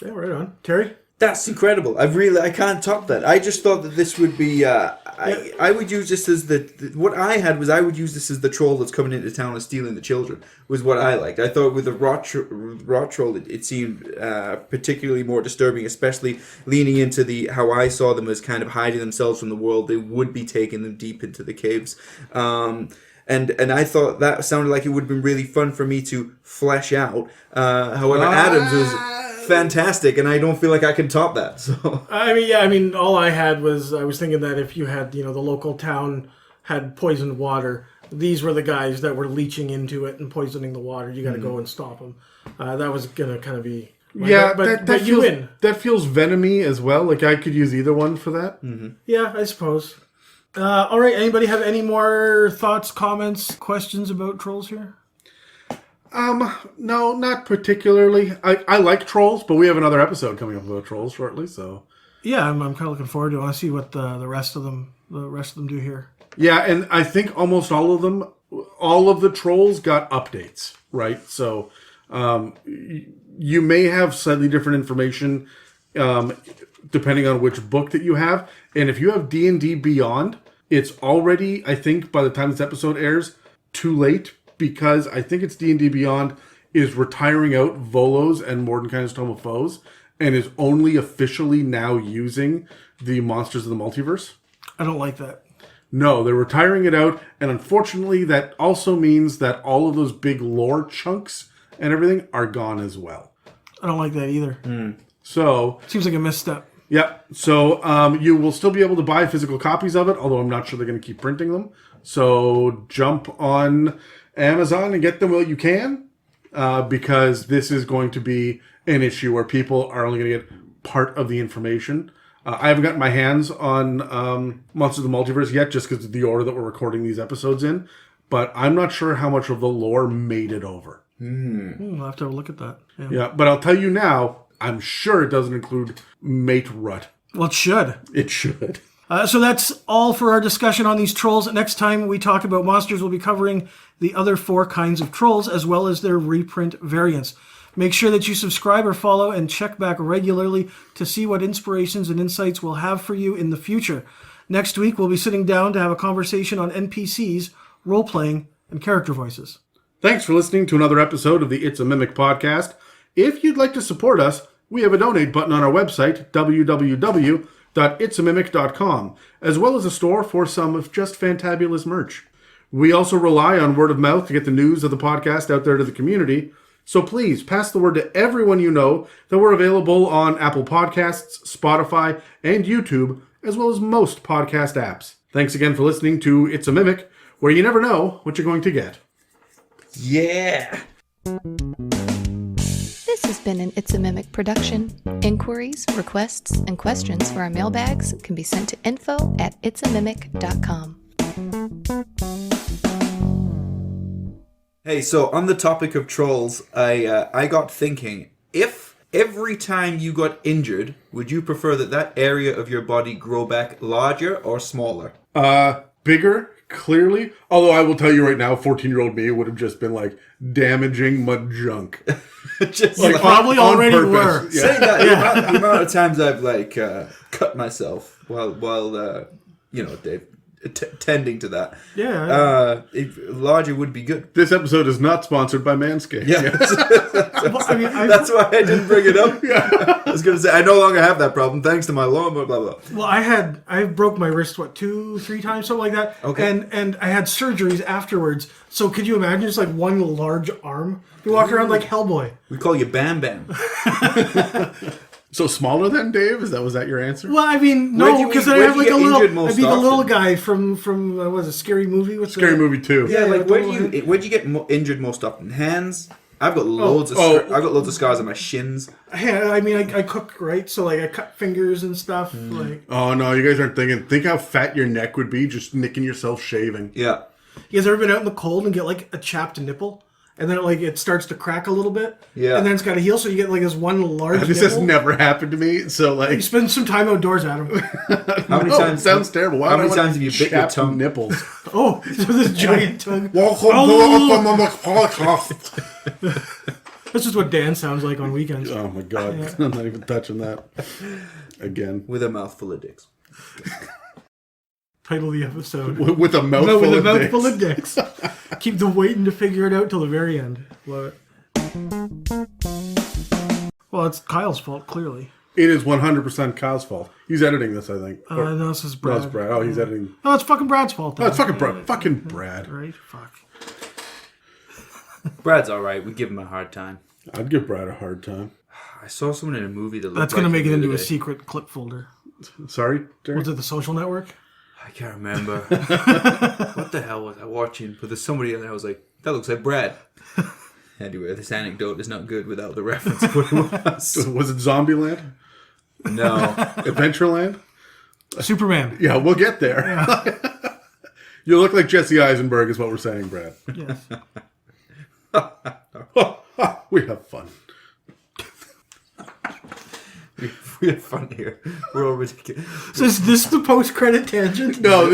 Yeah, right on. Terry? That's incredible. I can't top that. I just thought that this would be. I would use this as what I had was I would use this as the troll that's coming into town and stealing the children. Was what I liked. I thought with the rot troll, it seemed particularly more disturbing, especially leaning into how I saw them as kind of hiding themselves from the world. They would be taking them deep into the caves. And I thought that sounded like it would have been really fun for me to flesh out. However, Adams was fantastic, and I don't feel like I can top that. So I mean, all I had was I was thinking that if you had, the local town had poisoned water, these were the guys that were leaching into it and poisoning the water. You got to go and stop them. That was gonna kind of be that you feels, win. That feels Venom-y as well. Like I could use either one for that. Mm-hmm. Yeah, I suppose. All right. Anybody have any more thoughts, comments, questions about trolls here? No, not particularly. I like trolls, but we have another episode coming up about trolls shortly, so. Yeah, I'm kind of looking forward to it. I want to see what the rest of them do here. Yeah, and I think almost all of the trolls got updates, right? So, you may have slightly different information, depending on which book that you have. And if you have D&D Beyond, it's already, I think, by the time this episode airs, too late. Because I think it's D&D Beyond is retiring out Volos and Mordenkainen's Tome of Foes and is only officially now using the Monsters of the Multiverse. I don't like that. No, they're retiring it out, and unfortunately that also means that all of those big lore chunks and everything are gone as well. I don't like that either. So... Seems like a misstep. Yeah, so you will still be able to buy physical copies of it, although I'm not sure they're going to keep printing them. So jump on Amazon and get them while you can, because this is going to be an issue where people are only going to get part of the information. I haven't gotten my hands on Monsters of the Multiverse yet, just because of the order that we're recording these episodes in, but I'm not sure how much of the lore made it over. I'll have to have a look at that. Yeah, but I'll tell you now, I'm sure it doesn't include Mate Rut. Well, it should. It should. So that's all for our discussion on these trolls. Next time we talk about monsters, we'll be covering the other 4 kinds of trolls, as well as their reprint variants. Make sure that you subscribe or follow and check back regularly to see what inspirations and insights we'll have for you in the future. Next week, we'll be sitting down to have a conversation on NPCs, role-playing, and character voices. Thanks for listening to another episode of the It's a Mimic podcast. If you'd like to support us, we have a donate button on our website, www.itsamimic.com, as well as a store for some of just fantabulous merch. We also rely on word of mouth to get the news of the podcast out there to the community. So please pass the word to everyone you know that we're available on Apple Podcasts, Spotify, and YouTube, as well as most podcast apps. Thanks again for listening to It's a Mimic, where you never know what you're going to get. Yeah! This has been an It's a Mimic production. Inquiries, requests, and questions for our mailbags can be sent to info@itsamimic.com. Hey, so on the topic of trolls, I got thinking, if every time you got injured, would you prefer that area of your body grow back larger or smaller? Bigger, clearly. Although I will tell you right now, 14-year-old me would have just been like damaging my junk. Just You probably already were. Yeah. Saying that, the amount of times I've cut myself while Dave, tending to that. Yeah. Larger would be good. This episode is not sponsored by Manscaped. Yeah. That's why I didn't bring it up. I was going to say, I no longer have that problem thanks to my lawnmower, blah, blah, blah. Well, I broke my wrist, 2-3 times, something like that. Okay. And I had surgeries afterwards. So could you imagine just like one large arm? You walk around like Hellboy. We call you Bam Bam. So smaller than Dave? Was that your answer? Well, I mean, Where'd no, you because get- I where'd have you like a get little. injured most I'd be the little often? guy from was it Scary Movie? What's Scary Movie 2. Yeah, like with where the do little you get injured most often? Hands. I've got loads of scars on my shins. Yeah, I mean, I cook, right? So like I cut fingers and stuff. Like, Oh, no, you guys aren't thinking. Think how fat your neck would be just nicking yourself shaving. Yeah. you guys ever been out in the cold and get like a chapped nipple? And then it starts to crack a little bit. Yeah. And then it's got to heal, so you get like this one large This nipple. has never happened to me, so like... You spend some time outdoors, Adam. How many No, times? it sounds terrible. Why How would I many want times have you bit your chapped tongue? nipples? Oh, so this giant tongue. Welcome to the podcast. This is what Dan sounds like on weekends. Oh my god, I'm not even touching that again. With a mouthful of dicks. Title of the episode. With a mouthful With a of mouthful dicks. of dicks. Keep them waiting to figure it out till the very end. Love it. Well, it's Kyle's fault, clearly. It is 100% Kyle's fault. He's editing this, I think. No, this is Brad. No, it's Brad. Oh, he's editing. No, it's fucking Brad's fault. Oh, it's fucking Brad. Fucking Brad. Right? Fuck. Brad's alright. We give him a hard time. I'd give Brad a hard time. I saw someone in a movie that looked That's like going to make him it the into a other day. secret clip folder. Sorry, Derek? Was it the Social Network? I can't remember. What the hell was I watching? But there's somebody in there I was like, that looks like Brad. Anyway, this anecdote is not good without the reference of what it was. Was it Zombieland? No. Adventureland? Superman. Yeah, we'll get there. You look like Jesse Eisenberg is what we're saying, Brad. Yes. We have fun. We have fun here. We're all ridiculous. So is this the post-credit tangent? No,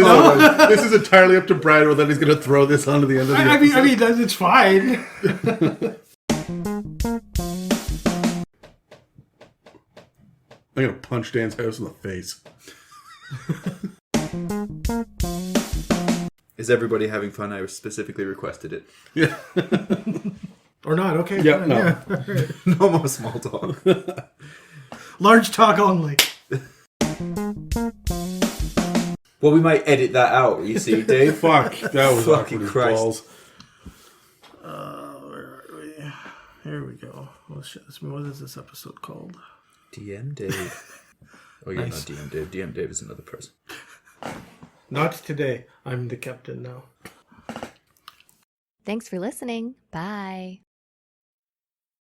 this is entirely up to Brad whether he's going to throw this onto the end of the episode. I mean, it's fine. I'm going to punch Dan's house in the face. Is everybody having fun? I specifically requested it. Yeah. Or not, okay. Yeah, fine, no. Yeah. No more small talk. Large talk only. Well, we might edit that out, you see, Dave. Fuck, that was Fucking awkward as Christ. balls. Where are we? Here we go. What is this episode called? DM Dave. Oh, you're Nice. not DM Dave. DM Dave is another person. Not today. I'm the captain now. Thanks for listening. Bye.